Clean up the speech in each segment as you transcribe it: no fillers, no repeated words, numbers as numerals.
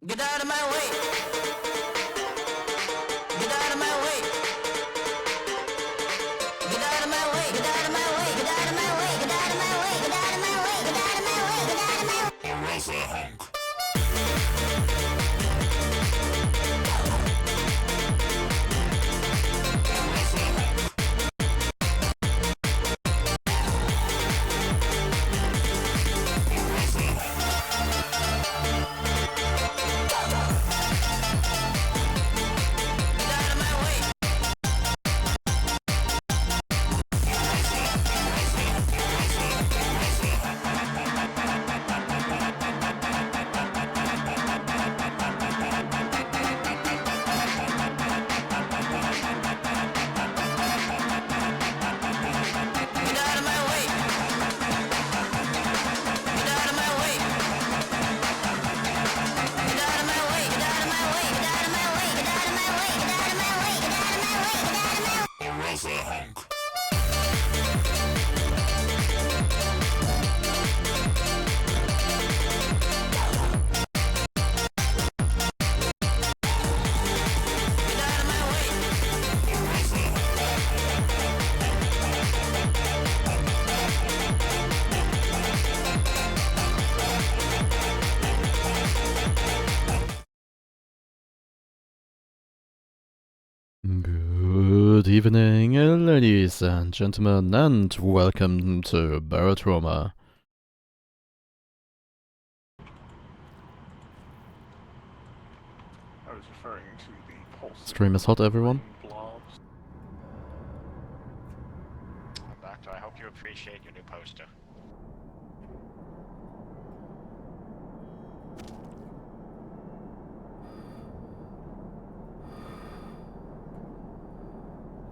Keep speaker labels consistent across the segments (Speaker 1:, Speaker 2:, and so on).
Speaker 1: Get out of my way. Get out of my way. Get out of my way. Get out of my way. Get out of my way. Get out of my way. Get out of my way. Get out of my way. Get out of my way. Erase a hunk.
Speaker 2: Good evening, ladies and gentlemen, and welcome to Barotrauma.
Speaker 3: I was referring to the pulse.
Speaker 2: Stream is hot, everyone.
Speaker 3: Blobs. Doctor, I hope you appreciate your new poster.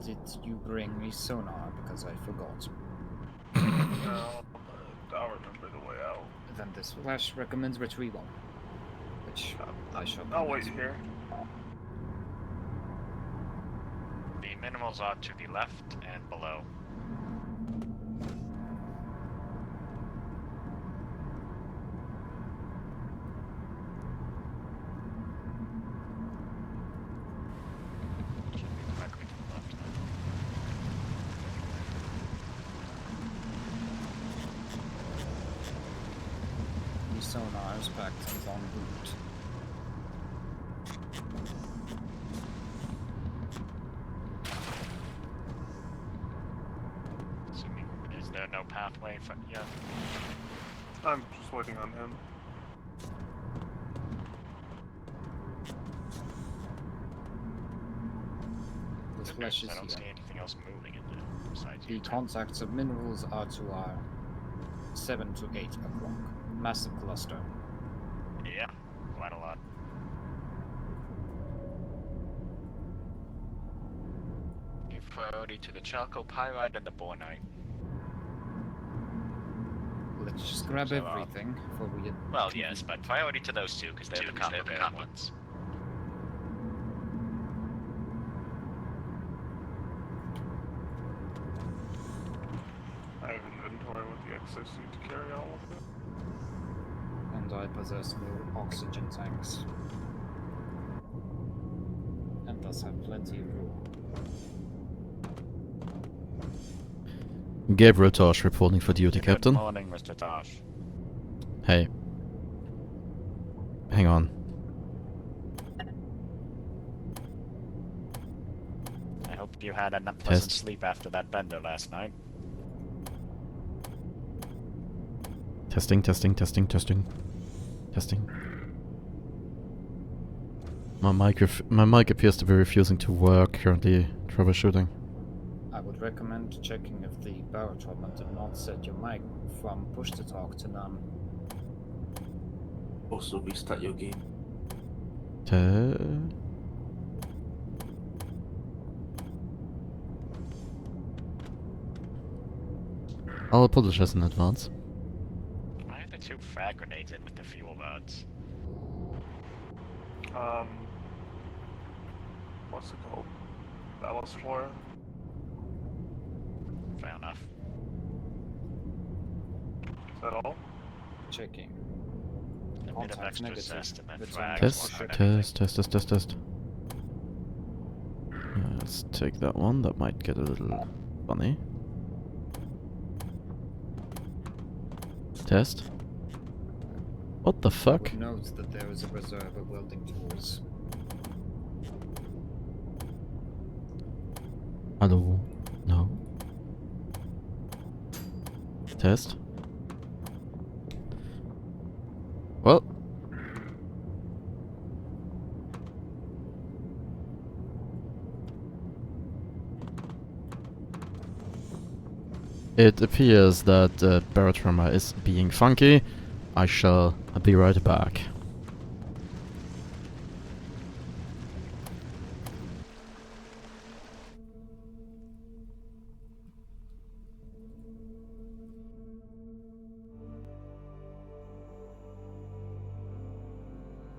Speaker 4: Did you bring me sonar? Because I forgot.
Speaker 3: No, but I'll remember the way out.
Speaker 4: Then this flash recommends retrieval, which I shall.
Speaker 3: I'll wait here. The minimals are to the left and below.
Speaker 4: Sonar is packed and on boot.
Speaker 3: Is there no pathway for yet? I'm just waiting on him.
Speaker 4: This flash is
Speaker 3: I don't
Speaker 4: here.
Speaker 3: see anything else moving in there besides
Speaker 4: The
Speaker 3: you.
Speaker 4: contacts of minerals are to our 7 to 8 o'clock. Massive cluster.
Speaker 3: Yeah, quite a lot. Give priority to the charcoal pyrite and the bornite.
Speaker 4: Let's just grab
Speaker 3: So,
Speaker 4: everything before we get.
Speaker 3: Well, yes, but priority to those two because they're the complicated ones. I have inventory with the exosuit to carry all of it.
Speaker 4: And I possess more oxygen tanks. And thus have plenty of room.
Speaker 2: Gabriel Tosh reporting for duty,
Speaker 3: Good
Speaker 2: Captain.
Speaker 3: morning, Mr. Tosh.
Speaker 2: Hey. Hang on.
Speaker 3: I hope you had a pleasant sleep after that bender last night.
Speaker 2: Testing. My mic appears to be refusing to work, currently troubleshooting.
Speaker 4: I would recommend checking if the Barotrauma did not set your mic from push to talk to none.
Speaker 5: Also restart your game.
Speaker 2: I'll apologize in advance.
Speaker 3: Why are the two frag grenades in with the fuel rods? What's it called? Ballast floor. Fair enough. Is that all?
Speaker 4: Checking.
Speaker 3: The bit of
Speaker 4: Contact
Speaker 3: extra
Speaker 4: negative.
Speaker 3: zest and then
Speaker 4: Return
Speaker 3: drag
Speaker 4: to
Speaker 2: Test,
Speaker 3: more than
Speaker 2: test,
Speaker 3: anything.
Speaker 2: test. Let's take that one. That might get a little funny. Test. What the
Speaker 4: I
Speaker 2: fuck?
Speaker 4: would note that there is a reserve of welding tools.
Speaker 2: Hello? No. Test. Well. It appears that Barotrauma is being funky. I shall be right back.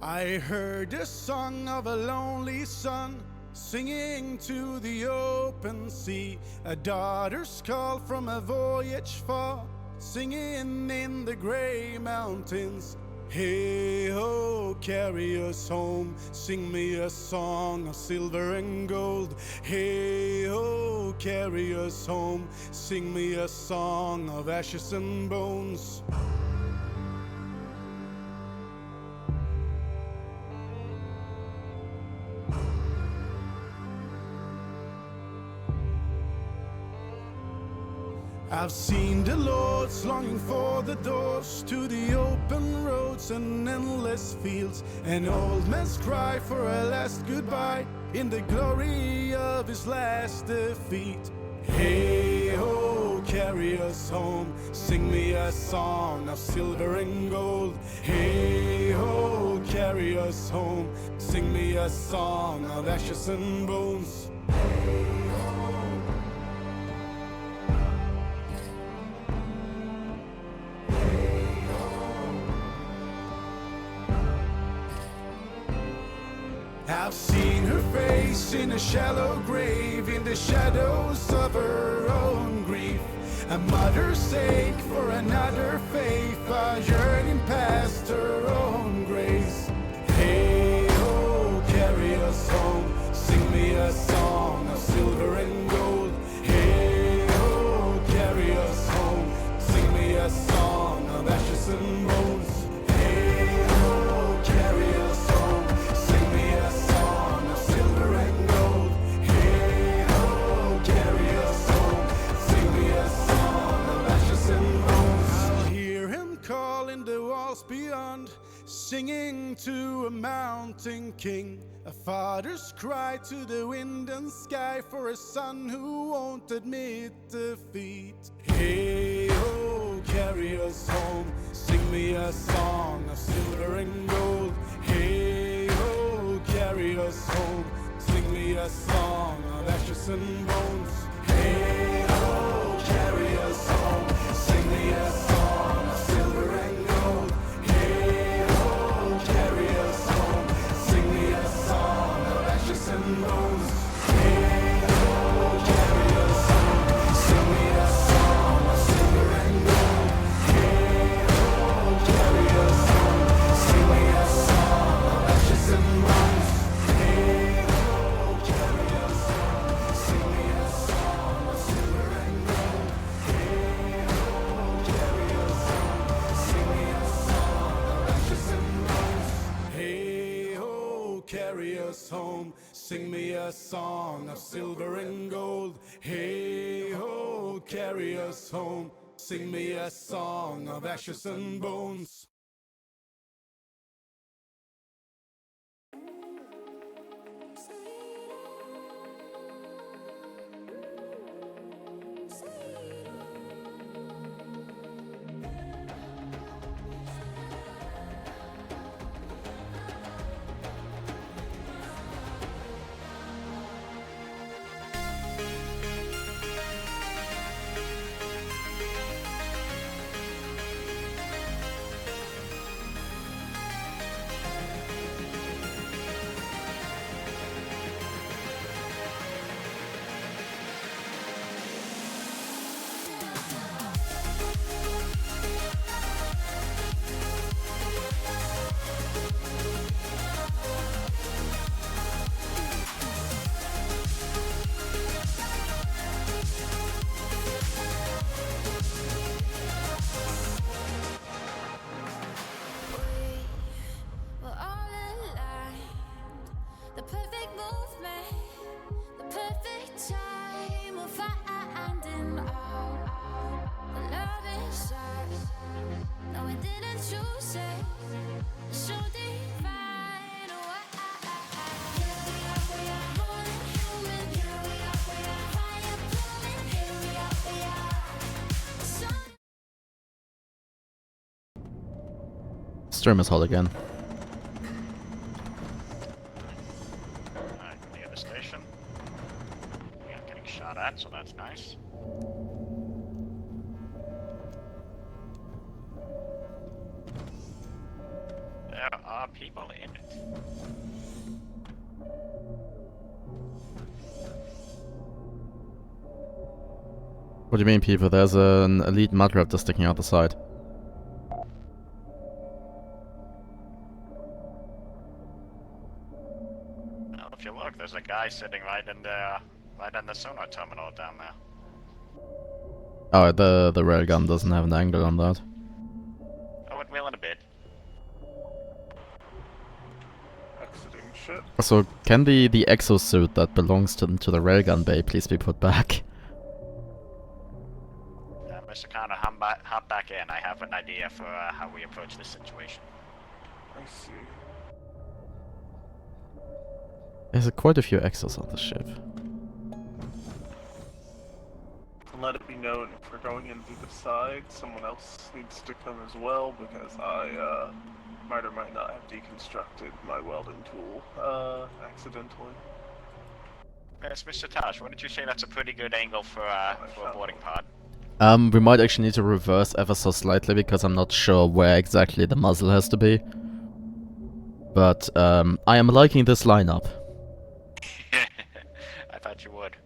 Speaker 5: I heard the song of a lonely son singing to the open sea, a daughter's call from a voyage far, singing in the gray mountains. Hey ho, carry us home, sing me a song of silver and gold. Hey ho, carry us home, sing me a song of ashes and bones. I've seen the lords longing for the doors to the open roads and endless fields, an old man's cry for a last goodbye in the glory of his last defeat. Hey ho, carry us home, sing me a song of silver and gold. Hey ho, carry us home, sing me a song of ashes and bones. I've seen her face in a shallow grave, in the shadows of her own grief. A mother's sake for another faith, a yearning past her own grace. Hey ho, carry us home, sing me a song of silver and gold. Hey ho, carry us home, sing me a song of ashes and bones. Hey ho, carry us home, sing me a song of silver and gold. Hey ho, carry us home, sing me a song of ashes and bones. I'll hear him calling the walls beyond, singing to a mountain king, a father's cry to the wind and sky for a son who won't admit defeat. Hey ho, carry us home, sing me a song of silver and gold. Hey ho, carry us home, sing me a song of ashes and bones. Hey ho, carry us home, sing me a song of silver and gold. Hey ho, carry us home, sing me a song of ashes and bones. Hey ho, carry us home, sing me a song of silver and gold. Hey ho, carry us home, sing me a song of ashes and bones. Hey ho, carry us home, sing me a song of silver and gold. Hey ho, carry us home, sing me a song of ashes and bones. Hey ho, carry us home, sing me a song of silver and gold. Hey ho, carry us home, sing me a song of ashes and bones.
Speaker 1: So divine. Here we are more than human. Here we are fire blooming. Here we are so.
Speaker 2: Stream is hot again.
Speaker 3: Alright, near the station. We are getting shot at, so that's nice. There are people in it.
Speaker 2: What do you mean, people? There's an elite mud raptor sticking out the side.
Speaker 3: Well, if you look, there's a guy sitting right in the sonar terminal down there.
Speaker 2: Oh, the railgun doesn't have an angle on that.
Speaker 3: Oh, it will in a bit.
Speaker 6: Exiting ship.
Speaker 2: So, can the exosuit that belongs to the railgun bay please be put back?
Speaker 3: Mr. Connor, hop back in. I have an idea for how we approach this situation.
Speaker 6: I see.
Speaker 2: There's quite a few exos on the ship.
Speaker 6: And let it be known if we're going in through the side, someone else needs to come as well because I might or might not have deconstructed my welding tool accidentally.
Speaker 3: Yes, Mr. Tosh, wouldn't you say that's a pretty good angle for a boarding pod?
Speaker 2: We might actually need to reverse ever so slightly because I'm not sure where exactly the muzzle has to be. But I am liking this lineup.
Speaker 3: I thought you would.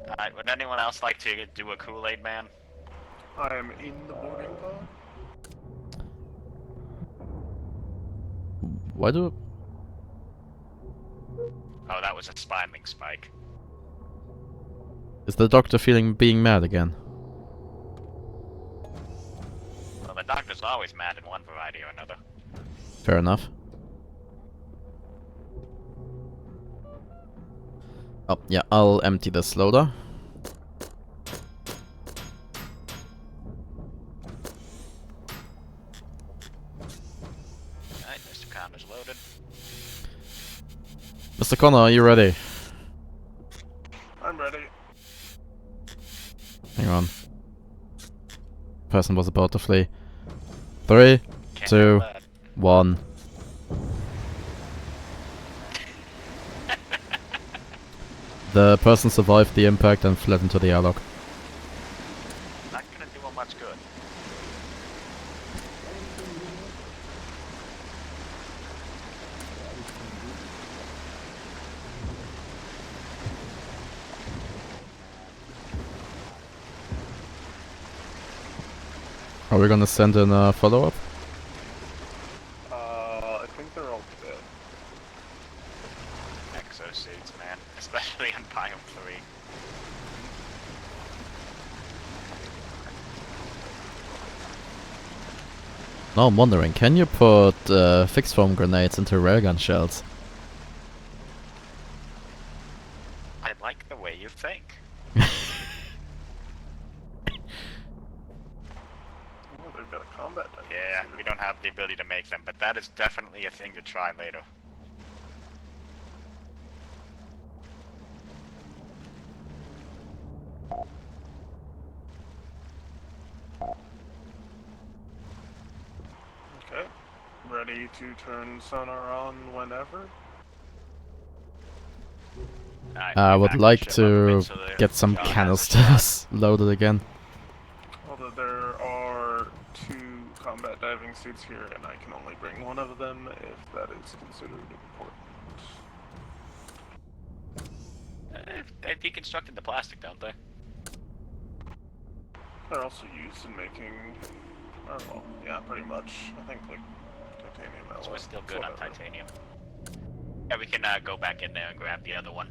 Speaker 3: Alright, would anyone else like to do a Kool-Aid Man?
Speaker 6: I am in the boarding pod.
Speaker 2: Why do...
Speaker 3: Oh, that was a spinning spike.
Speaker 2: Is the doctor being mad again?
Speaker 3: Well, the doctor's always mad in one variety or another.
Speaker 2: Fair enough. Oh, yeah, I'll empty this loader.
Speaker 3: Alright, Mr. Connor's loaded.
Speaker 2: Mr. Connor, are you ready?
Speaker 6: I'm ready.
Speaker 2: Hang on. Person was about to flee. 3,
Speaker 3: Can't
Speaker 2: 2,
Speaker 3: do that.
Speaker 2: 1. The person survived the impact and fled into the airlock.
Speaker 3: Not gonna do him much good.
Speaker 2: Are we gonna send in a follow-up?
Speaker 6: I think they're all dead.
Speaker 3: Exosuits, man. Especially in Biome 3.
Speaker 2: Now I'm wondering, can you put fixed foam grenades into railgun shells?
Speaker 3: I like the way you think.
Speaker 6: Oh, they've got a combat dive.
Speaker 3: Yeah, we don't have the ability to make them, but that is definitely a thing to try later.
Speaker 6: Okay. Ready to turn sonar on whenever?
Speaker 2: I would like to get some canisters loaded again.
Speaker 6: Although there are 2 combat diving suits here, and I can only bring one of them if that is considered important.
Speaker 3: They deconstructed the plastic, don't they?
Speaker 6: They're also used in making, oh, well, yeah, pretty much. I think like titanium alloy.
Speaker 3: So we're still good on
Speaker 6: whatever.
Speaker 3: titanium. Yeah, we can go back in there and grab the other one.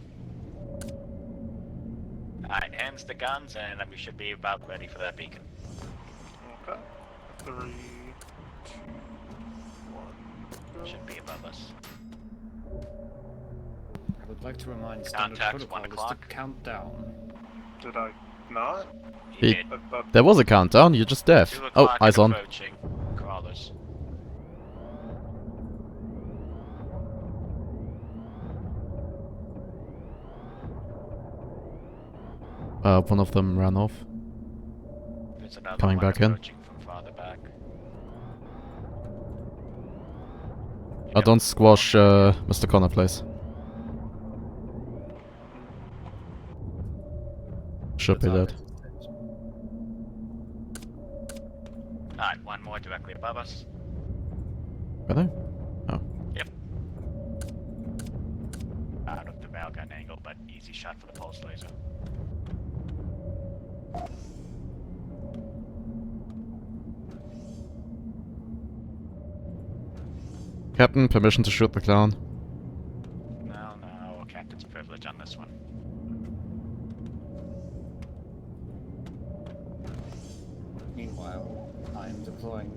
Speaker 3: Alright, hands the guns, and we should be about ready for that beacon.
Speaker 6: Okay. 3, 2, 1. Go.
Speaker 3: Should be above us.
Speaker 4: I would like to remind standard
Speaker 3: Contacts, 1
Speaker 4: protocol is to
Speaker 3: o'clock.
Speaker 4: count down.
Speaker 6: Did I not?
Speaker 2: He-
Speaker 3: did.
Speaker 6: I thought
Speaker 2: There was a countdown, you're just deaf.
Speaker 3: 2
Speaker 2: Oh,
Speaker 3: o'clock
Speaker 2: eyes
Speaker 3: and
Speaker 2: on.
Speaker 3: approaching. Crawlers.
Speaker 2: One of them ran off.
Speaker 3: There's another
Speaker 2: Coming
Speaker 3: one
Speaker 2: back in.
Speaker 3: approaching from farther back.
Speaker 2: Oh, don't squash Mr. Connor, please. Should be dead.
Speaker 3: Alright, one more directly above us.
Speaker 2: Really? Oh.
Speaker 3: Yep. Out of the railgun angle, but easy shot for the pulse laser.
Speaker 2: Captain, permission to shoot the clown.
Speaker 3: No, no, captain's privilege on this one.
Speaker 4: Meanwhile, I'm deploying.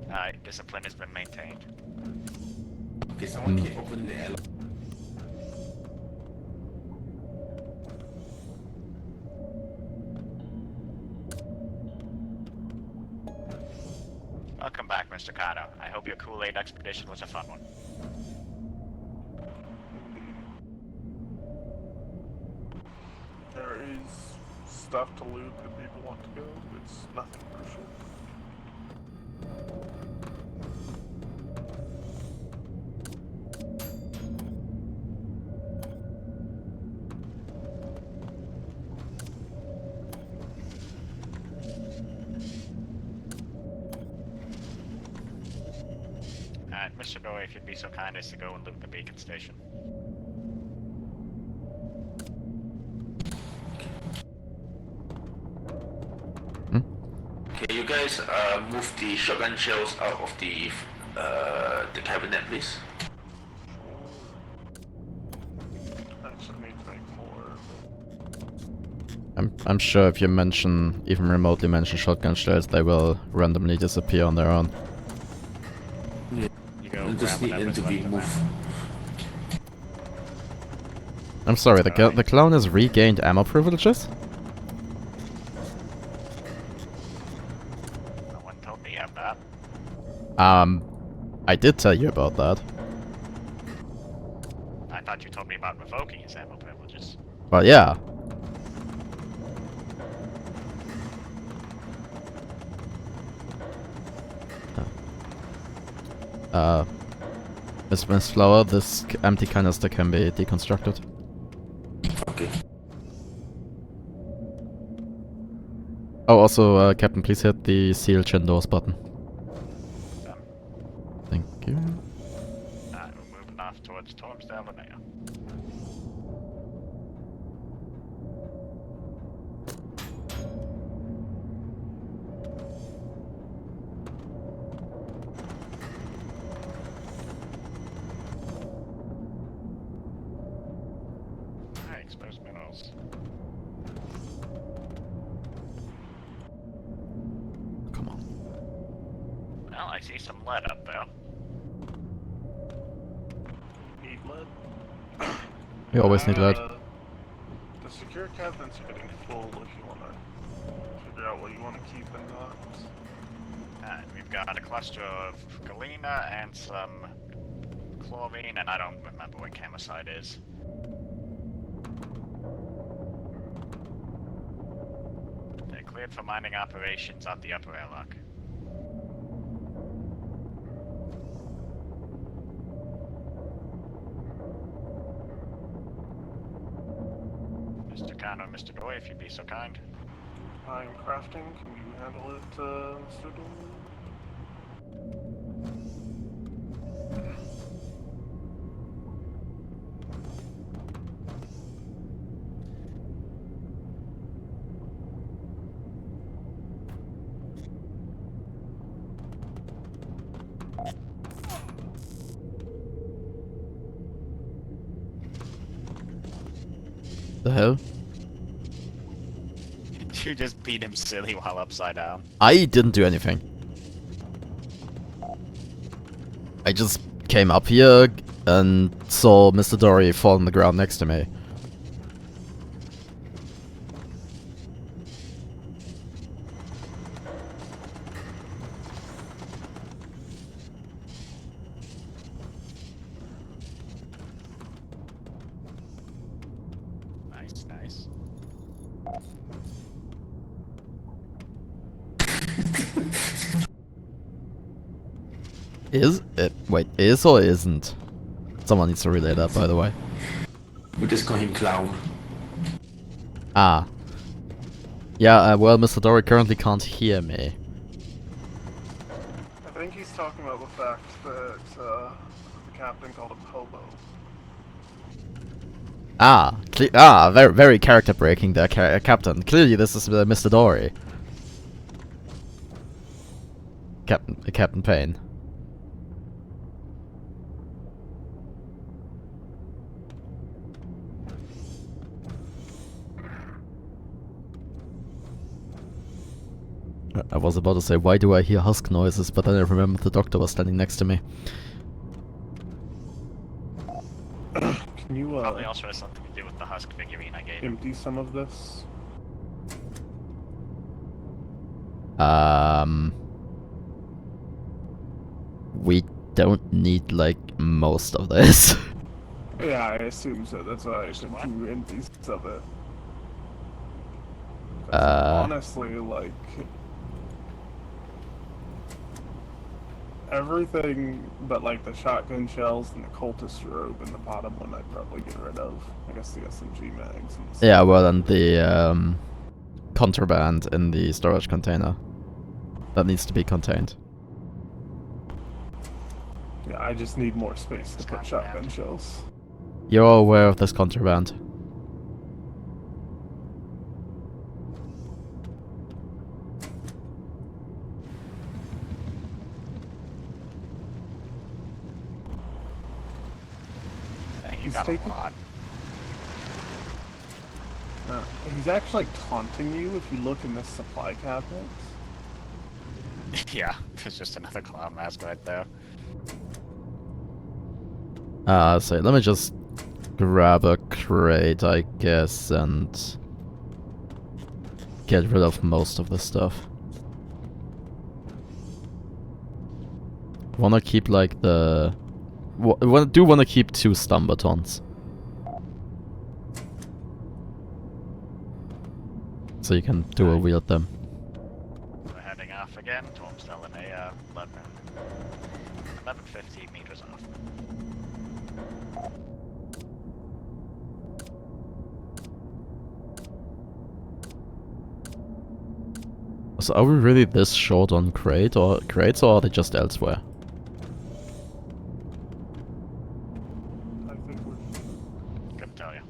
Speaker 3: Alright, discipline has been maintained. Welcome back, Mr. Kato. I hope your Kool-Aid expedition was a fun one.
Speaker 6: there is stuff to loot if people want to go. It's nothing crucial.
Speaker 3: Alright, Mr. Dory, if you'd be so kind as to go and loot the beacon station.
Speaker 7: Okay, you guys move the shotgun shells out of the cabinet, please.
Speaker 6: I actually need to make more.
Speaker 2: I'm sure if you mention, even remotely mention shotgun shells, they will randomly disappear on their own.
Speaker 3: You go
Speaker 7: You just
Speaker 3: grab
Speaker 7: need them
Speaker 3: whatever's
Speaker 7: to be
Speaker 3: left of
Speaker 7: moved.
Speaker 2: I'm sorry, the
Speaker 3: Alright.
Speaker 2: the clown has regained ammo privileges?
Speaker 3: that. No one told me of that.
Speaker 2: I did tell you about that.
Speaker 3: I thought you told me about revoking his ammo privileges.
Speaker 2: Well, yeah. Miss Flower, this empty canister can be deconstructed.
Speaker 7: Okay.
Speaker 2: Oh, also, Captain, please hit the seal chin doors button.
Speaker 3: Done.
Speaker 2: Thank you.
Speaker 3: Alright, we're moving off towards Tormsdale and Mayo. Alright, exposed minerals.
Speaker 2: Come on.
Speaker 3: Well, I see some lead up there.
Speaker 6: Need lead.
Speaker 2: You always need lead.
Speaker 6: The secure cabinets are getting full if you want to figure out what you want to keep and not.
Speaker 3: Alright, we've got a cluster of galena and some chlorine, and I don't remember what camicide is. They're cleared for mining operations at the upper airlock. Mr. Kano and Mr. Doy, if you'd be so kind.
Speaker 6: I'm crafting. Can you handle it, Mr. Dooley?
Speaker 2: The hell?
Speaker 3: You just beat him silly while upside down.
Speaker 2: I didn't do anything. I just came up here, and saw Mr. Dory fall on the ground next to me.
Speaker 3: Nice, nice.
Speaker 2: Is it? Wait, is or isn't? Someone needs to relay that, by the way.
Speaker 7: We just call him Clown.
Speaker 2: Ah. Yeah, well, Mr. Dory currently can't hear me.
Speaker 6: I think he's talking about the fact that the captain called him Hobo.
Speaker 2: Very, very character breaking there, Captain. Clearly, this is Mr. Dory. Captain Payne. I was about to say, why do I hear husk noises, but then I remembered the doctor was standing next to me.
Speaker 6: Can you
Speaker 3: Probably also has something to do with the husk figurine I gave.
Speaker 6: empty some of this?
Speaker 2: We don't need, like, most of this.
Speaker 6: Yeah, I assume so. That's why I said 2 empties of it. 'Cause honestly, like, everything but like the shotgun shells and the cultist robe and the bottom one I'd probably get rid of. I guess the SMG mags. And the
Speaker 2: Yeah, well, and the contraband in the storage container. That needs to be contained.
Speaker 6: yeah, I just need more space to put shotgun shells.
Speaker 2: You're all aware of this contraband.
Speaker 3: Dang, you
Speaker 6: He's
Speaker 3: got a
Speaker 6: taking-
Speaker 3: lot.
Speaker 6: He's actually taunting you if you look in this supply cabinet.
Speaker 3: Yeah, there's just another clown mask right there.
Speaker 2: So let me just grab a crate, I guess, and get rid of most of the stuff. Wanna keep like the... do wanna keep 2 stun batons. So you can dual wield them.
Speaker 3: We're heading off again. I'm still in a 1150 meters off.
Speaker 2: So are we really this short on crates, or are they just elsewhere?
Speaker 6: I think we're...
Speaker 3: Couldn't tell you.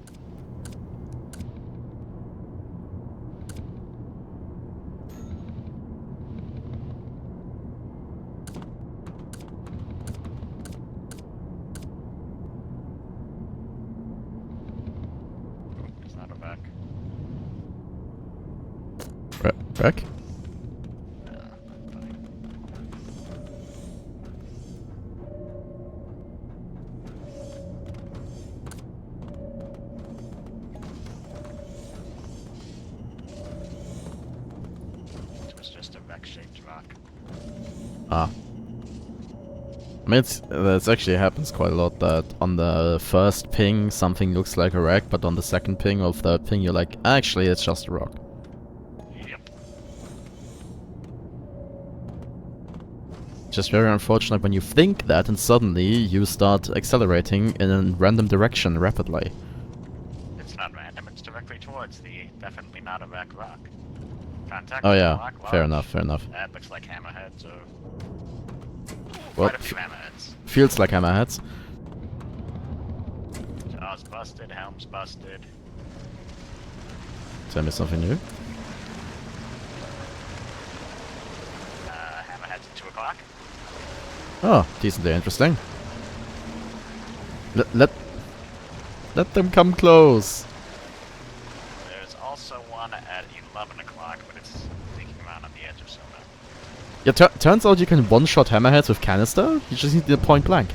Speaker 3: It's not a back.
Speaker 2: Back?
Speaker 3: It was just a wreck-shaped rock.
Speaker 2: Ah. I mean, it actually happens quite a lot that on the first ping something looks like a wreck, but on the second ping or third ping you're like, actually it's just a rock.
Speaker 3: Yep.
Speaker 2: Just very unfortunate when you think that and suddenly you start accelerating in a random direction rapidly.
Speaker 3: It's not random, it's directly towards the definitely not a wreck rock. Contact
Speaker 2: Oh
Speaker 3: with
Speaker 2: yeah,
Speaker 3: rock
Speaker 2: fair
Speaker 3: large.
Speaker 2: enough, fair enough.
Speaker 3: That looks like hammerheads, or
Speaker 2: Well,
Speaker 3: quite a few hammerheads.
Speaker 2: feels like hammerheads.
Speaker 3: Jaws busted, helms busted.
Speaker 2: Tell me something new.
Speaker 3: Hammerheads at 2 o'clock.
Speaker 2: Oh, decently interesting. Let them come close.
Speaker 3: There's also one at 11 o'clock, but it's sneaking around on the edge of Sona.
Speaker 2: Yeah, turns out you can one-shot hammerheads with canister. You just need the point blank.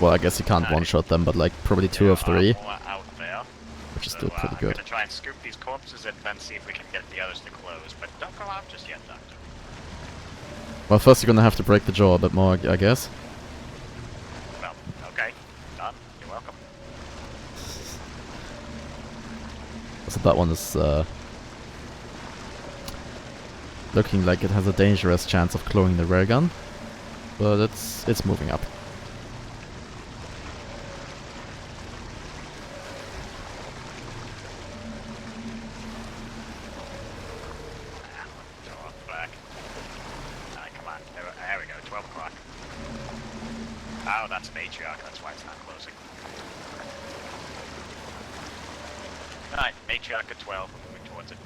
Speaker 2: Well, I guess you can't one-shot them, but like probably 2 or 3,
Speaker 3: More out there.
Speaker 2: which is
Speaker 3: So,
Speaker 2: still pretty
Speaker 3: I'm
Speaker 2: good.
Speaker 3: gonna try and scoop these corpses and then see if we can get the others to close. But don't go out just yet, Doctor.
Speaker 2: Well, first you're gonna have to break the jaw a bit more, I guess.
Speaker 3: Well, okay. Done. You're welcome.
Speaker 2: So that one is looking like it has a dangerous chance of clawing the rear gun, but it's moving up.
Speaker 3: Go off back. Alright, come on. There we go. 12 o'clock. Oh, that's matriarch. That's why it's not closing. Alright, matriarch at 12. We're moving towards it.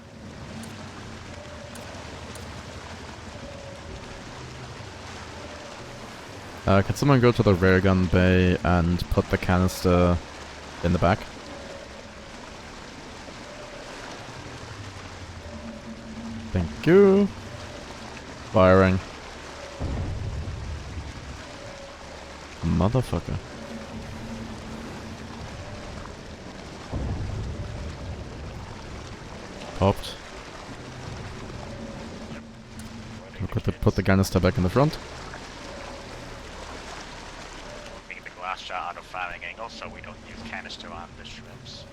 Speaker 2: Can someone go to the rear gun bay and put the canister in the back? Thank you. Firing. Motherfucker. Popped. Put the canister back in the front.
Speaker 3: Make the glass jar out of firing angle so we don't use canister on the shrimps.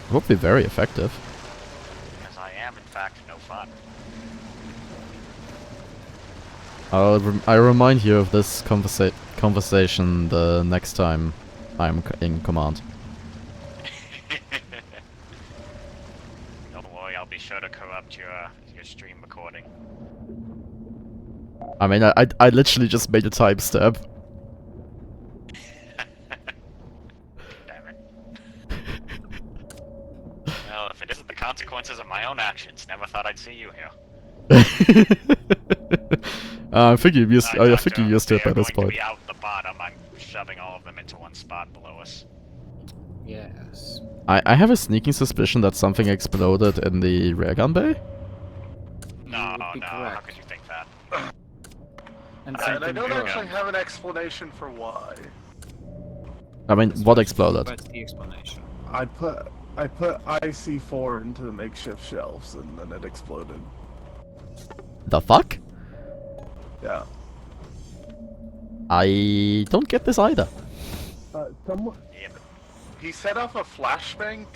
Speaker 2: It would be very effective.
Speaker 3: Because I am, in fact, no fun.
Speaker 2: I remind you of this conversation the next time I'm in command.
Speaker 3: Don't worry, I'll be sure to corrupt your stream recording.
Speaker 2: I mean, I literally just made a timestamp.
Speaker 3: Damn it. Well, if it isn't the consequences of my own actions, never thought I'd see you here.
Speaker 2: I think you used. I think
Speaker 3: Doctor,
Speaker 2: you used it
Speaker 3: they
Speaker 2: by
Speaker 3: are
Speaker 2: this
Speaker 3: going
Speaker 2: point.
Speaker 3: to be out the bottom. I'm shoving all of them into one spot below us.
Speaker 4: Yes.
Speaker 2: I have a sneaking suspicion that something exploded in the rear gun bay.
Speaker 3: No,
Speaker 4: would be
Speaker 3: no, how
Speaker 4: correct.
Speaker 3: could you think that?
Speaker 4: And
Speaker 6: And I
Speaker 4: something
Speaker 6: don't
Speaker 4: broke.
Speaker 6: actually have an explanation for why.
Speaker 2: I mean, what exploded?
Speaker 4: What's the explanation?
Speaker 8: I put IC4 into the makeshift shelves and then it exploded.
Speaker 2: The fuck?
Speaker 8: Yeah.
Speaker 2: I don't get this either.
Speaker 8: Someone.
Speaker 3: Yeah, but
Speaker 6: He set off a flashbang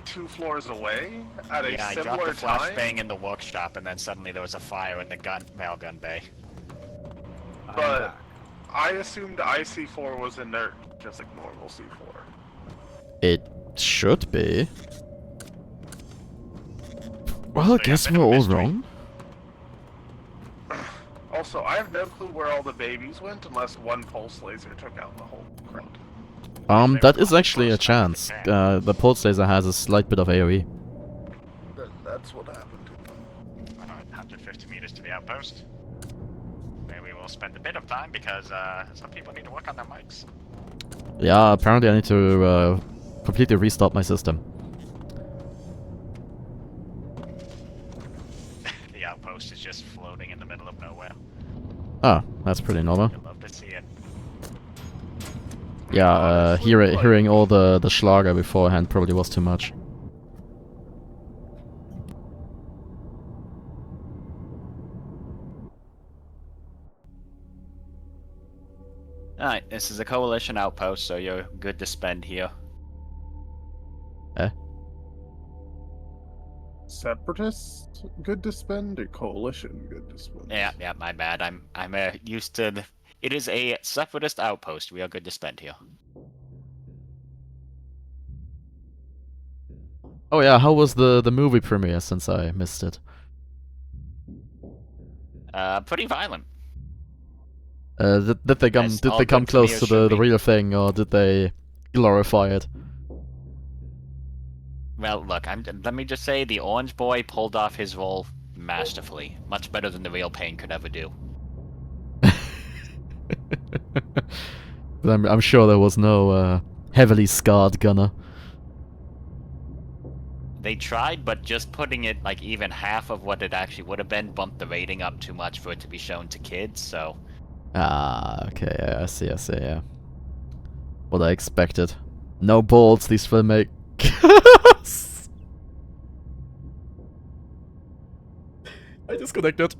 Speaker 6: 2 floors away at a
Speaker 3: yeah, I dropped
Speaker 6: similar
Speaker 3: the
Speaker 6: time.
Speaker 3: flashbang in the workshop, and then suddenly there was a fire in the mail gun bay.
Speaker 4: I'm
Speaker 6: But
Speaker 4: back.
Speaker 6: I assumed IC4 was inert, just like normal C4.
Speaker 2: It should be. Well, I
Speaker 3: So, yeah,
Speaker 2: guess
Speaker 3: bit
Speaker 2: we're
Speaker 3: of a
Speaker 2: all
Speaker 3: mystery.
Speaker 2: wrong.
Speaker 6: Also, I have no clue where all the babies went unless one pulse laser took out the whole crowd.
Speaker 3: They
Speaker 2: That
Speaker 3: were
Speaker 2: is
Speaker 3: probably
Speaker 2: actually a
Speaker 3: close enough
Speaker 2: chance.
Speaker 3: to check.
Speaker 2: The pulse laser has a slight bit of AoE.
Speaker 8: That's what happened.
Speaker 3: Alright, 150 meters to the outpost. Where we will spend a bit of time because some people need to work on their mics.
Speaker 2: Yeah, apparently I need to completely restart my system.
Speaker 3: The outpost is just floating in the middle of nowhere.
Speaker 2: Ah, that's pretty normal.
Speaker 3: You'd love to see it.
Speaker 2: Yeah,
Speaker 6: Honestly, like-
Speaker 2: hearing all the Schlager beforehand probably was too much.
Speaker 3: Alright, this is a coalition outpost, so you're good to spend here.
Speaker 8: Separatists good to spend or coalition good to spend?
Speaker 3: Yeah, my bad. I'm used to. It is a separatist outpost. We are good to spend here.
Speaker 2: Oh yeah, how was the movie premiere since I missed it?
Speaker 3: Pretty violent.
Speaker 2: Did they come
Speaker 3: That's
Speaker 2: did
Speaker 3: all
Speaker 2: they come
Speaker 3: good to me,
Speaker 2: close
Speaker 3: or
Speaker 2: to
Speaker 3: should
Speaker 2: the
Speaker 3: we?
Speaker 2: real thing, or did they glorify it?
Speaker 3: Well, look, let me just say, the Orange Boy pulled off his role masterfully, much better than the real Pain could ever do.
Speaker 2: But I'm sure there was no heavily scarred gunner.
Speaker 3: They tried, but just putting it like even half of what it actually would have been bumped the rating up too much for it to be shown to kids. So
Speaker 2: Ah, okay, yeah, I see, yeah. What I expected. No balls, these filmmakers. I disconnected.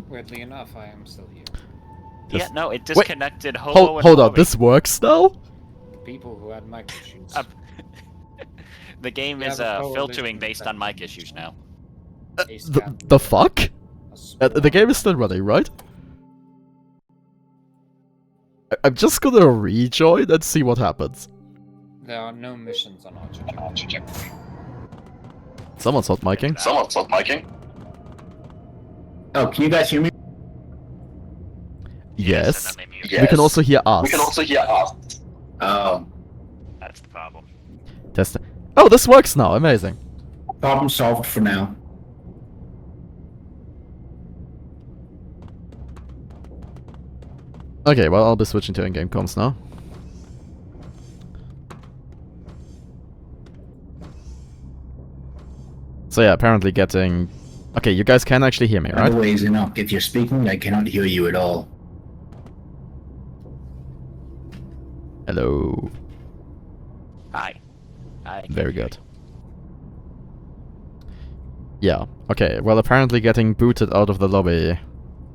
Speaker 4: Weirdly enough, I am still here.
Speaker 3: Yeah,
Speaker 2: Just-
Speaker 3: no, it
Speaker 2: Wait,
Speaker 3: disconnected Hobo and
Speaker 2: Hold on,
Speaker 3: Corby.
Speaker 2: this works now?
Speaker 4: The people who had mic issues.
Speaker 3: The game
Speaker 4: We
Speaker 3: is
Speaker 4: have a coalition
Speaker 3: filtering based on mic issues now.
Speaker 2: The fuck? The game is still running, right? I'm just gonna rejoin and see what happens.
Speaker 4: There are no missions on our trajectory.
Speaker 2: Someone's hot micing.
Speaker 9: Oh, can you guys hear me?
Speaker 2: Yes.
Speaker 3: and then they mute.
Speaker 2: We can also hear us.
Speaker 9: Oh,
Speaker 3: That's the problem.
Speaker 2: Test. Oh, this works now. Amazing.
Speaker 9: problem solved for now.
Speaker 2: Okay, well, I'll be switching to in-game comms now. So yeah, apparently getting... Okay, you guys can actually hear me, right?
Speaker 9: Otherwise, enough. If you're speaking, I cannot hear you at all.
Speaker 2: Hello.
Speaker 3: Hi. Hi.
Speaker 2: Very good. Yeah, okay, well, apparently getting booted out of the lobby,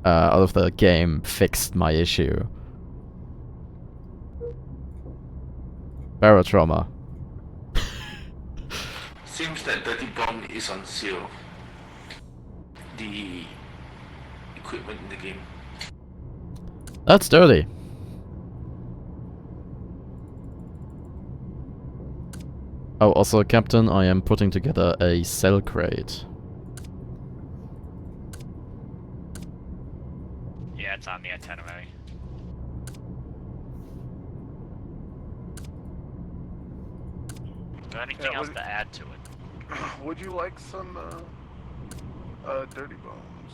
Speaker 2: out of the game, fixed my issue. Barotrauma.
Speaker 7: Seems that Dirty Bomb is on sale. The equipment in the game.
Speaker 2: That's dirty. Oh, also, Captain, I am putting together a cell crate.
Speaker 3: Yeah, it's on the itinerary. Is there anything
Speaker 6: Yeah,
Speaker 3: else
Speaker 6: what-
Speaker 3: to add to it?
Speaker 6: Would you like some Dirty Bones?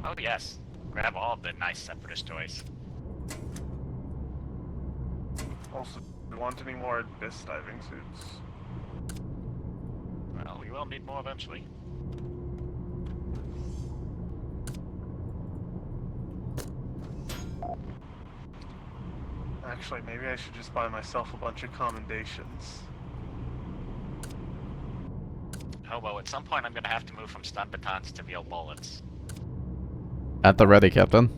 Speaker 3: Oh yes. Grab all the nice separatist toys.
Speaker 6: Also, do you want any more abyss diving suits?
Speaker 3: Well, we will need more eventually.
Speaker 6: Actually, maybe I should just buy myself a bunch of commendations.
Speaker 3: Hobo, at some point I'm gonna have to move from stun batons to real bullets.
Speaker 2: At the ready, Captain.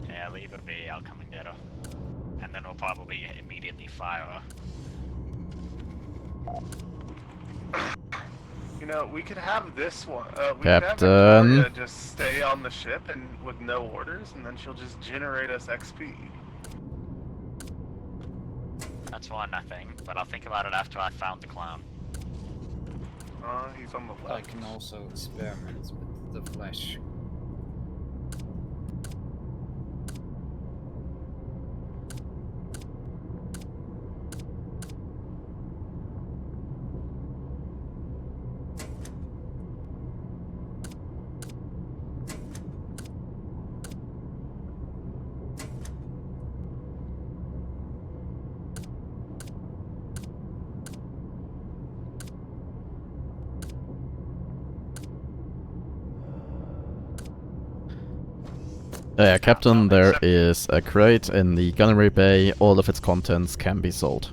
Speaker 3: Yeah, leave it be, I'll come and get her. And then we'll probably immediately fire her.
Speaker 6: You know, we could have this one. We
Speaker 2: Captain.
Speaker 6: could have Victoria just stay on the ship and with no orders, and then she'll just generate us XP.
Speaker 3: That's one thing, but I'll think about it after I found the clown.
Speaker 6: He's on the
Speaker 4: I
Speaker 6: left.
Speaker 4: can also experiment with the flesh.
Speaker 2: Yeah, Captain, there is a crate in the gunnery bay. All of its contents can be sold.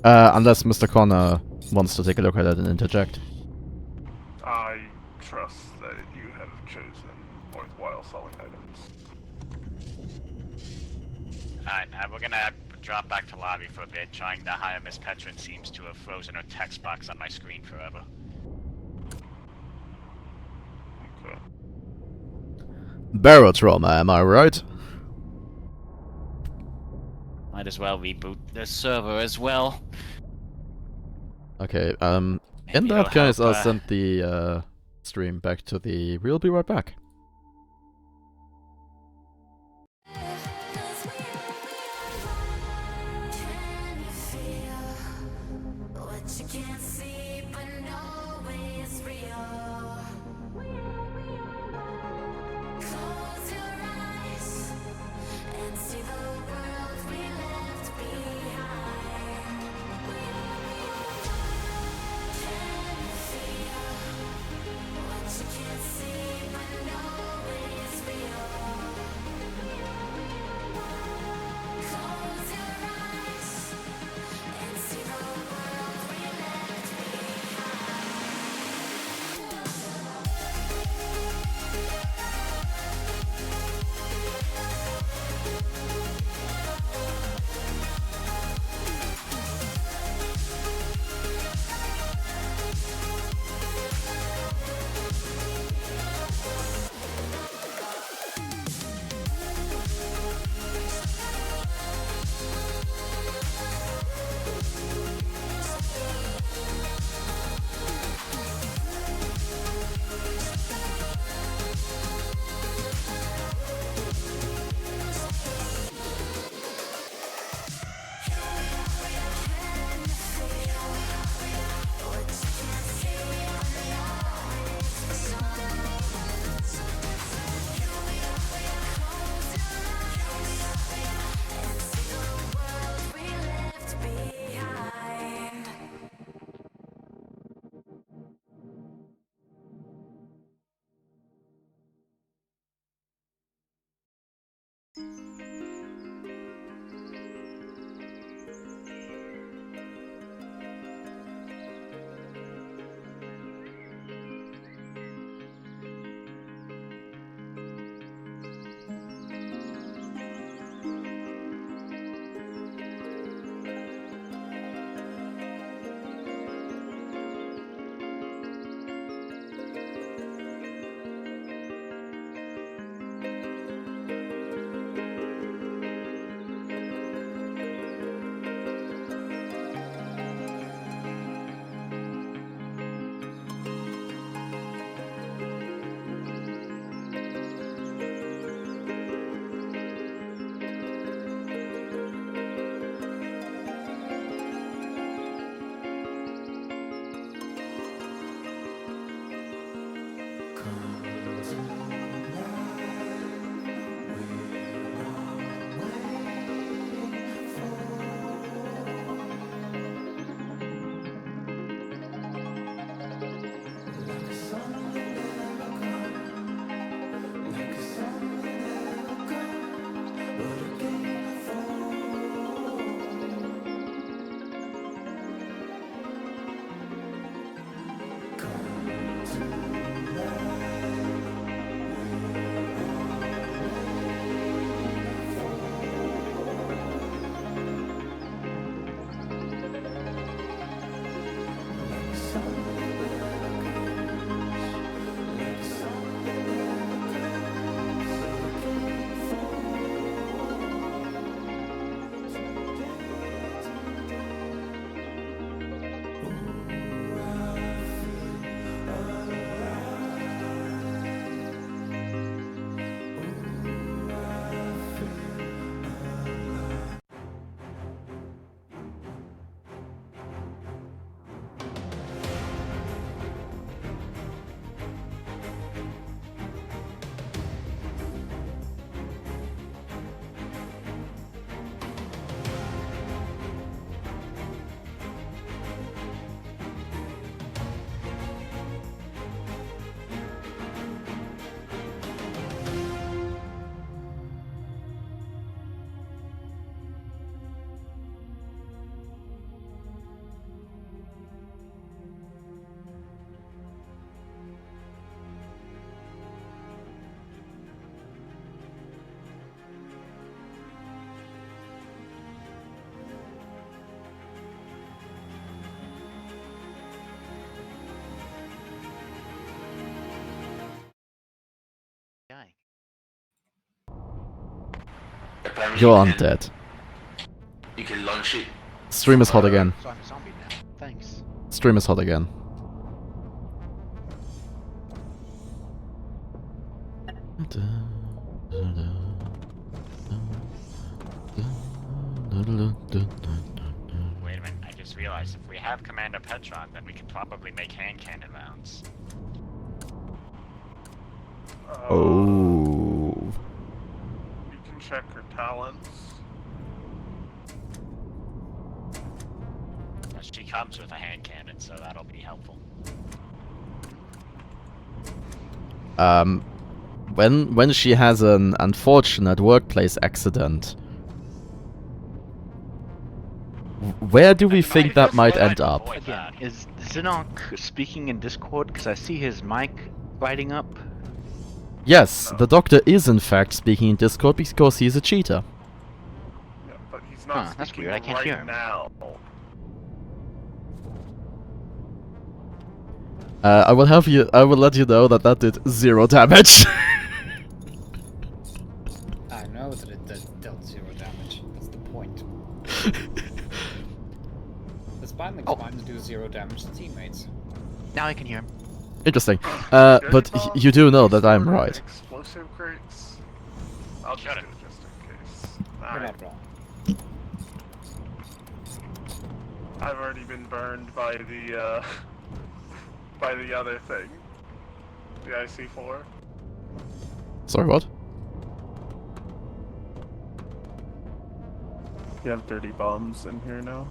Speaker 2: Unless Mr. Connor wants to take a look at it and interject.
Speaker 6: I trust that you have chosen worthwhile selling items.
Speaker 3: Alright, we're gonna drop back to lobby for a bit. Trying to hire Miss Petrin seems to have frozen her text box on my screen forever.
Speaker 6: Okay.
Speaker 2: Barotrauma, am I right?
Speaker 3: Might as well reboot the server as well.
Speaker 2: Okay,
Speaker 3: Maybe
Speaker 2: in
Speaker 3: it'll
Speaker 2: that case,
Speaker 3: help,
Speaker 2: I'll send the stream back to the... We'll be right back.
Speaker 1: Can you feel what you can't see but know it's real?
Speaker 7: Apparently
Speaker 2: You're
Speaker 7: you can-
Speaker 2: undead.
Speaker 7: You can launch it.
Speaker 2: Stream is hot again.
Speaker 10: So I'm a zombie now. Thanks.
Speaker 2: Stream is hot again.
Speaker 3: Wait a minute, I just realized if we have Commander Petron, then we can probably make hand cannon rounds.
Speaker 2: Oh.
Speaker 6: You can check her talents.
Speaker 3: She comes with a hand cannon, so that'll be helpful.
Speaker 2: When she has an unfortunate workplace accident, where do we think that might end up?
Speaker 10: Again, is Zinok speaking in Discord? Because I see his mic lighting up.
Speaker 2: Yes, the doctor is in fact speaking in Discord because he's a cheater.
Speaker 6: Yeah, but he's not
Speaker 10: Huh, that's
Speaker 6: speaking
Speaker 10: weird, I can't
Speaker 6: right
Speaker 10: hear him.
Speaker 6: now.
Speaker 2: I will let you know that did 0 damage.
Speaker 4: I know that it dealt 0 damage. That's the point. It's fine to do 0 damage to teammates.
Speaker 10: Now I can hear him.
Speaker 2: Interesting. But you do know that I'm right.
Speaker 6: Explosive crates. I'll just do it just in case.
Speaker 4: You're
Speaker 6: Alright.
Speaker 4: not wrong.
Speaker 6: I've already been burned by the by the other thing. The IC4.
Speaker 2: Sorry, what?
Speaker 8: You have dirty bombs in here now.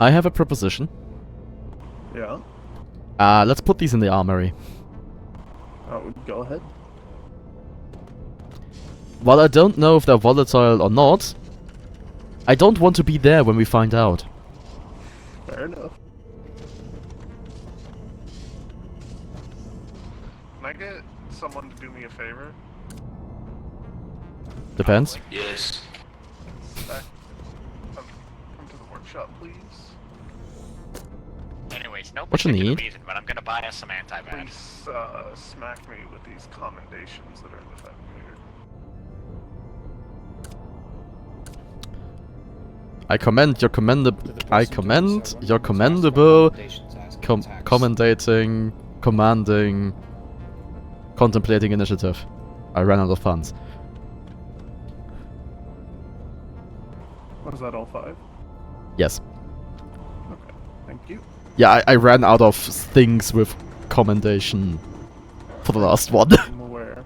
Speaker 2: I have a proposition.
Speaker 8: Yeah.
Speaker 2: Let's put these in the armory.
Speaker 8: Oh, go ahead.
Speaker 2: While I don't know if they're volatile or not, I don't want to be there when we find out.
Speaker 8: Fair enough.
Speaker 6: Can I get someone to do me a favor?
Speaker 2: Depends.
Speaker 7: Yes.
Speaker 6: Come to the workshop, please.
Speaker 3: Anyways, no
Speaker 2: What you
Speaker 3: particular
Speaker 2: need?
Speaker 3: reason, but I'm gonna buy us some anti-bad.
Speaker 6: Please smack me with these commendations that are in the fabricator.
Speaker 2: I commend your commendable commendating, commanding, contemplating initiative. I ran out of funds.
Speaker 8: Was that all 5?
Speaker 2: Yes.
Speaker 8: Okay. Thank you.
Speaker 2: Yeah, I ran out of things with commendation for the last one.
Speaker 8: I'm aware.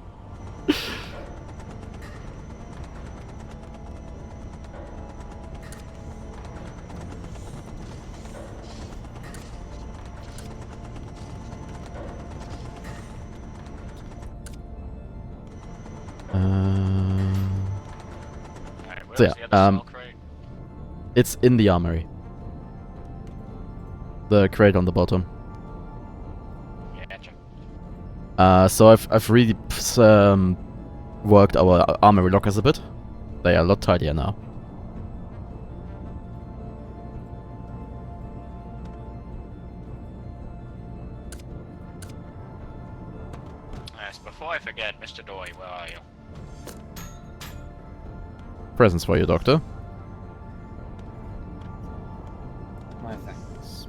Speaker 3: Alright,
Speaker 2: So
Speaker 3: where's
Speaker 2: yeah,
Speaker 3: the other cell crate?
Speaker 2: it's in the armory. The crate on the bottom.
Speaker 3: Yeah, gotcha.
Speaker 2: So I've really worked our armory lockers a bit. They are a lot tidier now.
Speaker 3: Yes, before I forget, Mr. Dory, where are you?
Speaker 2: Presents for you, Doctor.
Speaker 4: My thanks.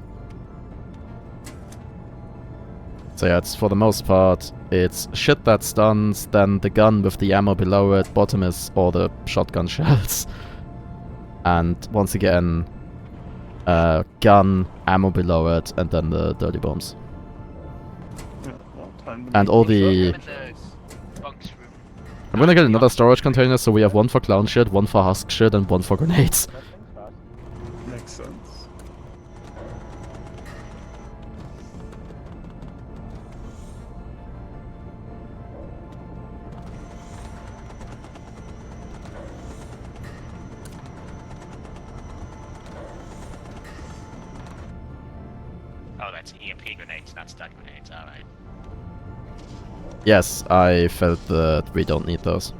Speaker 2: So yeah, it's for the most part, it's shit that stuns, then the gun with the ammo below it, bottom is all the shotgun shells. And once again, gun, ammo below it, and then the dirty bombs.
Speaker 8: Yeah, well, time to
Speaker 2: And
Speaker 8: make
Speaker 2: all
Speaker 8: what's
Speaker 2: the...
Speaker 8: up.
Speaker 10: Bunks room.
Speaker 2: I'm gonna get another storage container, so we have one for clown shit, one for husk shit, and one for grenades.
Speaker 8: Makes sense.
Speaker 3: Oh, that's EMP grenades, not stun grenades, alright.
Speaker 2: Yes, I felt that we don't need those.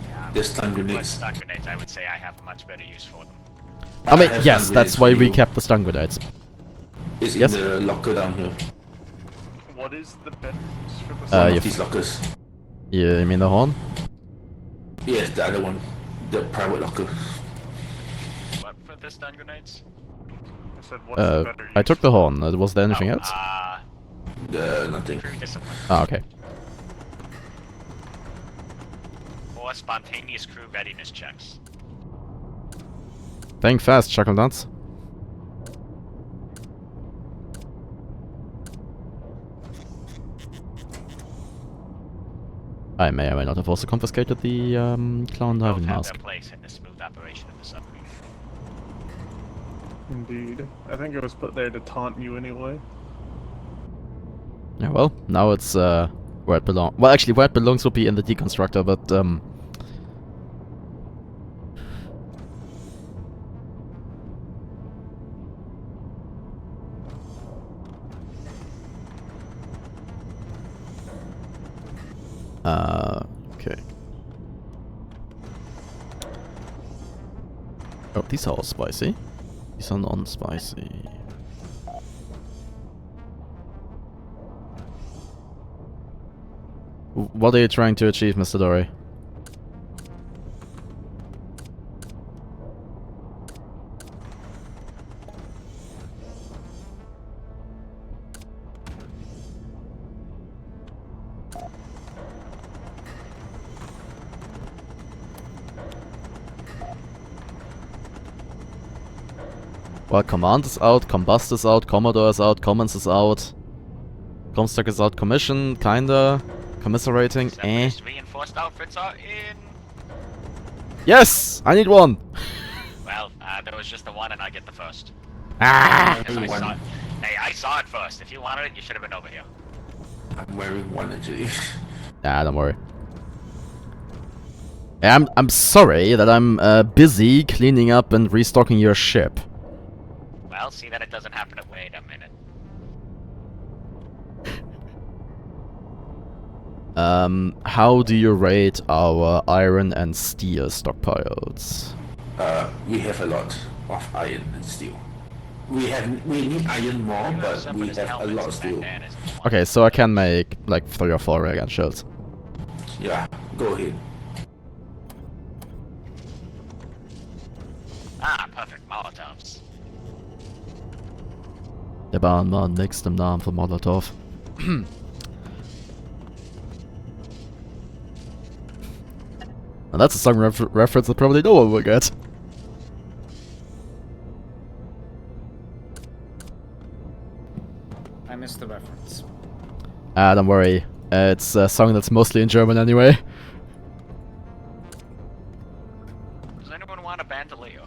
Speaker 3: Yeah,
Speaker 7: The stun
Speaker 3: with
Speaker 7: grenades.
Speaker 3: stun grenades, I would say I have much better use for them.
Speaker 2: I mean,
Speaker 7: have
Speaker 2: yes,
Speaker 7: stun
Speaker 2: that's
Speaker 7: grenades
Speaker 2: why
Speaker 7: for
Speaker 2: we
Speaker 7: you.
Speaker 2: kept the stun grenades.
Speaker 7: It's
Speaker 2: Yes?
Speaker 7: in the locker down here.
Speaker 6: What is the benefits for the
Speaker 2: Uh,
Speaker 7: One
Speaker 2: you
Speaker 7: of these lockers.
Speaker 2: You mean the horn?
Speaker 7: Yes, the other one. The private locker.
Speaker 3: What for the stun grenades?
Speaker 6: I said, what's the better
Speaker 2: I
Speaker 6: use
Speaker 2: took the
Speaker 6: for
Speaker 2: horn. Was there anything
Speaker 3: Oh,
Speaker 2: else?
Speaker 7: Nothing.
Speaker 3: Crew discipline.
Speaker 2: Ah, okay.
Speaker 3: Or spontaneous crew readiness checks.
Speaker 2: Think fast, chuckle nuts. I may or may not have also confiscated the clown
Speaker 3: Both
Speaker 2: diving
Speaker 3: have
Speaker 2: mask.
Speaker 3: their place in the smooth operation of the submarine.
Speaker 8: Indeed. I think it was put there to taunt you anyway.
Speaker 2: Yeah, well, now it's where it belongs. Well, actually, where it belongs would be in the deconstructor, but okay. Oh, these are all spicy. These are non-spicy. What are you trying to achieve, Mr. Dory? Well, Command is out, Combust is out, Commodore is out, Commons is out. Comstock is out, Commission, kinda. Commiserating, eh.
Speaker 3: Separatist reinforced outfits are in.
Speaker 2: Yes! I need one!
Speaker 3: Well, there was just the one, and I get the first.
Speaker 2: Ah!
Speaker 3: Because Hey, I saw it first. If you wanted it, you should have been over here.
Speaker 7: I'm wearing one actually.
Speaker 2: Nah, don't worry. I'm sorry that I'm busy cleaning up and restocking your ship.
Speaker 3: Well, see that it doesn't happen. Wait a minute.
Speaker 2: How do you rate our iron and steel stockpiles?
Speaker 7: We have a lot of iron and steel. We need iron more, but we have a lot of steel.
Speaker 2: Okay, so I can make like 3 or 4 ray gun shields.
Speaker 7: Yeah, go ahead.
Speaker 3: Ah, perfect. Molotovs.
Speaker 2: Der Bahnmann nächst im Namen von Molotov. And that's a song reference that probably no one will get.
Speaker 4: I missed the reference.
Speaker 2: Ah, don't worry. It's a song that's mostly in German anyway.
Speaker 3: Does anyone want a bandolier?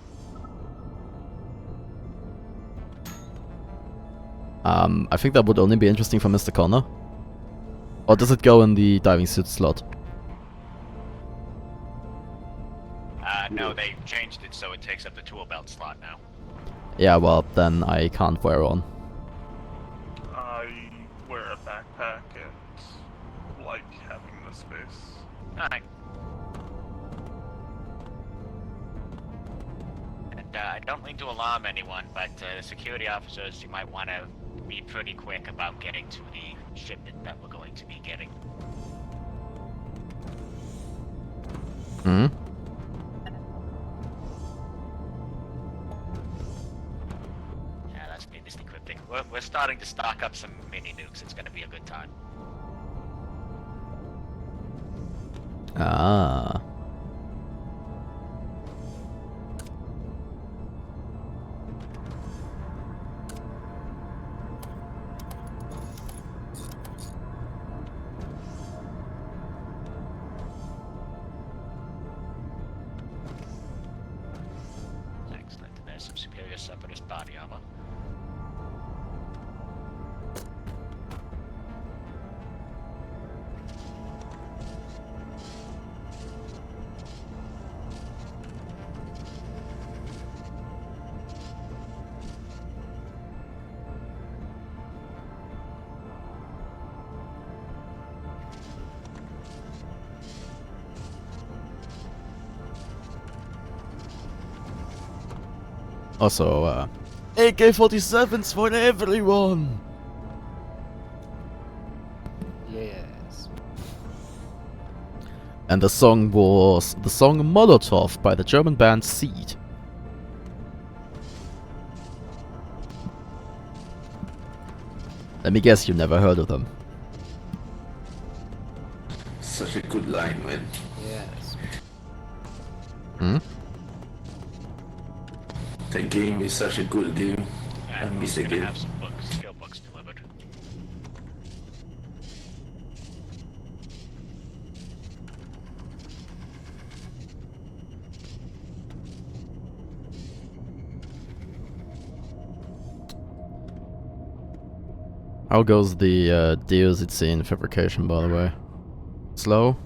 Speaker 2: I think that would only be interesting for Mr. Connor. Or does it go in the diving suit slot?
Speaker 3: No, they changed it so it takes up the tool belt slot now.
Speaker 2: Yeah, well, then I can't wear one.
Speaker 6: I wear a backpack and like having the space.
Speaker 3: Alright. And I don't mean to alarm anyone, but security officers, you might want to be pretty quick about getting to the shipment that we're going to be getting.
Speaker 2: Hmm?
Speaker 3: Yeah, that's me misequipping. We're starting to stock up some mini nukes. It's going to be a good time.
Speaker 2: Ah.
Speaker 3: Excellent. There's some superior separatist body armor.
Speaker 2: Also, AK-47s for everyone!
Speaker 4: Yes.
Speaker 2: And the song was the song Molotov by the German band Seed. Let me guess, you never heard of them.
Speaker 7: Such a good line, man.
Speaker 4: Yes.
Speaker 2: Hmm?
Speaker 7: The game is such a good game. I
Speaker 3: And
Speaker 7: miss
Speaker 3: we're
Speaker 7: the
Speaker 3: going to
Speaker 7: game.
Speaker 3: have some books, skill books delivered.
Speaker 2: How goes the DOZC fabrication, by the way? Slow?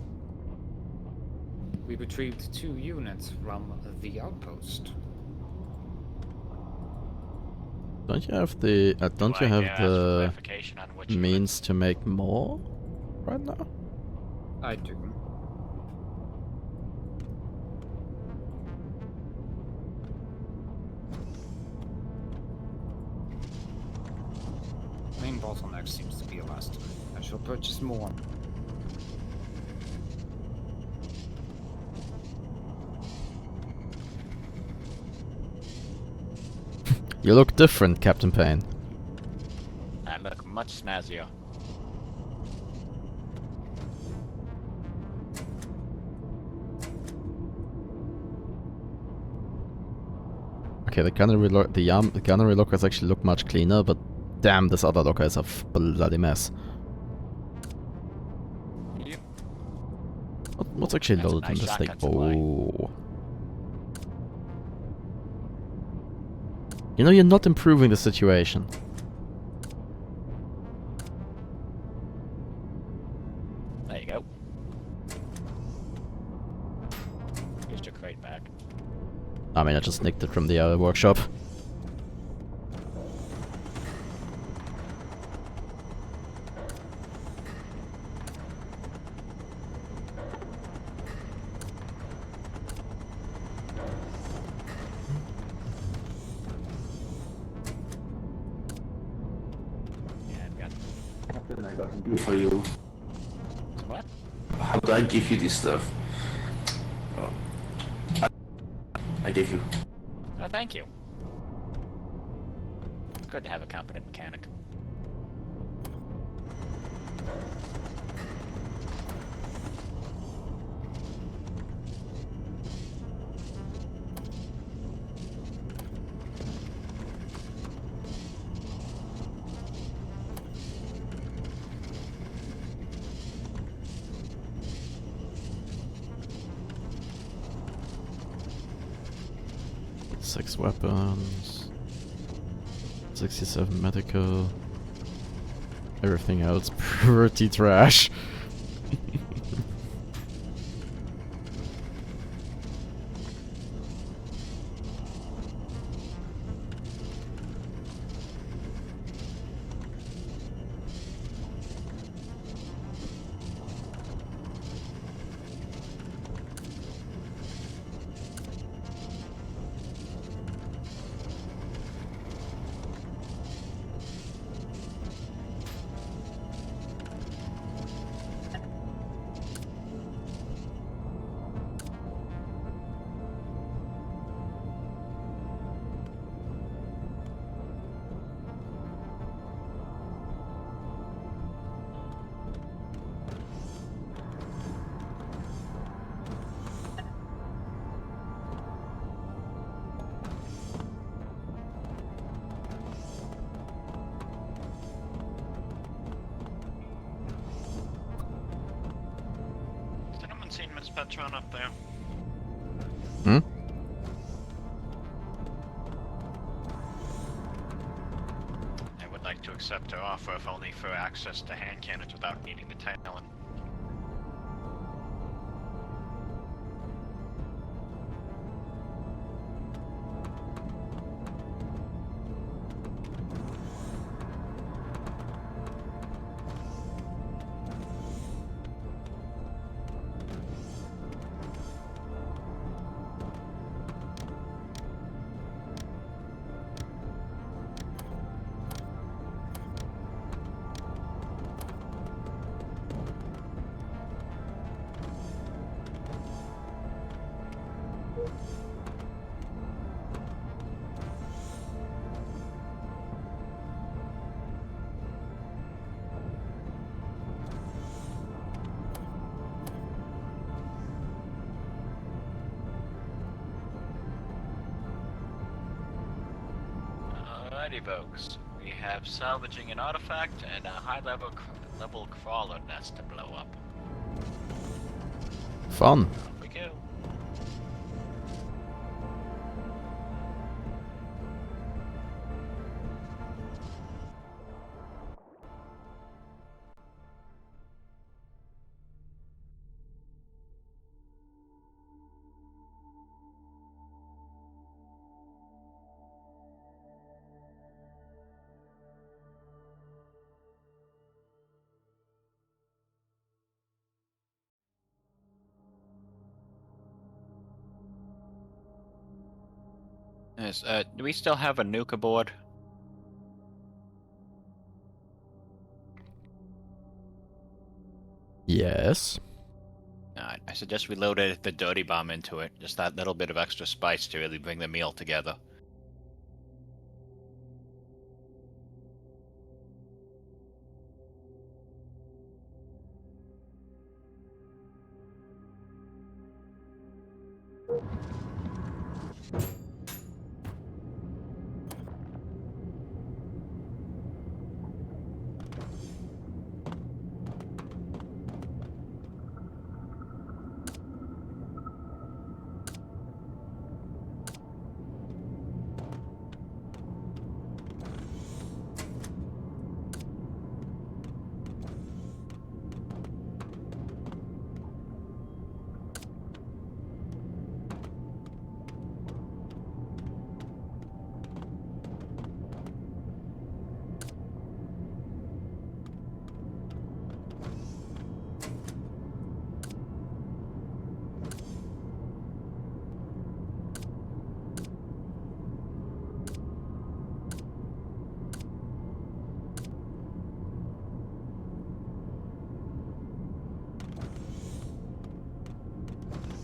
Speaker 4: We retrieved 2 units from the outpost.
Speaker 2: Don't you have the don't
Speaker 3: Do
Speaker 2: you
Speaker 3: I
Speaker 2: have
Speaker 3: dare ask for
Speaker 2: the
Speaker 3: clarification on which
Speaker 2: means to make more right now?
Speaker 4: I do. Main bottleneck seems to be a last. I shall purchase more.
Speaker 2: You look different, Captain Payne.
Speaker 3: I look much snazzier.
Speaker 2: Okay, the gunnery lockers actually look much cleaner, but damn, this other locker is a bloody mess.
Speaker 3: Yep.
Speaker 2: What's actually
Speaker 3: That's a
Speaker 2: loaded in
Speaker 3: nice
Speaker 2: this thing?
Speaker 3: shotgun supply.
Speaker 2: Oh. You know, you're not improving the situation.
Speaker 3: There you go. Here's your crate back.
Speaker 2: I mean, I just nicked it from the workshop.
Speaker 3: Yeah, I've got.
Speaker 7: Then I got to do for you.
Speaker 3: What?
Speaker 7: How do I give you this stuff? Oh. I gave you.
Speaker 3: Oh, thank you. It's good to have a competent mechanic.
Speaker 2: Six weapons. 67 medical. Everything else pretty trash.
Speaker 3: Has anyone seen Miss Petron up there?
Speaker 2: Hmm?
Speaker 3: I would like to accept her offer, if only for access to hand cannons without needing the talent. Alrighty, folks. We have salvaging an artifact and a high-level level crawler nest to blow up.
Speaker 2: Fun.
Speaker 3: Off we go. Yes, do we still have a nuke aboard?
Speaker 2: Yes.
Speaker 3: I suggest we loaded the dirty bomb into it. Just that little bit of extra spice to really bring the meal together.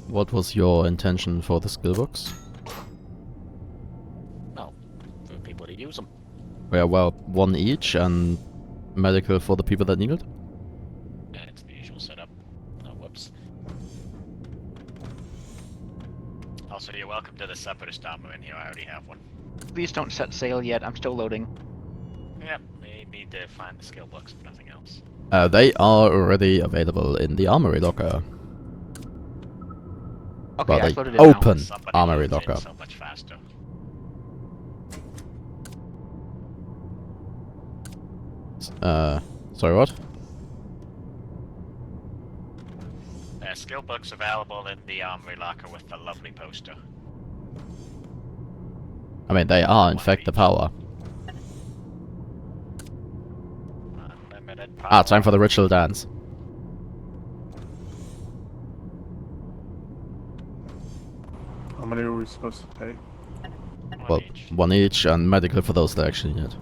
Speaker 2: what was your intention for the skill books?
Speaker 3: No, for people to use them.
Speaker 2: Yeah, well, one each and medical for the people that need it.
Speaker 3: Yeah, it's the usual setup. Oh, whoops. Also, you're welcome to the separatist armor in here. I already have one.
Speaker 10: Please don't set sail yet. I'm still loading.
Speaker 3: Yep, we need to find the skill books if nothing else.
Speaker 2: They are already available in the armory locker.
Speaker 10: Okay,
Speaker 2: Well,
Speaker 10: I
Speaker 2: the
Speaker 10: loaded it now.
Speaker 2: open
Speaker 3: Somebody
Speaker 2: armory
Speaker 3: loads it
Speaker 2: locker.
Speaker 3: so much faster.
Speaker 2: Sorry, what?
Speaker 3: Skill books available in the armory locker with the lovely poster.
Speaker 2: I mean, they are in fact the power.
Speaker 3: Unlimited
Speaker 2: Ah, time
Speaker 3: power.
Speaker 2: for the ritual dance.
Speaker 8: How many are we supposed to pay?
Speaker 2: Well, one each and medical for those that actually need it.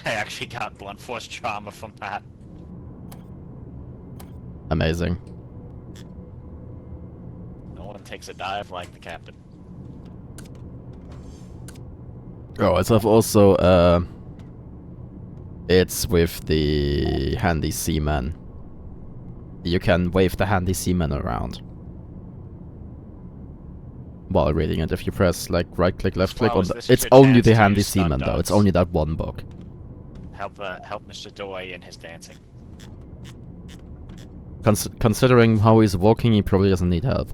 Speaker 3: I actually got blunt force trauma from that.
Speaker 2: Amazing.
Speaker 3: No one takes a dive like the captain.
Speaker 2: Oh, it's also, it's with the handy seaman. You can wave the handy seaman around while reading it. If you press like right click, left click on the,
Speaker 3: this is
Speaker 2: it's
Speaker 3: your
Speaker 2: only
Speaker 3: chance
Speaker 2: the
Speaker 3: to
Speaker 2: handy
Speaker 3: use stun
Speaker 2: seaman though. It's
Speaker 3: dogs.
Speaker 2: only that one book.
Speaker 3: Help Mr. Doy in his dancing.
Speaker 2: Considering how he's walking, he probably doesn't need help.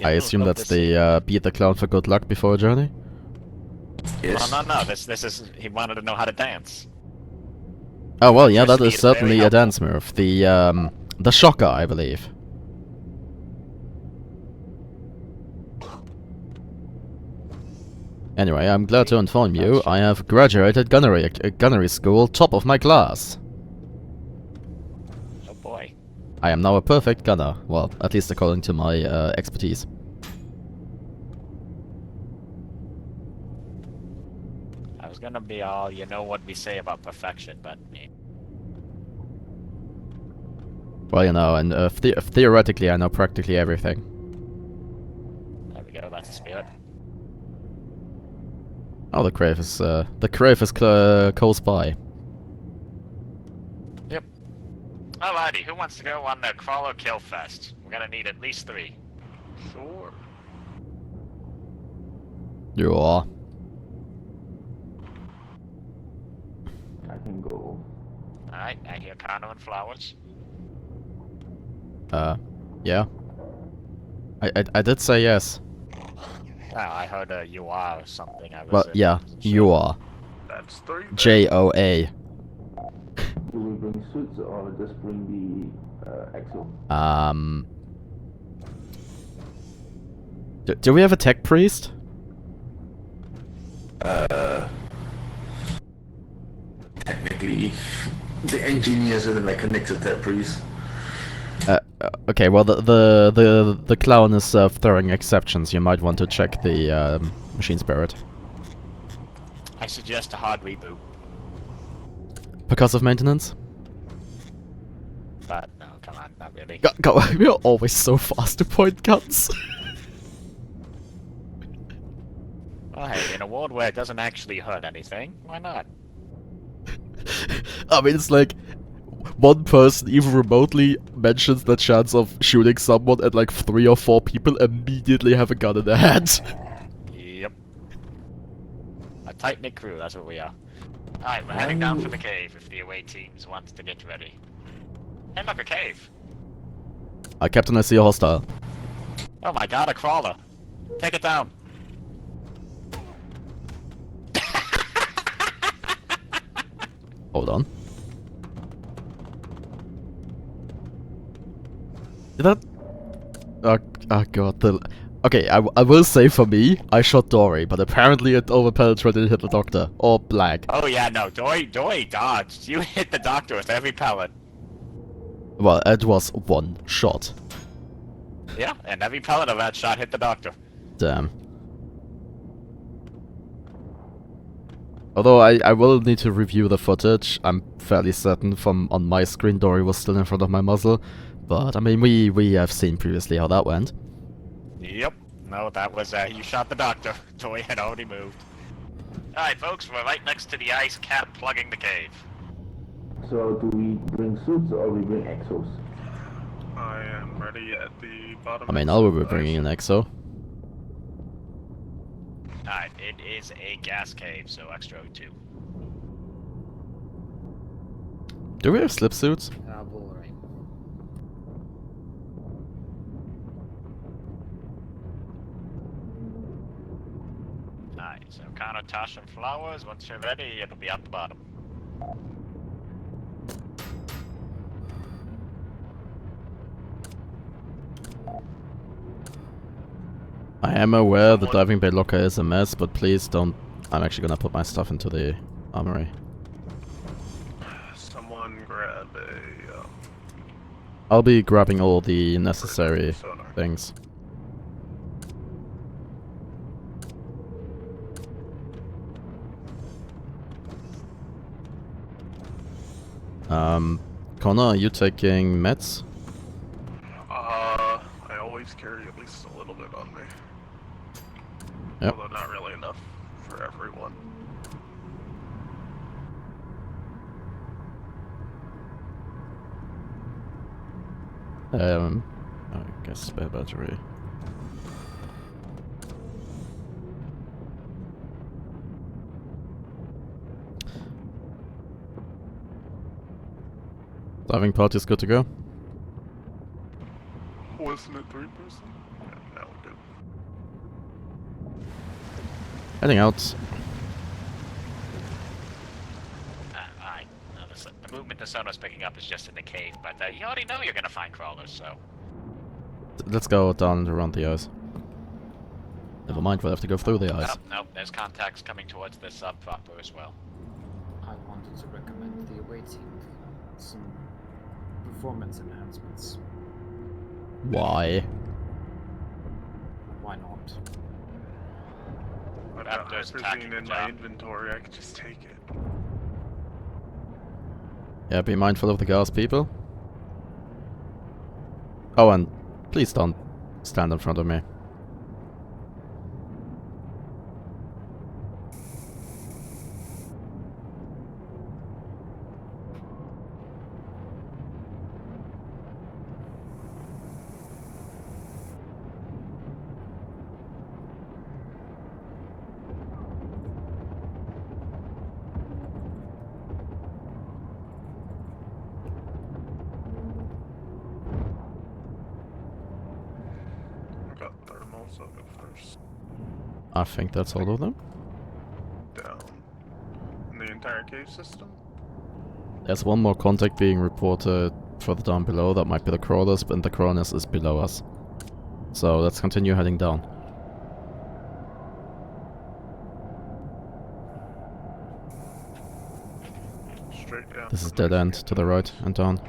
Speaker 2: I assume that's the beat the clown for good luck before a journey.
Speaker 7: Yes.
Speaker 3: No. This is he wanted to know how to dance.
Speaker 2: Oh well, yeah, that
Speaker 3: Electricity
Speaker 2: is
Speaker 3: is very
Speaker 2: certainly a
Speaker 3: helpful.
Speaker 2: dance move. The shocker, I believe. Anyway, I'm glad to inform you, I have graduated gunnery school, top of my class.
Speaker 3: Oh boy.
Speaker 2: I am now a perfect gunner. Well, at least according to my expertise.
Speaker 3: I was gonna be all, you know what we say about perfection, but
Speaker 2: Well, you know, and theoretically I know practically everything.
Speaker 3: there we go. That's the spirit.
Speaker 2: Oh, the crave is close by.
Speaker 3: Yep. Alrighty, who wants to go on the crawl or kill fest? We're gonna need at least 3.
Speaker 6: Sure.
Speaker 2: You are.
Speaker 7: I can go.
Speaker 3: Alright, I hear Kano and Flowers.
Speaker 2: Yeah. I did say yes.
Speaker 3: Oh, I heard a you are or something. I was,
Speaker 2: Well, yeah, you are.
Speaker 6: That's 3.
Speaker 2: J-O-A.
Speaker 7: Do we bring suits or just bring the exo?
Speaker 2: Do we have a tech priest?
Speaker 7: Technically, the engineers and the mechanics are that priest.
Speaker 2: Okay, well the clown is throwing exceptions. You might want to check the machine spirit.
Speaker 3: I suggest a hard reboot,
Speaker 2: Because of maintenance?
Speaker 3: but no, come on, not really.
Speaker 2: Go, we are always so fast to point guns.
Speaker 3: Well, hey, in a world where it doesn't actually hurt anything, why not?
Speaker 2: I mean, it's like one person even remotely mentions the chance of shooting someone and like 3 or 4 people immediately have a gun in their hand.
Speaker 3: Yep. A tight-knit crew, that's what we are. Alright, we're heading down for the cave if the away teams wants to get ready. Hey, look, a cave!
Speaker 2: Captain, I see a hostile.
Speaker 3: Oh my god, a crawler! Take it down!
Speaker 2: Hold on. Did that Oh god, okay, I will say for me, I shot Dory, but apparently it overpenetrated and hit the doctor. Or Black.
Speaker 3: Oh yeah, no, Dory dodged. You hit the doctor with every pellet.
Speaker 2: Well, it was one shot.
Speaker 3: Yeah, and every pellet of that shot hit the doctor.
Speaker 2: Damn. Although I will need to review the footage. I'm fairly certain from on my screen Dory was still in front of my muzzle. But I mean, we have seen previously how that went.
Speaker 3: Yep. No, that was, you shot the doctor. Dory had already moved. Alright, folks, we're right next to the ice cap plugging the cave.
Speaker 7: So do we bring suits or we bring exos?
Speaker 6: I am ready at the bottom.
Speaker 2: I mean, I will be bringing an exo.
Speaker 3: Alright, it is a gas cave, so extra 2.
Speaker 2: Do we have slip suits?
Speaker 4: Boring.
Speaker 3: Alright, so counter Tosh and flowers. Once you're ready, it'll be at the bottom.
Speaker 2: I am aware the diving bay locker is a mess, but please don't... I'm actually gonna put my stuff into the armory.
Speaker 6: Someone grab a.
Speaker 2: I'll be grabbing all the necessary
Speaker 6: sonar.
Speaker 2: things. Connor, are you taking meds?
Speaker 6: I always carry at least a little bit on me.
Speaker 2: Yep.
Speaker 6: Although not really enough for everyone.
Speaker 2: I guess spare battery. Diving party is good to go.
Speaker 6: Wasn't it 3%? Yeah, now we're good.
Speaker 2: Heading out.
Speaker 3: Alright. No, the movement the sonar's picking up is just in the cave, but you already know you're gonna find crawlers, so...
Speaker 2: Let's go down and around the ice. Never mind, we'll have to go through the ice.
Speaker 3: Nope, there's contacts coming towards this proper as well.
Speaker 4: I wanted to recommend the away team some performance enhancements.
Speaker 2: Why?
Speaker 4: Why not?
Speaker 6: I've
Speaker 3: That
Speaker 6: got
Speaker 3: does
Speaker 6: hyperzine
Speaker 3: attacking
Speaker 6: in
Speaker 3: the
Speaker 6: my
Speaker 3: job.
Speaker 6: inventory, I could just take it.
Speaker 2: Yeah, be mindful of the gas, people. Oh, and please don't stand in front of me.
Speaker 6: I got thermals, I'll go first.
Speaker 2: I think that's all of them.
Speaker 6: Down. In the entire cave system?
Speaker 2: There's one more contact being reported further down below. That might be the crawlers, but the crawlers is below us. So let's continue heading down.
Speaker 6: Straight down.
Speaker 2: This is dead end to the right and down.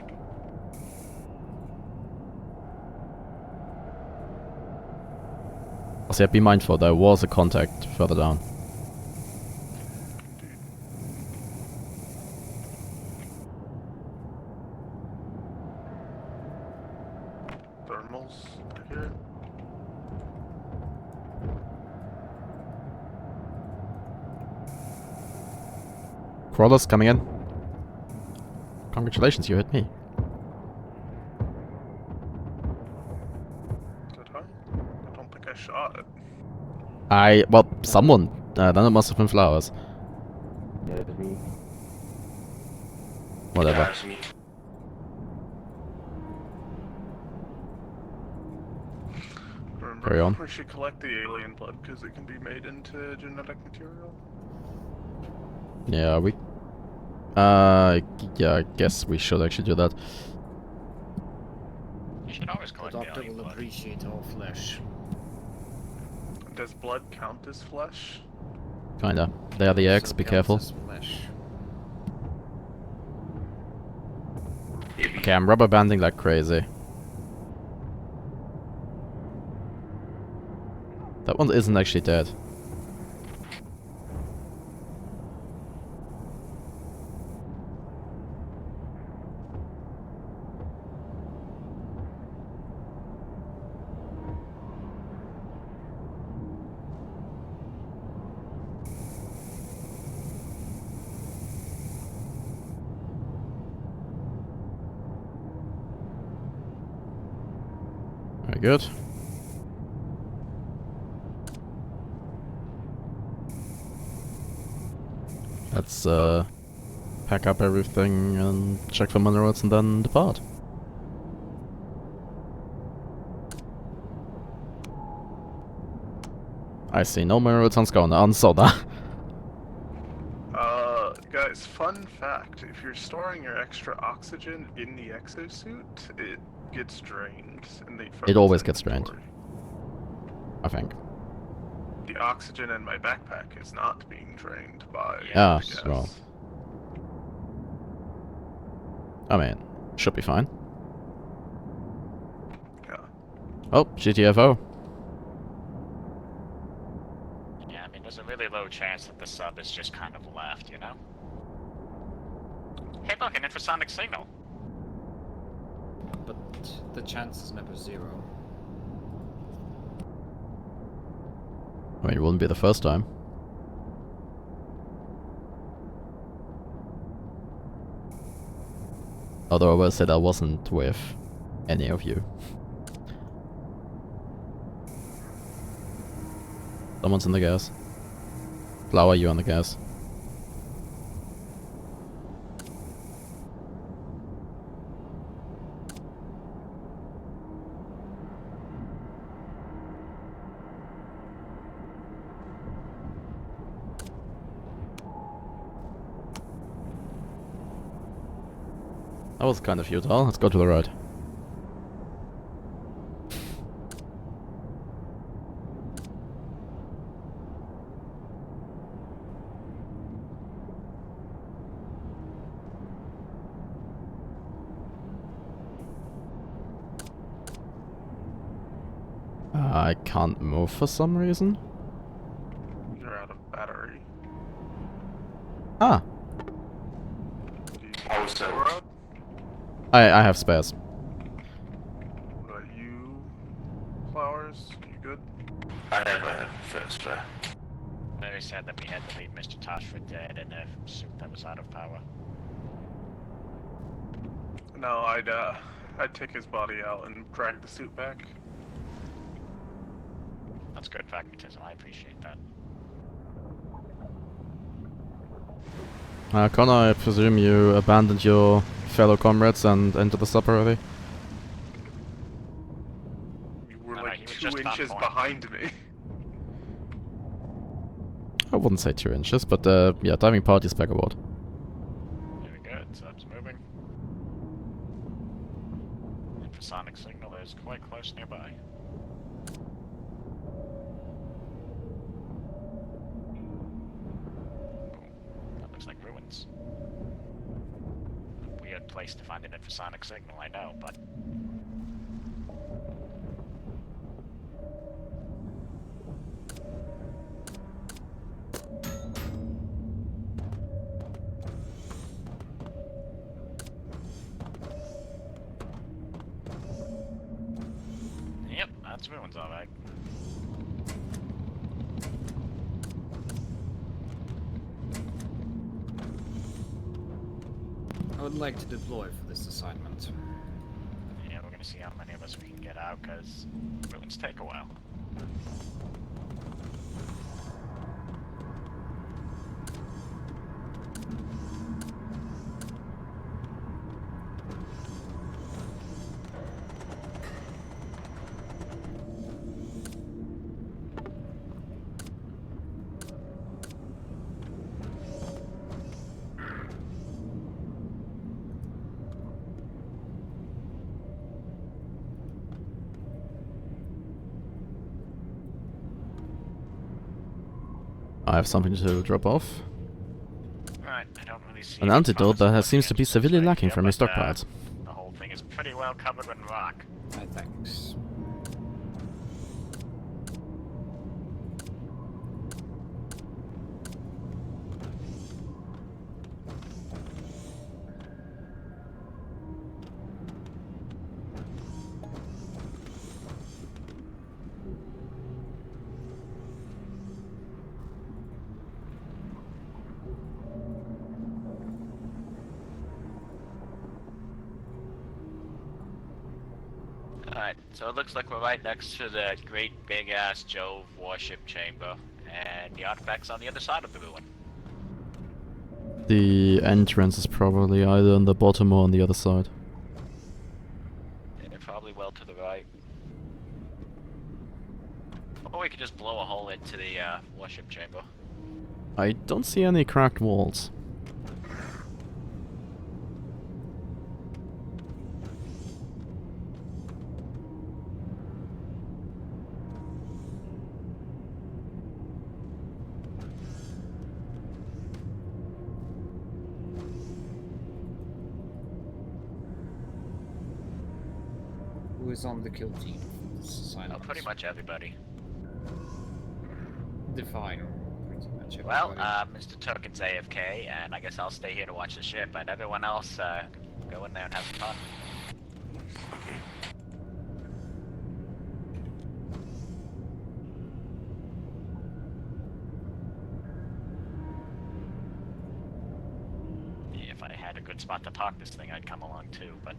Speaker 2: Also, yeah, be mindful, there was a contact further down.
Speaker 6: Thermals, I hear it.
Speaker 2: Crawlers coming in. Congratulations, you hit me.
Speaker 6: Did I? I don't think I shot it.
Speaker 2: Well, someone. Then it must have been flowers.
Speaker 7: Yeah, it's me.
Speaker 2: Whatever.
Speaker 7: Yeah, it's me.
Speaker 6: Remember,
Speaker 2: Carry on.
Speaker 6: we should collect the alien blood because it can be made into genetic material.
Speaker 2: Yeah, yeah, I guess we should actually do that.
Speaker 3: You should always
Speaker 4: The
Speaker 3: collect
Speaker 4: doctor
Speaker 3: alien
Speaker 4: will
Speaker 3: blood.
Speaker 4: appreciate all flesh.
Speaker 6: Does blood count as flesh?
Speaker 2: Kinda. They are the eggs,
Speaker 4: So
Speaker 2: be
Speaker 4: counts
Speaker 2: careful.
Speaker 4: as flesh.
Speaker 2: Okay, I'm rubber banding like crazy. That one isn't actually dead. Very good. Let's pack up everything and check for minerals and then depart. I see no minerals on Soda.
Speaker 6: Guys, fun fact, if you're storing your extra oxygen in the exosuit, it gets drained.
Speaker 2: It always gets drained. I think.
Speaker 6: The oxygen in my backpack is not being drained by
Speaker 2: Yeah,
Speaker 6: gas.
Speaker 2: well. I mean, should be fine.
Speaker 6: Yeah.
Speaker 2: Oh, GTFO.
Speaker 3: Yeah, I mean, there's a really low chance that the sub is just kind of left, you know? Hey, look, an infrasonic signal.
Speaker 4: But the chance is never zero.
Speaker 2: I mean, it wouldn't be the first time. Although I will say that wasn't with any of you. Someone's in the gas. Flower, you on the gas. That was kind of futile. Let's go to the right. I can't move for some reason.
Speaker 6: You're out of battery.
Speaker 2: Ah,
Speaker 6: Do you
Speaker 7: I
Speaker 6: need
Speaker 7: was
Speaker 6: power up?
Speaker 2: I have spares.
Speaker 6: What about you, Flowers? You good?
Speaker 7: I have first try.
Speaker 3: Very sad that we had to leave Mr. Tosh for dead in a suit that was out of power.
Speaker 6: No, I'd take his body out and drag the suit back.
Speaker 3: That's good pragmatism, I appreciate that.
Speaker 2: Connor, I presume you abandoned your fellow comrades and entered the sub already?
Speaker 6: You were
Speaker 3: No,
Speaker 6: like
Speaker 3: he was
Speaker 6: 2
Speaker 3: just on
Speaker 6: inches
Speaker 3: point.
Speaker 6: behind me.
Speaker 2: I wouldn't say 2 inches, but yeah, diving party's back aboard.
Speaker 3: Very good, sub's moving. Infrasonic signal is quite close nearby. That looks like ruins. Weird place to find an infrasonic signal, I know, but... Yep, that's ruins alright.
Speaker 4: I would like to deploy for this assignment.
Speaker 3: Yeah, we're gonna see how many of us we can get out, because ruins take a while.
Speaker 2: I have something to drop off.
Speaker 3: Right, I don't really see
Speaker 2: An
Speaker 3: any
Speaker 2: antidote
Speaker 3: promise
Speaker 2: that
Speaker 3: of
Speaker 2: seems to be
Speaker 3: advantages
Speaker 2: severely
Speaker 3: right
Speaker 2: lacking
Speaker 3: here,
Speaker 2: from your
Speaker 3: but,
Speaker 2: stockpiles.
Speaker 3: The whole thing is pretty well covered in rock.
Speaker 4: Thanks.
Speaker 3: Alright, so it looks like we're right next to the great big ass Jove warship chamber, and the artifact's on the other side of the ruin.
Speaker 2: The entrance is probably either on the bottom or on the other side.
Speaker 3: They're probably well to the right. Or we could just blow a hole into the warship chamber.
Speaker 2: I don't see any cracked walls.
Speaker 4: Who is on the kill team? Silence.
Speaker 3: Pretty much everybody.
Speaker 4: Define pretty much everybody.
Speaker 3: Well, Mr. Turkin's AFK, and I guess I'll stay here to watch the ship, and everyone else, go in there and have some fun. Yeah, if I had a good spot to park this thing, I'd come along too, but,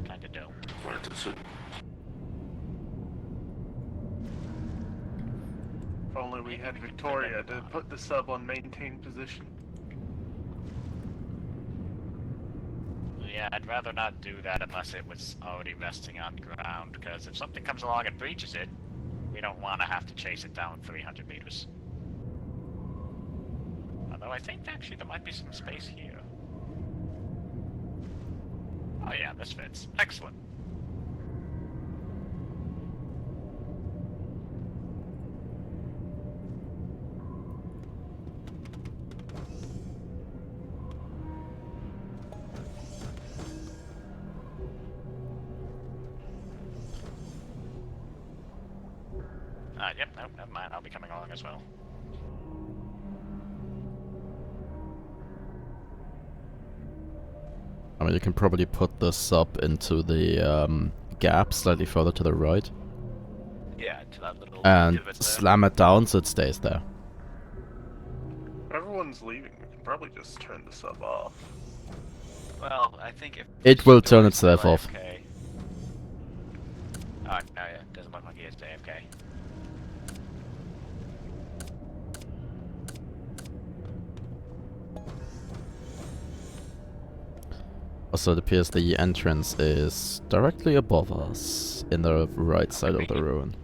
Speaker 3: kinda don't.
Speaker 6: If only we had Victoria to put the sub on maintain position.
Speaker 3: Yeah, I'd rather not do that unless it was already resting on ground, because if something comes along and breaches it, we don't want to have to chase it down 300 meters. Although I think actually there might be some space here. Oh yeah, this fits. Excellent. Yep, nope, never mind. I'll be coming along as well.
Speaker 2: I mean, you can probably put the sub into the gap slightly further to the right.
Speaker 3: Yeah, to that little
Speaker 2: And
Speaker 3: divot there.
Speaker 2: slam it down so it stays there.
Speaker 6: Everyone's leaving. We can probably just turn the sub off.
Speaker 3: Well, I think if
Speaker 2: It will turn
Speaker 3: Dory's still
Speaker 2: itself off.
Speaker 3: AFK. Oh, no, yeah, doesn't look like he is AFK.
Speaker 2: Also, it appears the entrance is directly above us, in the right side of the ruin.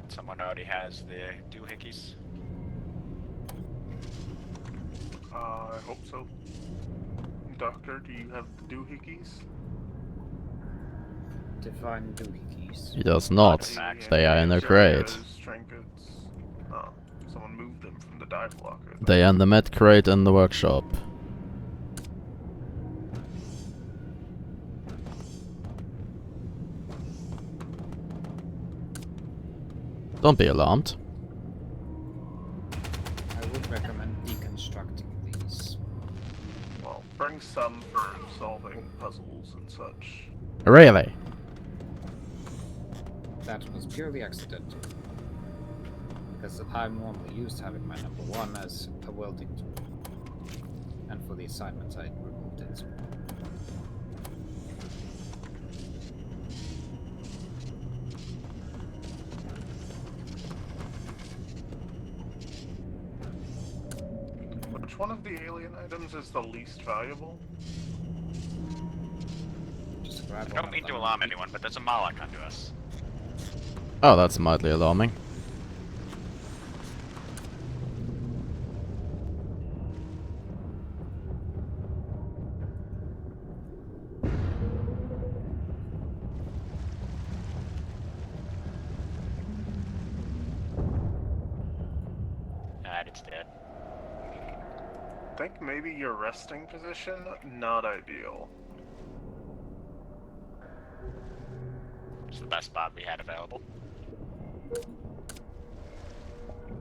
Speaker 3: Someone already has the doohickeys.
Speaker 6: I hope so. Doctor, do you have the doohickeys?
Speaker 4: Define doohickeys.
Speaker 2: He does not. They are in a crate.
Speaker 6: Trinkets. Oh, someone moved them from the dive locker.
Speaker 2: They are in the med crate in the workshop. Don't be alarmed.
Speaker 4: I would recommend deconstructing these.
Speaker 6: Well, bring some for solving puzzles and such.
Speaker 2: Really?
Speaker 4: That was purely accidental. Because I'm normally used to having my number one as a welding tool. And for the assignment I removed it.
Speaker 6: Which one of the alien items is the least valuable?
Speaker 4: Just grab
Speaker 3: I
Speaker 4: one
Speaker 3: don't
Speaker 4: of
Speaker 3: mean to
Speaker 4: them
Speaker 3: alarm
Speaker 4: and
Speaker 3: anyone, but there's a Malak under us.
Speaker 2: Oh, that's mildly alarming.
Speaker 3: Alright, it's dead.
Speaker 6: I think maybe your resting position, not ideal.
Speaker 3: It's the best spot we had available.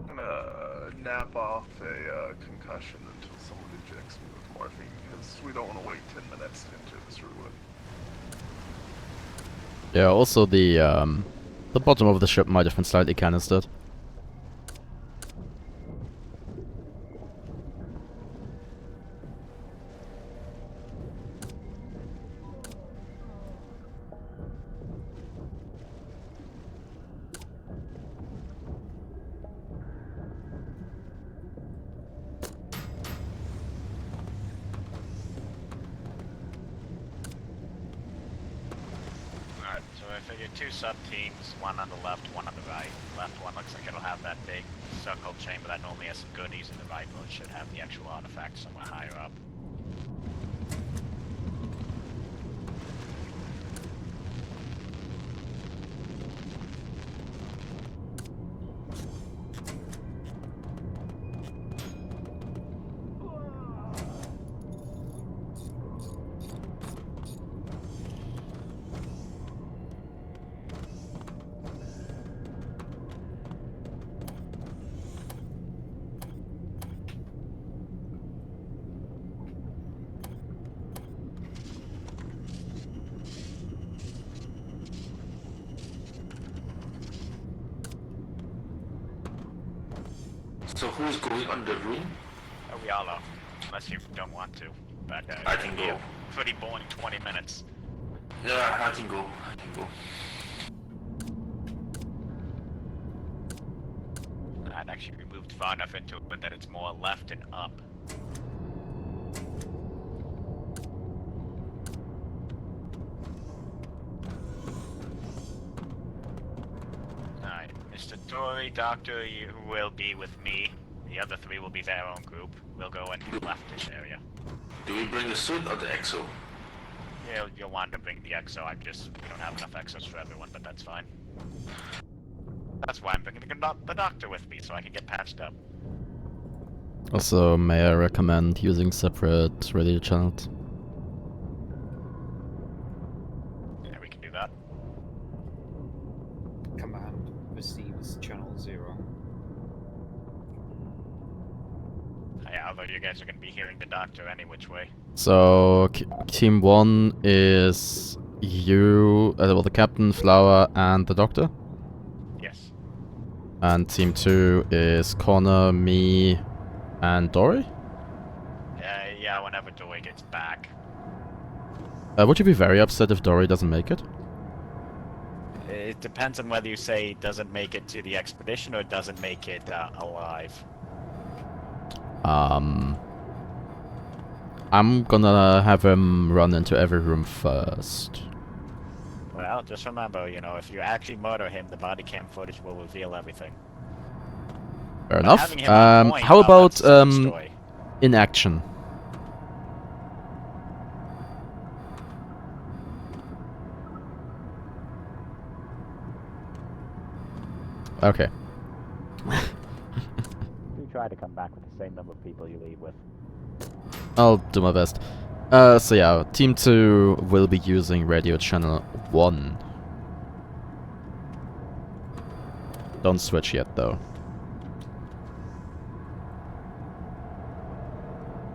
Speaker 6: I'm gonna nap off a concussion until someone injects me with morphine, because we don't want to wait 10 minutes to enter this ruin.
Speaker 2: Yeah, also the bottom of the ship might have been slightly canistered.
Speaker 3: Alright, so I figure 2 sub-teams, 1 on the left, 1 on the right. Left one looks like it'll have that big circle chamber that normally has some goodies, and the right one should have the actual artifact somewhere higher up.
Speaker 7: So who's going on the room?
Speaker 3: Oh, we all are. Unless you don't want to. But
Speaker 7: I
Speaker 3: it'll
Speaker 7: can
Speaker 3: be a
Speaker 7: go.
Speaker 3: pretty boring 20 minutes.
Speaker 7: Yeah, I can go. I can go.
Speaker 3: I'd actually be moved far enough into it, but that it's more left and up. Alright, Mr. Dory, Doctor, you will be with me. The other 3 will be their own group. We'll go into the leftish area.
Speaker 7: Do we bring the suit or the exo?
Speaker 3: Yeah, you'll want to bring the exo. We don't have enough exos for everyone, but that's fine. That's why I'm bringing the doctor with me, so I can get patched up.
Speaker 2: Also, may I recommend using separate radio channels?
Speaker 3: Yeah, we can do that.
Speaker 4: Command receives channel 0.
Speaker 3: Yeah, although you guys are going to be hearing the doctor any which way.
Speaker 2: So, Team 1 is you, well, the Captain, Flower, and the Doctor?
Speaker 3: Yes.
Speaker 2: And Team 2 is Connor, me, and Dory?
Speaker 3: Yeah, whenever Dory gets back.
Speaker 2: Would you be very upset if Dory doesn't make it?
Speaker 3: It depends on whether you say doesn't make it to the expedition or doesn't make it alive.
Speaker 2: I'm gonna have him run into every room first.
Speaker 3: Well, just remember, if you actually murder him, the body cam footage will reveal everything.
Speaker 2: Fair
Speaker 3: But
Speaker 2: enough.
Speaker 3: having him on point,
Speaker 2: How
Speaker 3: well,
Speaker 2: about
Speaker 3: that's a different story.
Speaker 2: in action? Okay.
Speaker 3: Do try to come back with the same number of people you leave with.
Speaker 2: I'll do my best. So yeah, Team 2 will be using radio channel 1. Don't switch yet, though.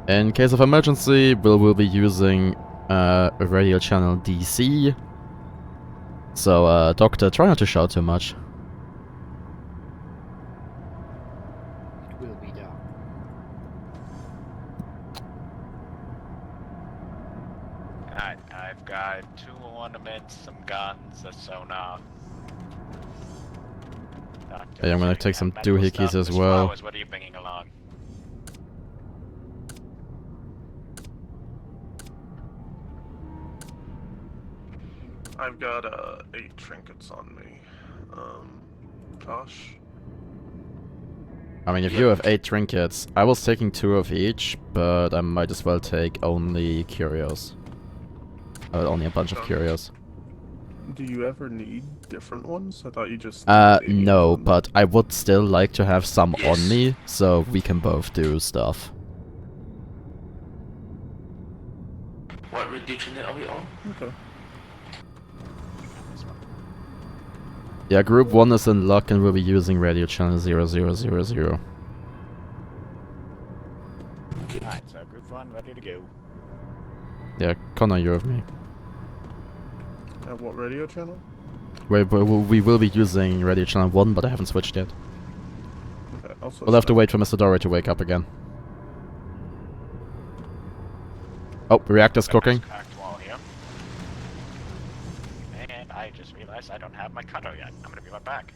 Speaker 2: In case of emergency, we'll be using radio channel DC. So, Doctor, try not to shout too much.
Speaker 4: It will be done.
Speaker 3: Alright, I've got 2 ornaments, some guns, a sonar.
Speaker 2: Hey, I'm gonna take some
Speaker 3: medical
Speaker 2: doohickeys
Speaker 3: stuff.
Speaker 2: as
Speaker 3: Miss
Speaker 2: well.
Speaker 3: Flowers, what are you bringing along?
Speaker 6: I've got 8 trinkets on me. Tosh?
Speaker 2: I mean, if you have 8 trinkets, I was taking 2 of each, but I might as well take only curios. Only a bunch of curios.
Speaker 8: Do you ever need different ones? I thought you just.
Speaker 2: No, but I would still like to have some on me, so we can both do stuff.
Speaker 7: What radio channel are we on?
Speaker 8: Okay.
Speaker 2: Yeah, group 1 is in luck and we'll be using radio channel 0000.
Speaker 3: Alright, so group 1 ready to go.
Speaker 2: Yeah, Connor, you're with me.
Speaker 8: At what radio channel?
Speaker 2: We will be using radio channel 1, but I haven't switched yet.
Speaker 8: Okay, also.
Speaker 2: We'll have to wait for Mr. Dory to wake up again. Oh, reactor's cooking.
Speaker 3: Cracked wall here. And I just realized I don't have my cutter yet. I'm gonna be right back.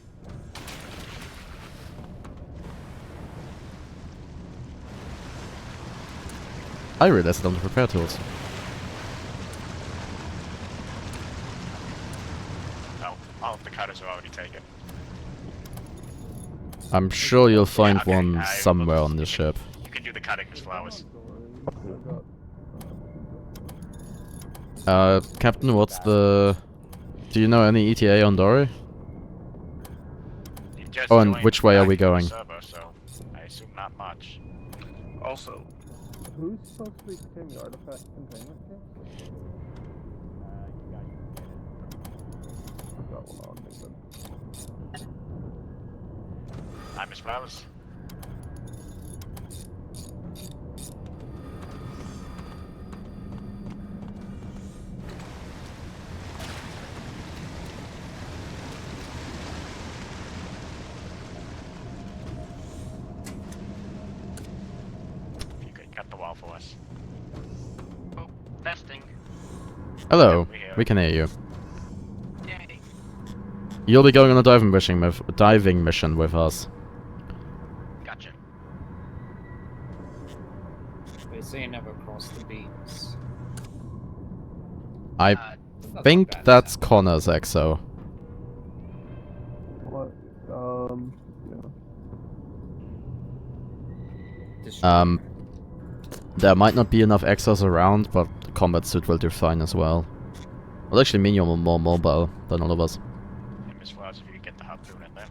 Speaker 2: I realized I don't have repair tools.
Speaker 3: Oh, all of the cutters are already taken.
Speaker 2: I'm sure you'll find
Speaker 3: okay,
Speaker 2: one somewhere on this ship.
Speaker 3: You can do the cutting as flowers.
Speaker 2: Captain, what's the... Do you know any ETA on Dory?
Speaker 3: You just
Speaker 2: Oh, and
Speaker 3: joined
Speaker 2: which way are we
Speaker 3: back to the
Speaker 2: going?
Speaker 3: server, so I assume not much.
Speaker 6: Also,
Speaker 8: Who's supposed to be carrying the artifact containment here? I've got one on me, then.
Speaker 3: Hi, Miss Flowers. You could cut the wall for us. Oh, testing.
Speaker 2: Hello,
Speaker 3: Yeah,
Speaker 2: we can hear you.
Speaker 3: Yay.
Speaker 2: You'll be going on a diving mission with us.
Speaker 3: Gotcha.
Speaker 4: They say never cross the beams.
Speaker 2: I
Speaker 4: Not
Speaker 2: think
Speaker 4: bad.
Speaker 2: that's Connor's exo.
Speaker 8: What? Yeah.
Speaker 4: This
Speaker 2: There might not be enough exos around, but the combat suit will do fine as well. Well, actually, mean you're more mobile than all of us.
Speaker 3: Hey, Miss Flowers, if you could get the harpoon in there.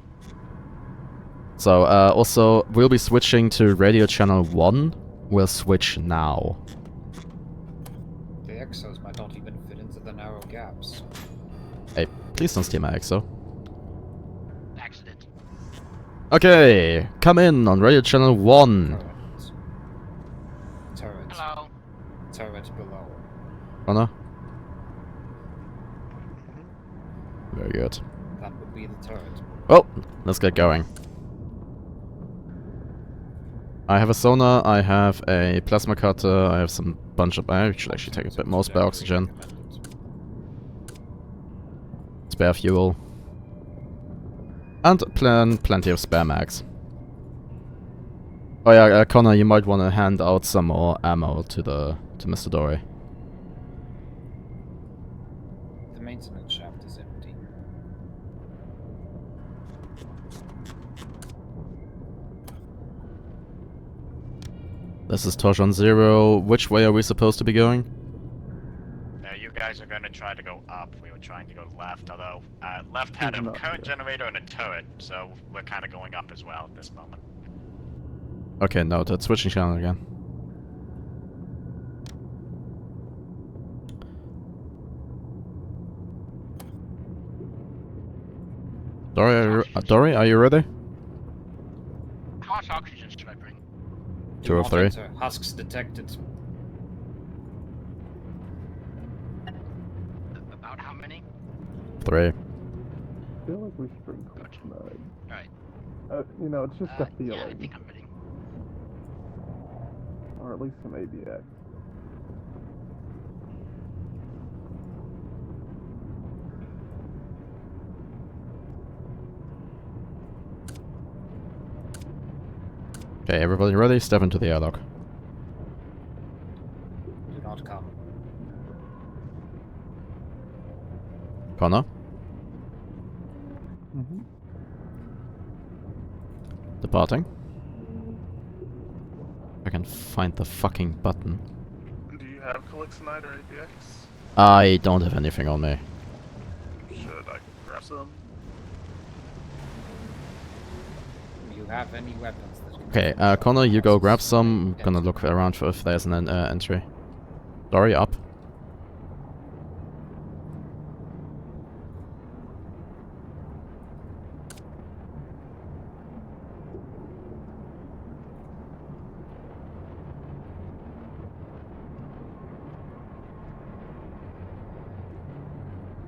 Speaker 2: So, also, we'll be switching to radio channel 1. We'll switch now.
Speaker 4: The exos might not even fit into the narrow gaps.
Speaker 2: Hey, please don't steal my exo.
Speaker 3: Accident.
Speaker 2: Okay, come in on radio channel 1.
Speaker 4: Turret.
Speaker 3: Hello.
Speaker 4: Turret below.
Speaker 2: Connor? Very good.
Speaker 4: That would be the turret.
Speaker 2: Well, let's get going. I have a sonar, I have a plasma cutter, I have some bunch of... I should actually take a bit more spare oxygen. Spare fuel. And plenty of spare mags. Oh yeah, Connor, you might want to hand out some more ammo to Mr. Dory.
Speaker 4: The maintenance shaft is empty.
Speaker 2: This is Tosh on 0. Which way are we supposed to be going?
Speaker 3: Now you guys are gonna try to go up. We were trying to go left, although left had a
Speaker 8: Not
Speaker 3: current
Speaker 8: yet.
Speaker 3: generator and a turret, so we're kind of going up as well at this moment.
Speaker 2: Okay, no, that's switching channel again. Dory, are you ready?
Speaker 3: How much oxygen should I bring?
Speaker 2: 2 or
Speaker 4: Not
Speaker 2: 3?
Speaker 4: enter. Husks detected.
Speaker 3: About how many?
Speaker 2: 3.
Speaker 8: I feel like we should bring quick mag.
Speaker 3: Alright.
Speaker 8: You know, it's just a
Speaker 3: Yeah, I
Speaker 8: feeling.
Speaker 3: think I'm ready.
Speaker 8: Or at least some ABX.
Speaker 2: Okay, everybody ready? Step into the airlock.
Speaker 4: Do not come.
Speaker 2: Connor?
Speaker 8: Mhm.
Speaker 2: Departing. I can find the fucking button.
Speaker 6: Do you have Calixonite or APX?
Speaker 2: I don't have anything on me.
Speaker 6: Should I grab some?
Speaker 4: Do you have any weapons that can
Speaker 2: Okay,
Speaker 4: finish off
Speaker 2: Connor, you go grab
Speaker 4: bosses?
Speaker 2: some. I'm
Speaker 4: Yes.
Speaker 2: gonna look around for if there's an entry. Dory, up.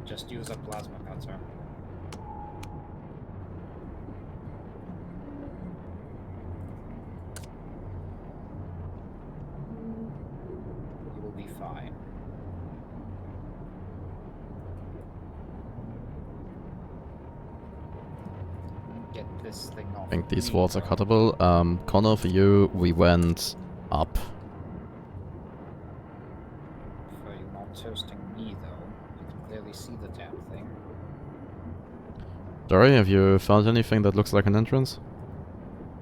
Speaker 4: Just use a plasma cutter. You will be fine. Get this thing off.
Speaker 2: I think these
Speaker 4: me,
Speaker 2: walls are
Speaker 4: bro.
Speaker 2: cuttable. Connor, for you, we went up.
Speaker 4: For you not toasting me though, you can clearly see the damn thing.
Speaker 2: Dory, have you found anything that looks like an entrance?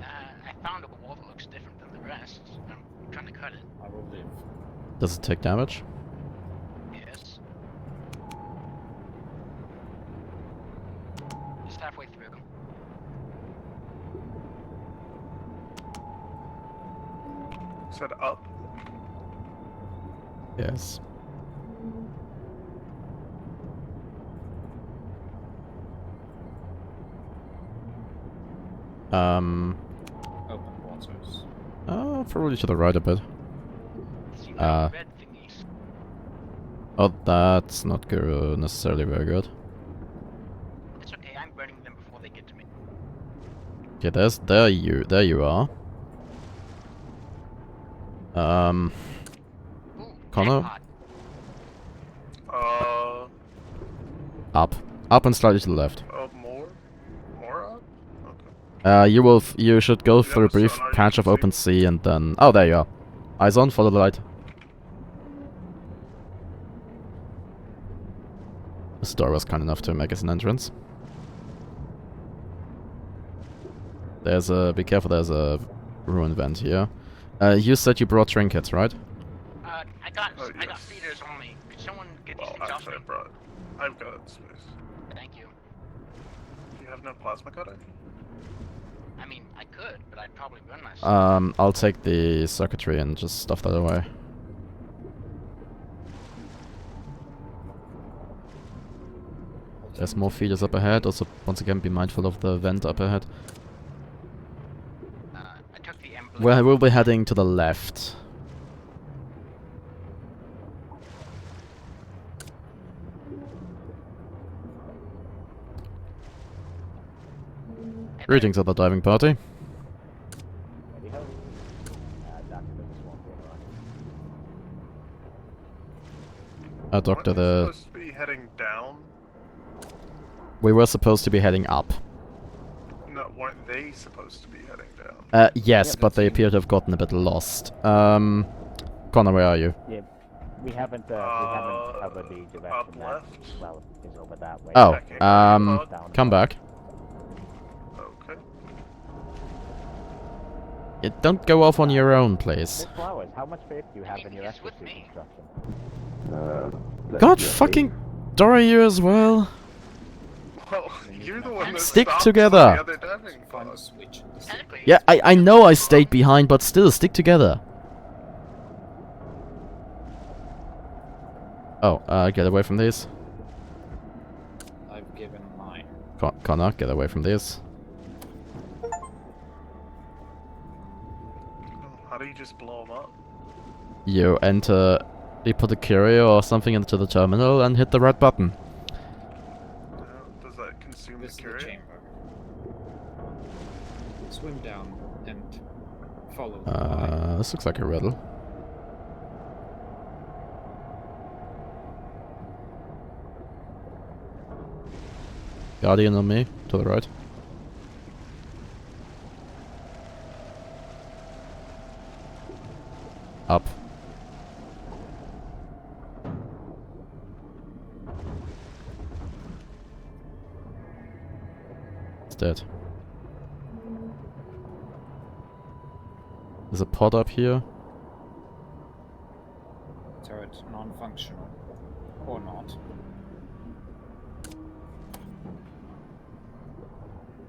Speaker 10: I found a wall that looks different than the rest. I'm trying to cut it.
Speaker 4: I will live.
Speaker 2: Does it take damage?
Speaker 10: Yes. Just halfway through.
Speaker 6: Said up.
Speaker 2: Yes.
Speaker 4: Open waters.
Speaker 2: Probably to the right a bit.
Speaker 10: See
Speaker 2: Uh,
Speaker 10: red thingies.
Speaker 2: Oh, that's not necessarily very good.
Speaker 10: It's okay, I'm burning them before they get to me.
Speaker 2: Okay, there you are.
Speaker 10: Ooh,
Speaker 2: Connor?
Speaker 10: jackpot.
Speaker 2: Up. Up and slightly to the left.
Speaker 6: More? More up? Okay.
Speaker 2: You should go through a
Speaker 6: have a
Speaker 2: brief
Speaker 6: sonar you
Speaker 2: patch
Speaker 6: can
Speaker 2: of
Speaker 6: see?
Speaker 2: open sea and then... Oh, there you are. Eyes on, follow the light. This door was kind enough to make us an entrance. There's a... Be careful, there's a ruin vent here. You said you brought trinkets, right?
Speaker 10: I got
Speaker 6: Oh,
Speaker 10: I got
Speaker 6: yes.
Speaker 10: feeders on me. Could someone get
Speaker 6: Well,
Speaker 10: these things off me?
Speaker 6: actually, I've got space.
Speaker 10: Thank you.
Speaker 6: You have no plasma cutter?
Speaker 10: I mean, I could, but I'd probably burn myself.
Speaker 2: I'll take the circuitry and just stuff that away. There's more feeders up ahead. Also, once again, be mindful of the vent up ahead.
Speaker 10: I took the emblem.
Speaker 2: We'll be heading to the left. Greetings, other diving party. Doctor,
Speaker 6: Aren't you
Speaker 2: the...
Speaker 6: supposed to be heading down?
Speaker 2: We were supposed to be heading up.
Speaker 6: No, weren't they supposed to be heading down?
Speaker 2: Yes,
Speaker 4: Yeah,
Speaker 2: but they
Speaker 4: that's
Speaker 2: appear to have gotten a bit lost. Connor, where are you?
Speaker 11: Yeah, we haven't covered the direction
Speaker 6: up
Speaker 11: that
Speaker 6: left.
Speaker 11: well is over that way.
Speaker 2: Oh,
Speaker 6: Checking.
Speaker 2: come back.
Speaker 6: Okay.
Speaker 2: Don't go off on your own, please.
Speaker 11: Miss Flowers, how much faith do you have in your
Speaker 10: He's with
Speaker 11: exosuit
Speaker 10: me.
Speaker 11: construction?
Speaker 2: God fucking Dory, you as well.
Speaker 6: Well, you're the one that
Speaker 2: Stick
Speaker 6: stopped
Speaker 2: together.
Speaker 6: the other diving
Speaker 4: Find the
Speaker 6: pod.
Speaker 4: switch.
Speaker 10: Technically,
Speaker 2: Yeah, I know I stayed behind, but still, stick together. Oh, get away from these.
Speaker 4: I've given mine.
Speaker 2: Connor, get away from these.
Speaker 6: How do you just blow them up?
Speaker 2: You enter... You put a courier or something into the terminal and hit the red button.
Speaker 6: Does that consume
Speaker 4: This
Speaker 6: the
Speaker 4: is the
Speaker 6: courier?
Speaker 4: chamber. Swim down and follow the line.
Speaker 2: This looks like a riddle. Guardian on me, to the right. Up. dead. There's a pod up here.
Speaker 4: Turret non-functional. Or not.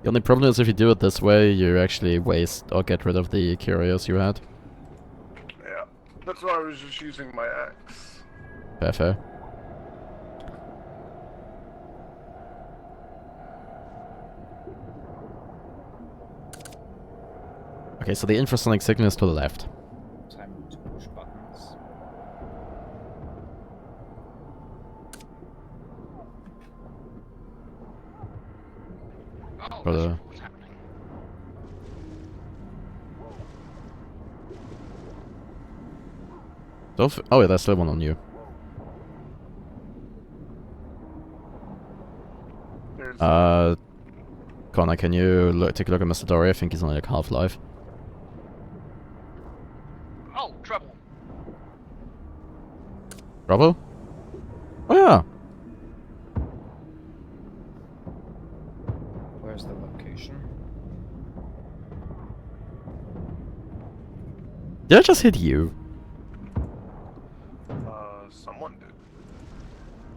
Speaker 2: The only problem is if you do it this way, you actually waste or get rid of the curios you had.
Speaker 8: Yeah, that's why I was just using my axe.
Speaker 2: Fair, fair. Okay, so the infrasonic signal is to the left.
Speaker 4: Time to push buttons.
Speaker 10: Oh,
Speaker 2: For the...
Speaker 10: what's happening?
Speaker 2: Oh yeah, there's still one on you.
Speaker 6: There's
Speaker 2: Connor, can you take a look at Mr. Dory? I think he's only like half-life.
Speaker 10: Oh, trouble.
Speaker 2: Bravo? Oh yeah!
Speaker 4: Where's the location?
Speaker 2: Did I just hit you?
Speaker 6: someone did.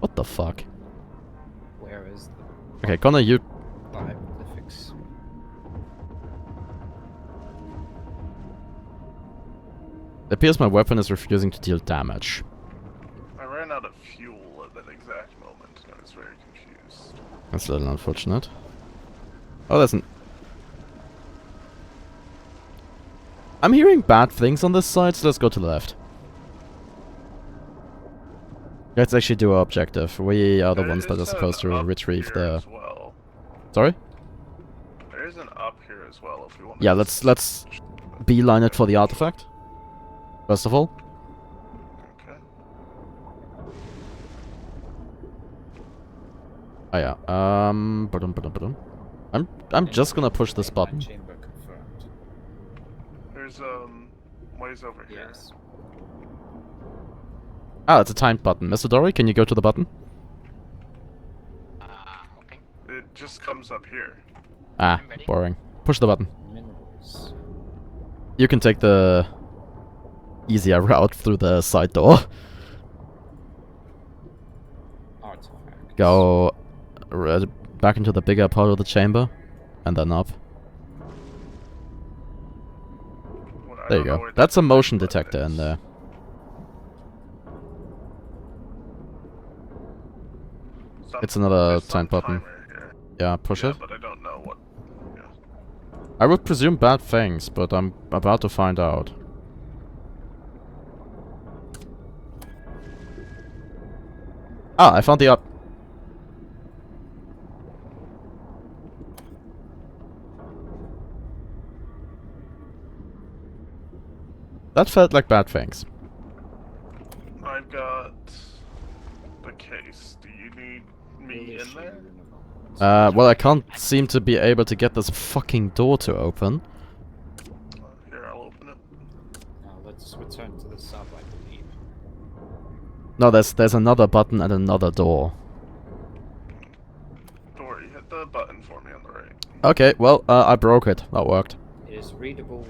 Speaker 2: What the fuck?
Speaker 4: Where is the
Speaker 2: Okay, Connor, you...
Speaker 4: hieroglyphics?
Speaker 2: It appears my weapon is refusing to deal damage.
Speaker 6: I ran out of fuel at that exact moment, and I was very confused.
Speaker 2: That's a little unfortunate. Oh, there's an... I'm hearing bad things on this side, so let's go to the left. Let's actually do our objective. We are the ones that are supposed to retrieve the...
Speaker 6: Well.
Speaker 2: Sorry?
Speaker 6: There is an up here as well if we want.
Speaker 2: Yeah, let's beeline it for the artifact. First of all.
Speaker 6: Okay.
Speaker 2: Oh yeah. Ba-dum. I'm just gonna push this button.
Speaker 4: Chamber confirmed.
Speaker 6: There's ways over here.
Speaker 4: Yes.
Speaker 2: Ah, it's a timed button. Mr. Dory, can you go to the button?
Speaker 10: Okay.
Speaker 6: It just comes up here.
Speaker 2: Ah,
Speaker 10: I'm ready.
Speaker 2: boring. Push the button.
Speaker 4: Minerals.
Speaker 2: You can take the easier route through the side door.
Speaker 4: Artifacts.
Speaker 2: Go back into the bigger part of the chamber, and then up.
Speaker 6: Well, I
Speaker 2: There you
Speaker 6: don't know
Speaker 2: go.
Speaker 6: where
Speaker 2: That's a
Speaker 6: the
Speaker 2: motion
Speaker 6: button
Speaker 2: detector in
Speaker 6: is.
Speaker 2: there. It's another
Speaker 6: There's some
Speaker 2: time button.
Speaker 6: timer here.
Speaker 2: Yeah, push
Speaker 6: Yeah,
Speaker 2: it.
Speaker 6: but I don't know what. Yeah.
Speaker 2: I would presume bad things, but I'm about to find out. Ah, I found the up. That felt like bad things.
Speaker 6: I've got the case. Do you need me in there?
Speaker 2: Well, I can't seem to be able to get this fucking door to open.
Speaker 6: Here, I'll open it.
Speaker 4: Now let's return to the sub, I believe.
Speaker 2: No, there's another button and another door.
Speaker 6: Dory, hit the button for me on the right.
Speaker 2: Okay, well, I broke it. That worked.
Speaker 4: It is readable.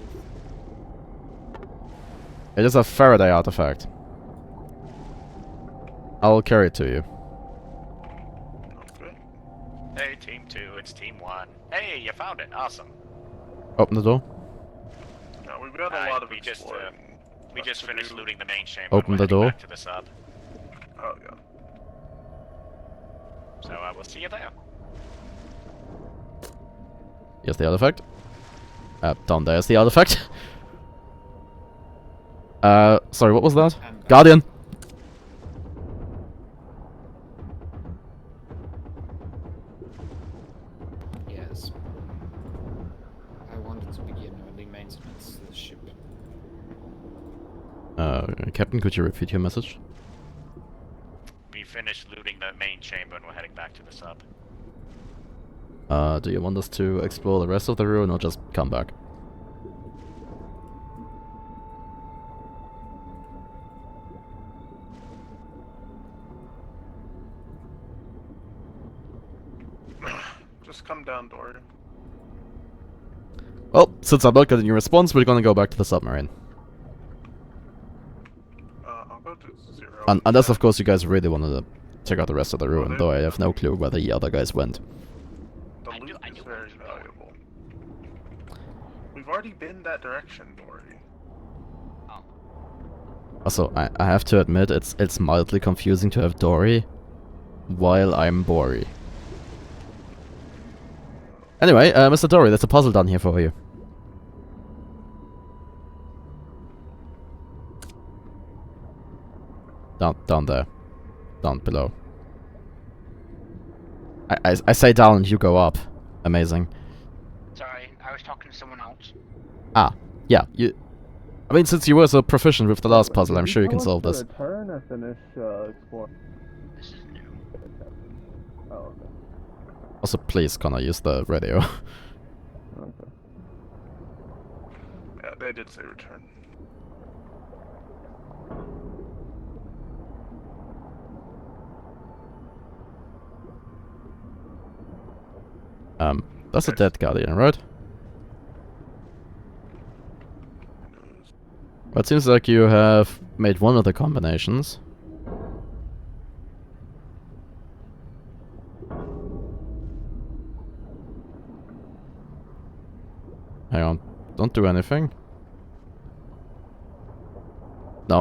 Speaker 2: It is a Faraday artifact. I'll carry it to you.
Speaker 6: Okay.
Speaker 3: Hey, team 2, it's team 1. Hey, you found it. Awesome.
Speaker 2: Open the door.
Speaker 6: Now we've got a lot of exploring.
Speaker 3: We
Speaker 6: left
Speaker 3: just
Speaker 6: to
Speaker 3: finished
Speaker 6: do.
Speaker 3: looting the main chamber.
Speaker 2: Open
Speaker 3: and
Speaker 2: the
Speaker 3: we're heading
Speaker 2: door.
Speaker 3: Back to the sub.
Speaker 6: Oh yeah.
Speaker 3: So we'll see you there.
Speaker 2: Here's the artifact. Down there's the artifact. Sorry, what was that? Guardian!
Speaker 4: Yes. I wanted to begin early maintenance to the ship.
Speaker 2: Captain, could you repeat your message?
Speaker 3: We finished looting the main chamber and we're heading back to the sub.
Speaker 2: Do you want us to explore the rest of the ruin or just come back?
Speaker 6: Just come down, Dory.
Speaker 2: Well, since I'm not getting a response, we're gonna go back to the submarine.
Speaker 6: I'll go to 0.
Speaker 2: Unless, of course, you guys really wanted to check out the rest of the ruin,
Speaker 6: they-
Speaker 2: though I have no clue where the other guys went.
Speaker 6: The
Speaker 3: I
Speaker 6: loot
Speaker 3: do
Speaker 6: is
Speaker 3: want
Speaker 6: very
Speaker 3: to go.
Speaker 6: valuable. We've already been that direction, Dory.
Speaker 2: Also, I have to admit, it's mildly confusing to have Dory while I'm Bori. Anyway, Mr. Dory, there's a puzzle done here for you. Down there. Down below. I say down and you go up. Amazing.
Speaker 10: Sorry, I was talking to someone else.
Speaker 2: Ah, yeah, you... I mean, since you were so proficient with the last puzzle, I'm sure you can solve this.
Speaker 8: Return or finish exploring?
Speaker 10: This is new.
Speaker 8: Oh, okay.
Speaker 2: Also, please, Connor, use the radio.
Speaker 8: Okay.
Speaker 6: Yeah, they did say return.
Speaker 2: That's a dead guardian, right? Well, it seems like you have made one of the combinations. Hang on, don't do anything.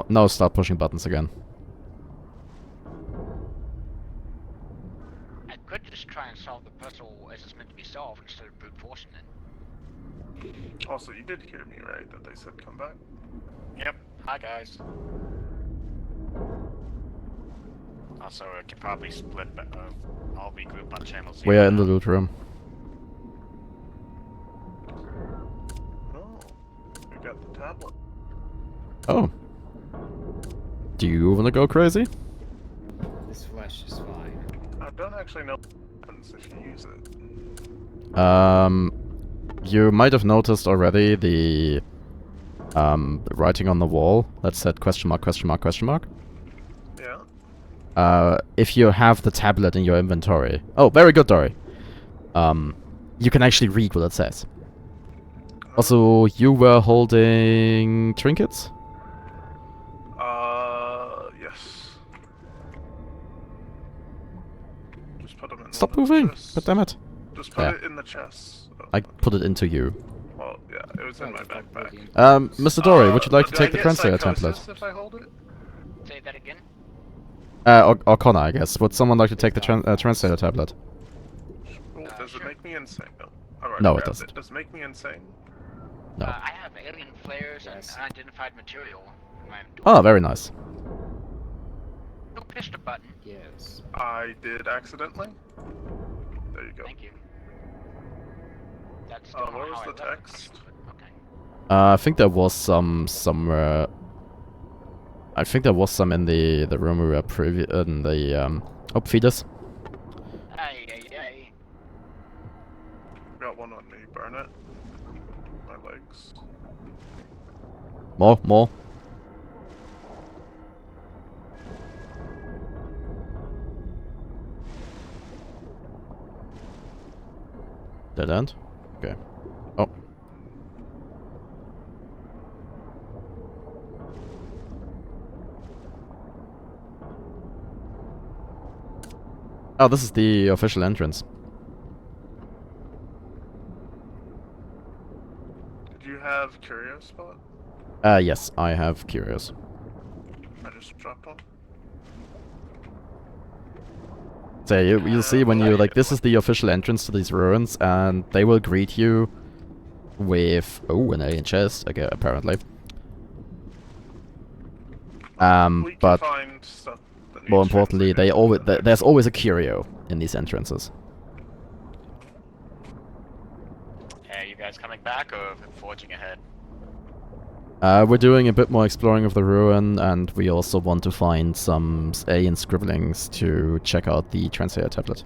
Speaker 2: No, start pushing buttons again.
Speaker 10: I could just try and solve the puzzle as it's meant to be solved instead of brute forcing it.
Speaker 6: Also, you did hear me, right? That they said come back?
Speaker 3: Yep. Hi, guys. Also, we can probably split, all regroup on channel 0.
Speaker 2: We are in the loot room.
Speaker 6: Oh, we got the tablet.
Speaker 2: Oh. Do you wanna go crazy?
Speaker 4: This flesh is fine.
Speaker 6: I don't actually know what happens if you use it.
Speaker 2: You might have noticed already the writing on the wall that said question mark, question mark, question mark.
Speaker 6: Yeah.
Speaker 2: If you have the tablet in your inventory. Oh, very good, Dory. You can actually read what it says. Also, you were holding trinkets?
Speaker 6: Yes. Just put them in
Speaker 2: Stop
Speaker 6: one of the
Speaker 2: moving!
Speaker 6: chests.
Speaker 2: God damn it.
Speaker 6: Just put
Speaker 2: Yeah.
Speaker 6: it in the chest.
Speaker 2: I put it into you.
Speaker 6: Well, yeah, it was in my backpack.
Speaker 2: Mr. Dory, would you like to
Speaker 6: do I
Speaker 2: take the
Speaker 6: get
Speaker 2: translator
Speaker 6: psychosis
Speaker 2: template?
Speaker 6: if I hold it?
Speaker 10: Say that again?
Speaker 2: Or Connor, I guess. Would someone like to take the translator tablet?
Speaker 6: Well, does it
Speaker 10: sure.
Speaker 6: make me insane? No. Alright,
Speaker 2: No,
Speaker 6: I
Speaker 2: it
Speaker 6: grabbed
Speaker 2: doesn't.
Speaker 6: Does it make me insane?
Speaker 2: No.
Speaker 10: I have alien flares and
Speaker 4: Yes.
Speaker 10: unidentified material in my inventory.
Speaker 2: Oh, very nice.
Speaker 10: Don't push the button.
Speaker 4: Yes.
Speaker 6: I did accidentally. There you go.
Speaker 10: Thank you. That's still not
Speaker 6: what was
Speaker 10: how I
Speaker 6: the
Speaker 10: left the
Speaker 6: text?
Speaker 10: puzzle, but okay.
Speaker 2: I think there was some somewhere. I think there was some in the room we were in the fetus.
Speaker 10: Ay, ay, ay.
Speaker 6: Got one on me, burn it. My legs.
Speaker 2: More. Dead end? Okay. Oh. Oh, this is the official entrance.
Speaker 6: Did you have curio spot?
Speaker 2: Yes, I have curious.
Speaker 6: I just dropped one.
Speaker 2: So you'll see when you, like, this is the official entrance to these ruins, and they will greet you with, oh, an alien chest, okay, apparently.
Speaker 6: We can
Speaker 2: But
Speaker 6: find stuff that
Speaker 2: more
Speaker 6: needs
Speaker 2: importantly,
Speaker 6: translated.
Speaker 2: there's always a curio in these entrances.
Speaker 3: Hey, you guys coming back or forging ahead?
Speaker 2: We're doing a bit more exploring of the ruin, and we also want to find some alien scribblings to check out the translator tablet.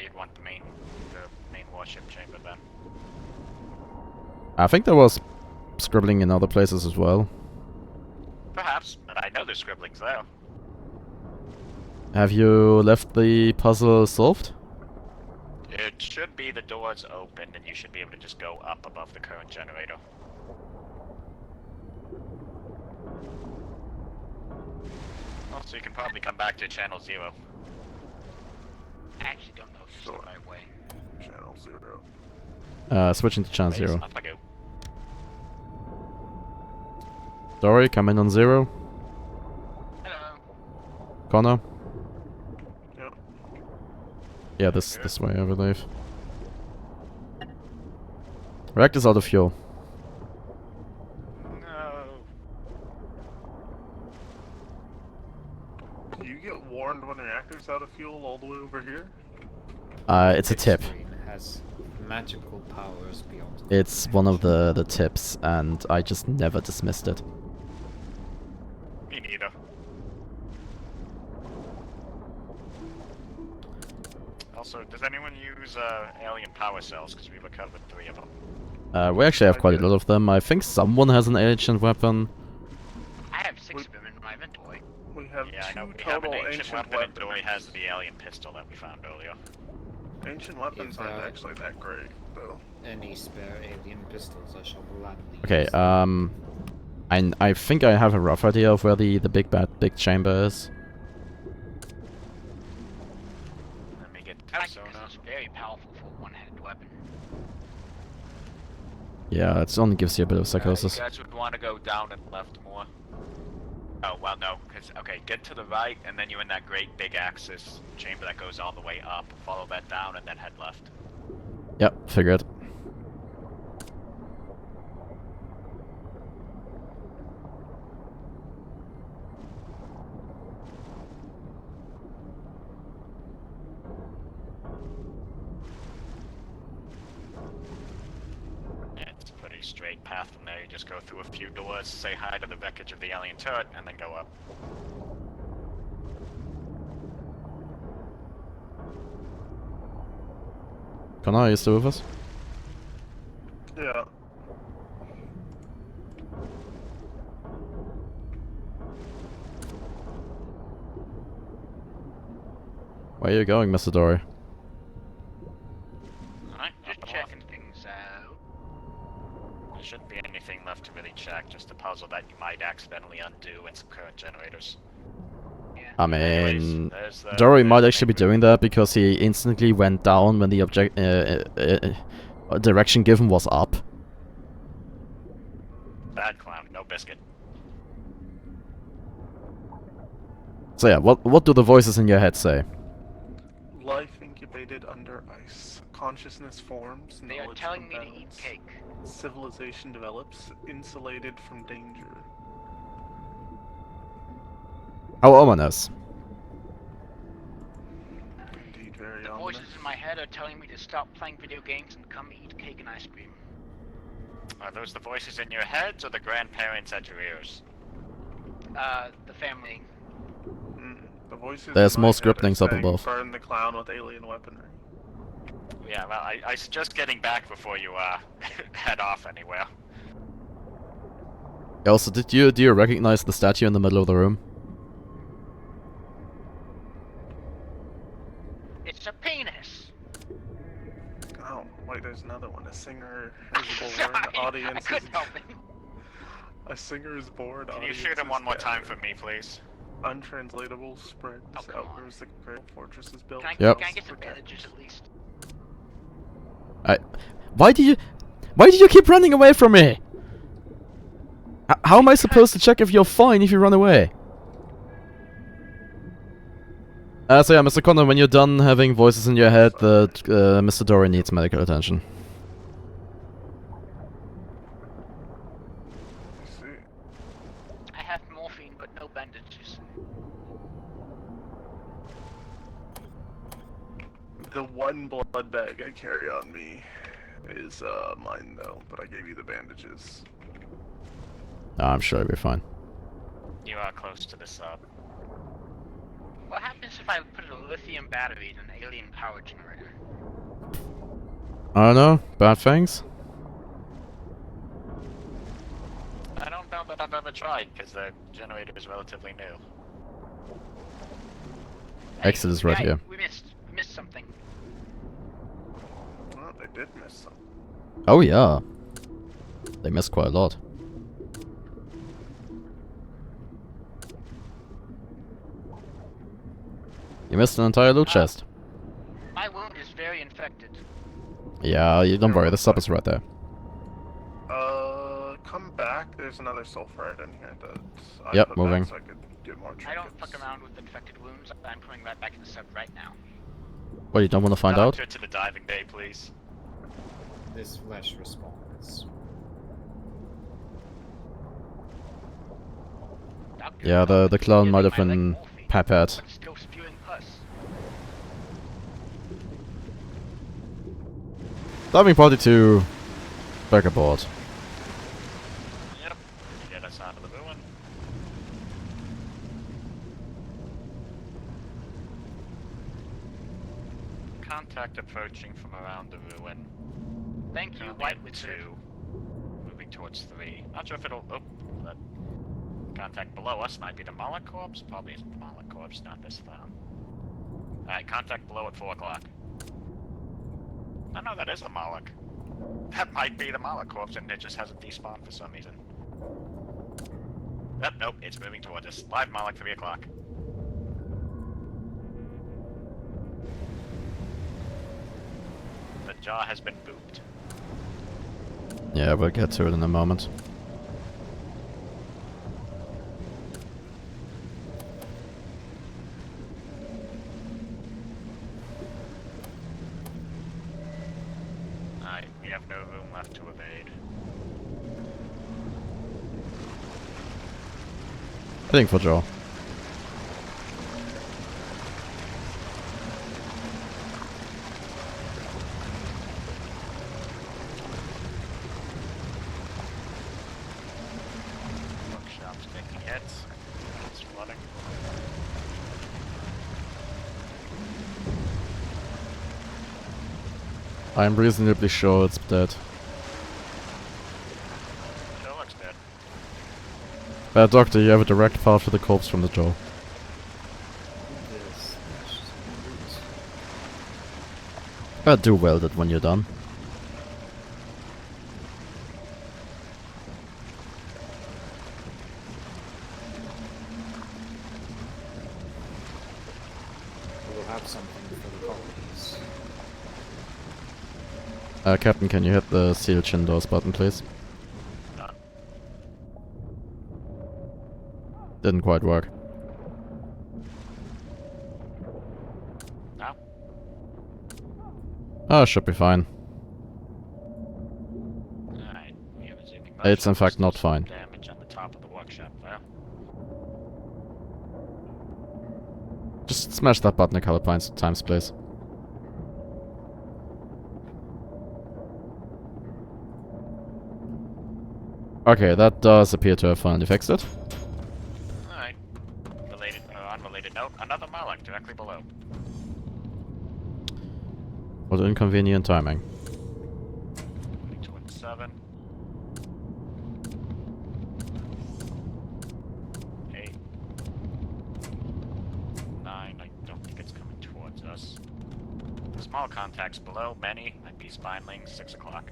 Speaker 3: You'd want the main warship chamber then.
Speaker 2: I think there was scribbling in other places as well.
Speaker 3: Perhaps, but I know there's scribblings there.
Speaker 2: Have you left the puzzle solved?
Speaker 3: It should be the doors open, and you should be able to just go up above the current generator. Also, you can probably come back to channel 0.
Speaker 10: I actually don't know if it's the right way.
Speaker 6: Channel 0.
Speaker 2: Switching to channel
Speaker 3: Wait,
Speaker 2: 0.
Speaker 3: up I go.
Speaker 2: Dory, come in on 0.
Speaker 10: Hello.
Speaker 2: Connor?
Speaker 6: Yep.
Speaker 2: Yeah, this way, I believe. Reactor's out of fuel.
Speaker 3: No.
Speaker 6: Do you get warned when the reactor's out of fuel all the way over here?
Speaker 2: It's a tip.
Speaker 4: Screen has magical powers beyond.
Speaker 2: It's one of the tips, and I just never dismissed it.
Speaker 3: Me neither. Also, does anyone use alien power cells? Because we recovered 3 of them.
Speaker 2: We actually have quite a lot of them. I think someone has an ancient weapon.
Speaker 10: I have 6 of them in my inventory.
Speaker 6: We have
Speaker 3: Yeah, I know.
Speaker 6: 2
Speaker 3: We have an
Speaker 6: total
Speaker 3: ancient weapon, and Dory has the alien pistol that we found earlier.
Speaker 6: Ancient weapons
Speaker 4: If,
Speaker 6: aren't actually that great, though.
Speaker 4: Any spare alien pistols, I shall gladly
Speaker 2: Okay,
Speaker 4: use them.
Speaker 2: I think I have a rough idea of where the big chamber is.
Speaker 3: Let me get
Speaker 10: I
Speaker 3: to
Speaker 10: like it
Speaker 3: sonar.
Speaker 10: 'cause it's very powerful for a one-handed weapon.
Speaker 2: Yeah, it only gives you a bit of psychosis.
Speaker 3: You guys would want to go down and left more. Oh, well, no, because, okay, get to the right, and then you're in that great big axis chamber that goes all the way up. Follow that down, and then head left.
Speaker 2: Yep, figured.
Speaker 3: Yeah, it's a pretty straight path from there. You just go through a few doors, say hi to the wreckage of the alien turret, and then go up.
Speaker 2: Connor, are you still with us?
Speaker 6: Yeah.
Speaker 2: Where are you going, Mr. Dory?
Speaker 3: Alright,
Speaker 10: Just checking things out.
Speaker 3: There shouldn't be anything left to really check, just a puzzle that you might accidentally undo in some current generators.
Speaker 2: I mean,
Speaker 3: Anyways, there's the-
Speaker 2: Dory
Speaker 3: there's
Speaker 2: might
Speaker 3: the
Speaker 2: actually be
Speaker 3: main
Speaker 2: doing that because he instantly went down when the direction given was up.
Speaker 3: Bad clown, no biscuit.
Speaker 2: So yeah, what do the voices in your head say?
Speaker 6: Life incubated under ice. Consciousness forms.
Speaker 10: They are
Speaker 6: knowledge
Speaker 10: telling me to eat
Speaker 6: compounds.
Speaker 10: cake.
Speaker 6: Civilization develops, insulated from danger.
Speaker 2: How ominous.
Speaker 6: Indeed, very
Speaker 10: The
Speaker 6: ominous.
Speaker 10: voices in my head are telling me to stop playing video games and come eat cake and ice cream.
Speaker 3: Are those the voices in your heads or the grandparents at your ears?
Speaker 10: The family.
Speaker 6: The voices
Speaker 2: There's
Speaker 6: in
Speaker 2: more
Speaker 6: my head are
Speaker 2: scriptings up
Speaker 6: saying,
Speaker 2: above.
Speaker 6: Burn the clown with alien weaponry.
Speaker 3: Yeah, well, I suggest getting back before you, head off anywhere.
Speaker 2: Also, do you recognize the statue in the middle of the room?
Speaker 10: It's a penis!
Speaker 6: Oh, wait, there's another one. A singer is born,
Speaker 10: Sorry,
Speaker 6: audience
Speaker 10: I
Speaker 6: is...
Speaker 10: couldn't help it.
Speaker 6: A singer is born,
Speaker 3: Can you
Speaker 6: audience
Speaker 3: shoot him
Speaker 6: is
Speaker 3: one more time
Speaker 6: gathered.
Speaker 3: for me, please?
Speaker 6: Untranslatable spreads,
Speaker 10: Oh, come on.
Speaker 6: outgrows the great fortress is built.
Speaker 10: Can I,
Speaker 2: Yep.
Speaker 10: can I get some bandages at least?
Speaker 2: Why do you keep running away from me? How am I supposed to check if you're fine if you run away? So yeah, Mr. Connor, when you're done having voices in your head, Mr. Dory needs medical attention.
Speaker 10: I have morphine, but no bandages.
Speaker 6: The one blood bag I carry on me is mine though, but I gave you the bandages.
Speaker 2: I'm sure you'll be fine.
Speaker 3: You are close to the sub.
Speaker 10: What happens if I put a lithium battery in an alien power generator?
Speaker 2: I don't know. Bad things?
Speaker 3: I don't know that I've ever tried, because the generator is relatively new.
Speaker 2: Exit is right here.
Speaker 10: We missed something.
Speaker 6: they did miss some.
Speaker 2: Oh yeah. They missed quite a lot. You missed an entire loot chest.
Speaker 10: My wound is very infected.
Speaker 2: Yeah, you don't worry, the sub is right there.
Speaker 6: Come back. There's another sulfurite in here that I
Speaker 2: Yep,
Speaker 6: put
Speaker 2: moving.
Speaker 6: back so I could get more trinkets.
Speaker 10: I don't fuck around with infected wounds. I'm putting that back in the sub right now.
Speaker 2: What, you don't want to find out?
Speaker 3: Doctor to the diving bay, please.
Speaker 4: This flesh responds.
Speaker 10: Doctor,
Speaker 2: Yeah, the clone might have
Speaker 10: giving my leg
Speaker 2: been
Speaker 10: morphine,
Speaker 2: peppered.
Speaker 10: but still spewing pus.
Speaker 2: Diving party to back aboard.
Speaker 3: Yep. Get us out of the ruin. Contact approaching from around the ruin.
Speaker 10: Thank you,
Speaker 3: Currently
Speaker 10: White
Speaker 3: at
Speaker 10: Wizard.
Speaker 3: 2. Moving towards 3. Not sure if it'll... Oh, that contact below us might be the Moloch corpse. Probably isn't the Moloch corpse, not this time. Alright, contact below at 4 o'clock. Oh no, that is the Moloch. That might be the Moloch corpse and it just hasn't despawned for some reason. Nope, it's moving towards us. Live Moloch, 3 o'clock. The jaw has been booped.
Speaker 2: Yeah, we'll get to it in a moment.
Speaker 3: Alright, we have no room left to evade.
Speaker 2: Heading for Joe.
Speaker 3: Bookshop's taking hits. It's flooding.
Speaker 2: I'm reasonably sure it's dead.
Speaker 3: Joe looks dead.
Speaker 2: Doctor, you have a direct path to the corpse from the jaw.
Speaker 4: This flesh is
Speaker 2: Do weld it when you're done.
Speaker 4: We'll have something for the colonies.
Speaker 2: Captain, can you hit the seal chin doors button, please?
Speaker 3: Done.
Speaker 2: Didn't quite work.
Speaker 3: Now?
Speaker 2: Oh, should be fine.
Speaker 3: Alright, we have a zooming
Speaker 2: It's in
Speaker 3: motion.
Speaker 2: fact not fine.
Speaker 3: Damage on the top of the workshop there.
Speaker 2: Just smash that button a couple times, please. Okay, that does appear to have finally fixed it.
Speaker 3: Alright. Related, unrelated note, another Moloch directly below.
Speaker 2: What inconvenient timing.
Speaker 3: Moving towards 7. 8. 9, I don't think it's coming towards us. Small contacts below, many, might be spinelings, 6 o'clock.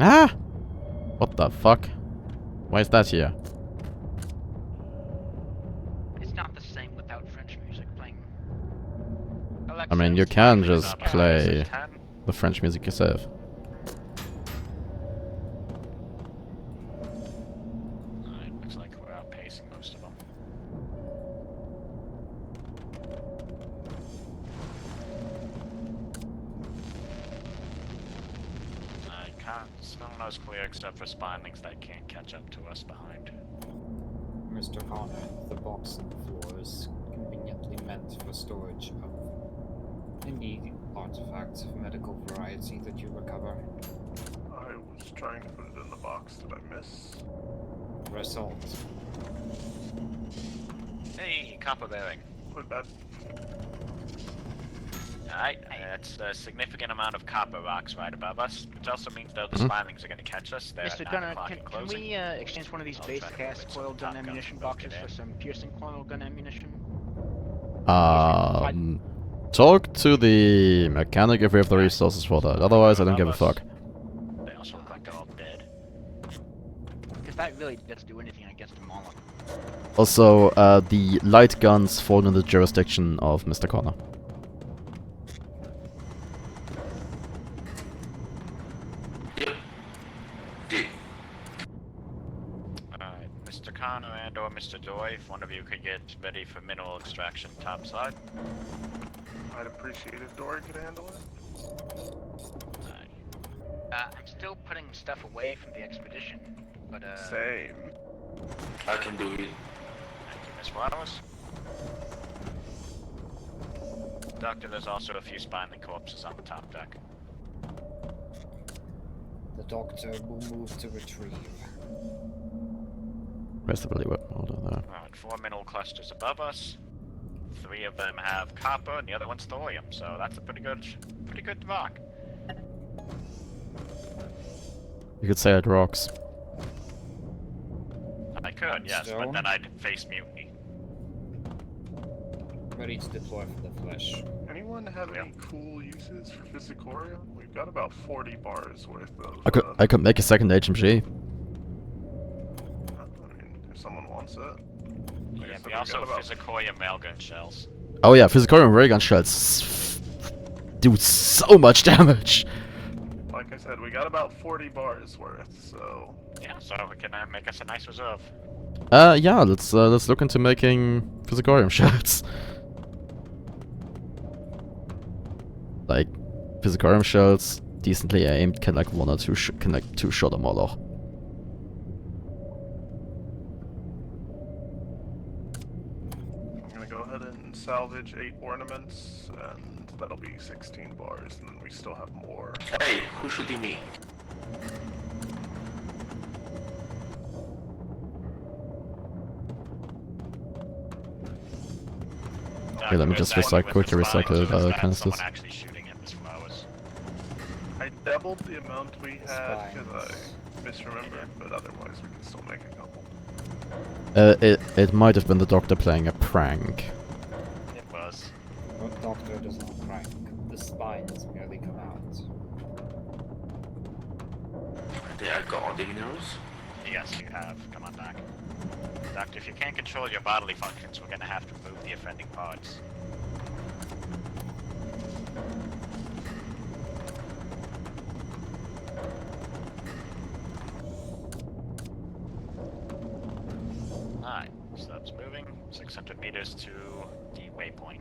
Speaker 2: Ah! What the fuck? Why is that here?
Speaker 10: It's not the same without French music playing.
Speaker 2: I mean, you can
Speaker 3: Alexa,
Speaker 2: just
Speaker 3: this is
Speaker 2: play
Speaker 3: 10.
Speaker 2: the French music yourself.
Speaker 3: Alright, looks like we're outpacing most of them. I can't. Snow clear except for spinelings that can't catch up to us behind.
Speaker 4: Mr. Connor, the box on the floor is conveniently meant for storage of any artifacts of medical variety that you recover.
Speaker 6: I was trying to put it in the box. Did I miss?
Speaker 4: Result.
Speaker 3: Hey, copper bearing.
Speaker 6: Put that.
Speaker 3: Alright, that's a significant amount of copper rocks right above us, which also means though the
Speaker 2: Mhm.
Speaker 3: spinelings are going to catch us. They're
Speaker 10: Mr.
Speaker 3: at 9
Speaker 10: Gunner,
Speaker 3: o'clock
Speaker 10: can
Speaker 3: and closing.
Speaker 10: we exchange one of these
Speaker 3: I'll
Speaker 10: base
Speaker 3: try to
Speaker 10: cast
Speaker 3: put
Speaker 10: coil
Speaker 3: some
Speaker 10: gun
Speaker 3: top guns
Speaker 10: ammunition
Speaker 3: and both
Speaker 10: boxes
Speaker 3: get
Speaker 10: for
Speaker 3: in.
Speaker 10: some piercing coil gun ammunition?
Speaker 2: Talk to the mechanic if we have the resources for that. Otherwise, I don't give a fuck.
Speaker 3: They also look like they're all dead.
Speaker 10: Because that really doesn't do anything against the Moloch.
Speaker 2: Also, the light guns fall in the jurisdiction of Mr. Connor.
Speaker 3: Alright, Mr. Connor and or Mr. Doy, if one of you could get ready for mineral extraction topside.
Speaker 6: I'd appreciate if Dory could handle it.
Speaker 10: I'm still putting stuff away from the expedition, but
Speaker 6: Same.
Speaker 7: I can do it.
Speaker 3: Thank you, Miss Flowers. Doctor, there's also a few spinely corpses on the top deck.
Speaker 4: The doctor will move to retrieve.
Speaker 2: Where's the bloody weapon holder there?
Speaker 3: Alright, 4 mineral clusters above us. 3 of them have copper, and the other one's thorium, so that's a pretty good rock.
Speaker 2: You could say it rocks.
Speaker 3: I could, yes, but
Speaker 4: Stone?
Speaker 3: then I'd face mutiny.
Speaker 4: Ready to deploy for the flesh.
Speaker 6: Anyone have any cool uses for Physicorium? We've got about 40 bars worth of.
Speaker 2: I could make a second HMG.
Speaker 6: I mean, if someone wants it. Like I
Speaker 3: Yeah,
Speaker 6: said,
Speaker 3: we also
Speaker 6: got about
Speaker 3: Physicorium mailgun shells.
Speaker 2: Oh yeah, Physicorium ray gun shells do so much damage.
Speaker 6: Like I said, we got about 40 bars worth, so.
Speaker 3: Yeah, so we can make us a nice reserve.
Speaker 2: Yeah, let's look into making Physicorium shells. Like, Physicorium shells, decently aimed, can like 1 or 2 can like 2-shot a Moloch.
Speaker 6: I'm gonna go ahead and salvage 8 ornaments, and that'll be 16 bars, and then we still have more.
Speaker 7: Hey, who's shooting me?
Speaker 2: Okay, let me just quickly recycle canisters.
Speaker 3: Someone actually shooting at Miss Flowers.
Speaker 6: I doubled the amount we had because
Speaker 4: Spines.
Speaker 6: I misremembered, but otherwise we can still make a couple.
Speaker 2: It might have been the doctor playing a prank.
Speaker 3: It was.
Speaker 4: What doctor does not crank? The spines merely come out.
Speaker 7: Yeah, I got all the minerals.
Speaker 3: Yes, you have. Come on back. Doctor, if you can't control your bodily functions, we're gonna have to remove the offending parts. Alright, so that's moving 600 meters to the waypoint.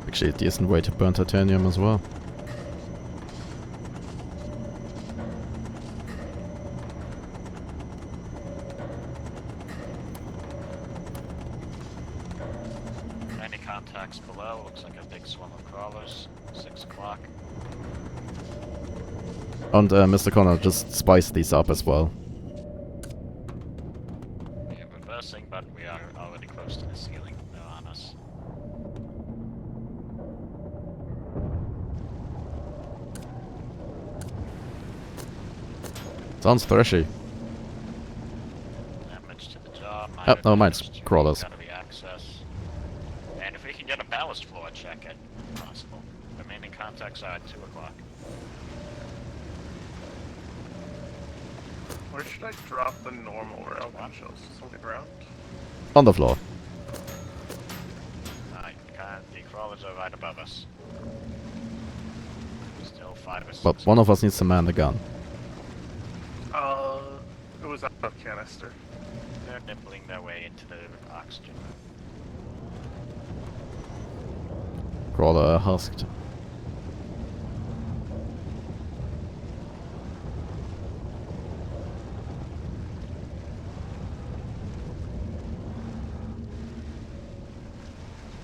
Speaker 2: Actually, a decent way to burn titanium as well.
Speaker 3: Any contacts below? Looks like a big swarm of crawlers. 6 o'clock.
Speaker 2: And Mr. Connor, just spice these up as well.
Speaker 3: We are reversing, but we are already close to the ceiling. They're on us.
Speaker 2: Sounds thrashy.
Speaker 3: Damage to the jaw.
Speaker 2: Oh,
Speaker 3: minor
Speaker 2: never mind,
Speaker 3: damage to
Speaker 2: crawlers.
Speaker 3: gravity access. And if we can get a ballast floor check at possible. Remaining contacts are at 2 o'clock.
Speaker 6: Where should I drop the normal railgun shells? On the ground?
Speaker 2: On the floor.
Speaker 3: Alright, the crawlers are right above us. Still 5 or 6.
Speaker 2: But one of us needs to man the gun.
Speaker 6: It was out of canister.
Speaker 3: They're nibbling their way into the oxygen.
Speaker 2: Crawler husked.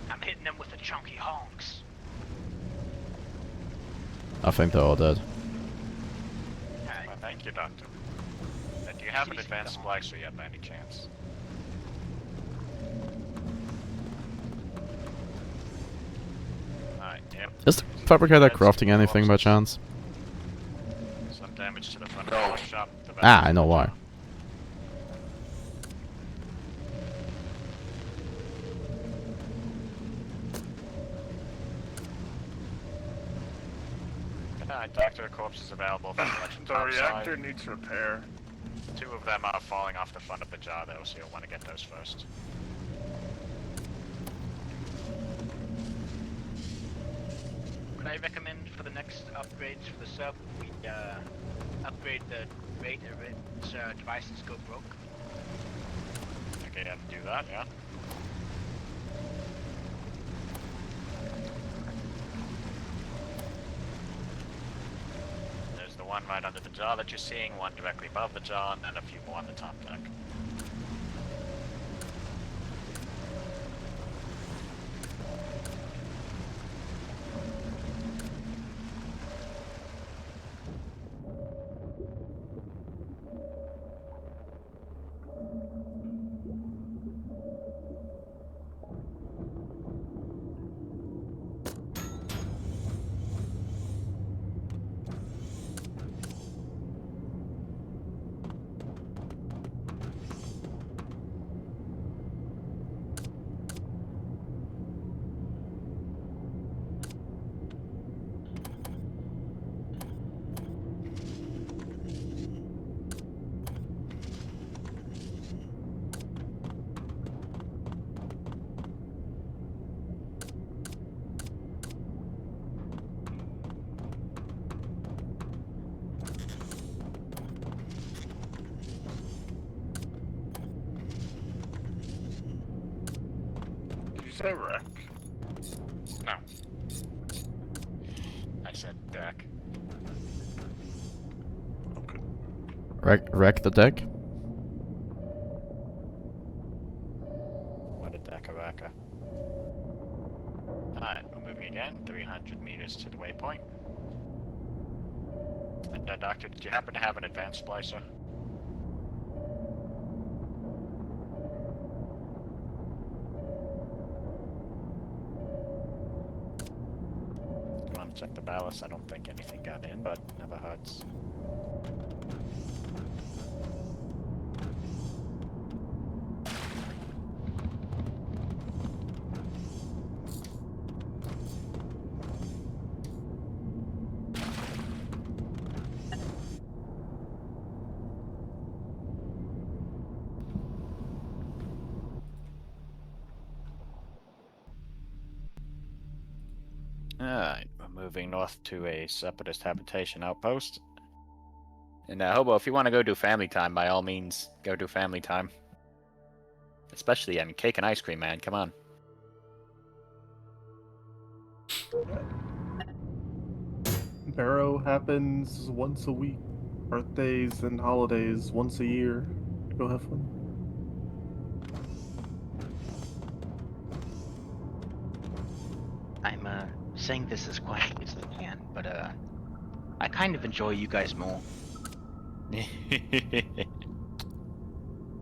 Speaker 10: I'm hitting them with the chunky honks.
Speaker 2: I think they're all dead.
Speaker 3: Well, thank you, Doctor. Do you have an advanced splicer yet by any chance? Alright, Yep.
Speaker 2: Is the fabricator
Speaker 3: That's
Speaker 2: crafting anything by
Speaker 3: corpses.
Speaker 2: chance?
Speaker 3: Some damage to the front
Speaker 7: No.
Speaker 3: of the workshop. The back
Speaker 2: Ah,
Speaker 3: of
Speaker 2: I know
Speaker 3: the
Speaker 2: why.
Speaker 3: jar. Doctor corpses available from the
Speaker 6: The
Speaker 3: top
Speaker 6: reactor
Speaker 3: side.
Speaker 6: needs repair.
Speaker 3: 2 of them are falling off the front of the jar though, so you'll want to get those first.
Speaker 10: What I recommend for the next upgrades for the sub, we upgrade the rate at which devices go broke.
Speaker 3: Okay, yeah, do that, yeah. There's the one right under the jar that you're seeing, one directly above the jar, and then a few more on the top deck.
Speaker 6: Did you say wreck?
Speaker 3: No. I said deck.
Speaker 6: Okay.
Speaker 2: Wreck the deck?
Speaker 3: What a deck-a-wrecker. Alright, we're moving again, 300 meters to the waypoint. And Doctor, did you happen to have an advanced splicer? Go on, check the ballast. I don't think anything got in, but never hurts. Alright, we're moving north to a separatist habitation outpost. And Hobo, if you want to go do family time, by all means, go do family time. Especially on cake and ice cream, man. Come on.
Speaker 8: Barrow happens once a week. Birthdays and holidays once a year. Go have fun.
Speaker 12: I'm saying this as quietly as I can, but I kind of enjoy you guys more.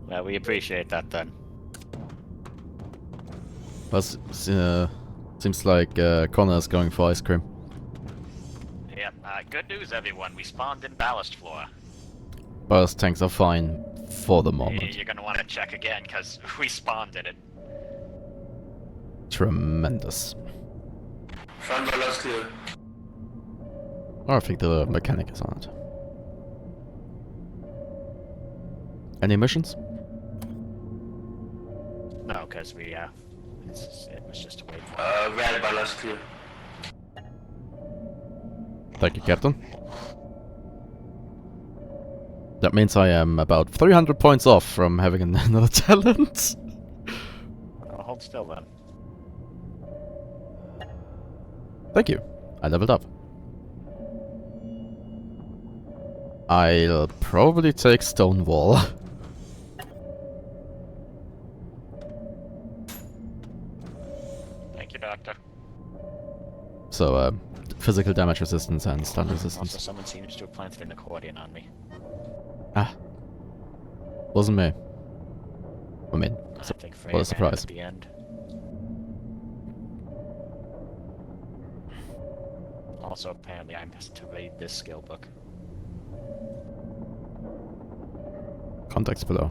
Speaker 3: Well, we appreciate that then.
Speaker 2: But seems like Connor's going for ice cream.
Speaker 3: Yep, good news everyone, we spawned in ballast floor.
Speaker 2: Ballast tanks are fine for the moment.
Speaker 3: You're gonna want to check again, because we spawned in it.
Speaker 2: Tremendous.
Speaker 7: Front ballast clear.
Speaker 2: Or I think the mechanic is on it. Any missions?
Speaker 3: No, because we, it was just a wait for
Speaker 7: Red ballast clear.
Speaker 2: Thank you, Captain. That means I am about 300 points off from having another talent.
Speaker 3: I'll hold still then.
Speaker 2: Thank you. I leveled up. I'll probably take Stonewall.
Speaker 3: Thank you, Doctor.
Speaker 2: So, physical damage resistance and stun resistance.
Speaker 3: Also, someone seems to have planted an accordion on me.
Speaker 2: Ah. Wasn't me. I mean,
Speaker 3: I think
Speaker 2: what a
Speaker 3: Freya ran
Speaker 2: surprise.
Speaker 3: at the end. Also, apparently, I'm supposed to read this skill book.
Speaker 2: Contacts below.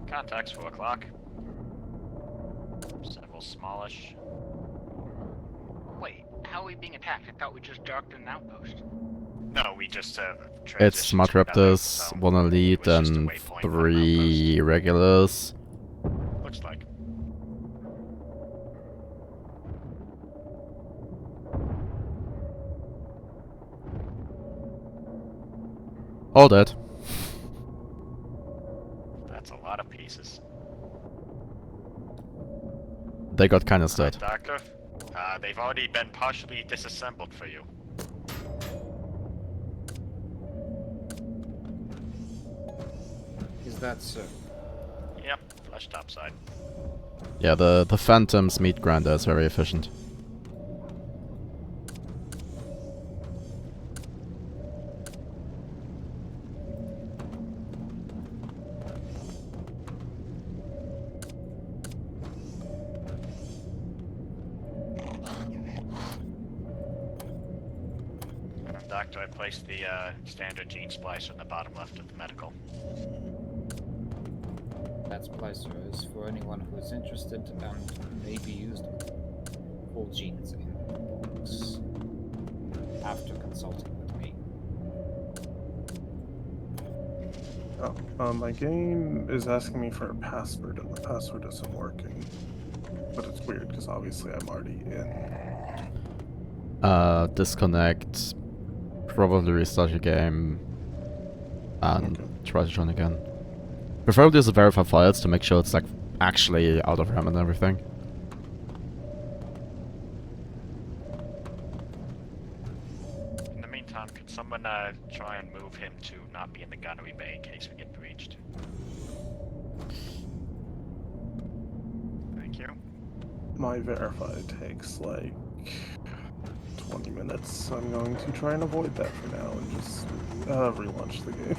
Speaker 3: Contacts 4 o'clock. Several smallish.
Speaker 10: Wait, how are we being attacked? I thought we just docked an outpost.
Speaker 3: No, we just
Speaker 2: It's Smart Raptors, 1 elite, and 3 regulars.
Speaker 3: Looks like.
Speaker 2: All dead.
Speaker 3: That's a lot of pieces.
Speaker 2: They got kinda dead.
Speaker 3: Doctor, they've already been partially disassembled for you.
Speaker 4: Is that so?
Speaker 3: Yep, flush topside.
Speaker 2: Yeah, the Phantom's meat grinder is very efficient.
Speaker 3: Doctor, I placed the standard gene splicer in the bottom left of the medical.
Speaker 4: That splicer is for anyone who is interested and may be used with full genes in books after consulting with me.
Speaker 8: Oh, my game is asking me for a password, and the password isn't working. But it's weird because obviously I'm already in.
Speaker 2: Disconnect. Probably restart your game. And try to join again. Preferably use verify files to make sure it's like actually out of RAM and everything.
Speaker 3: In the meantime, could someone try and move him to not be in the gunnery bay in case we get breached? Thank you.
Speaker 8: My verify takes like 20 minutes. I'm going to try and avoid that for now and just relaunch the game.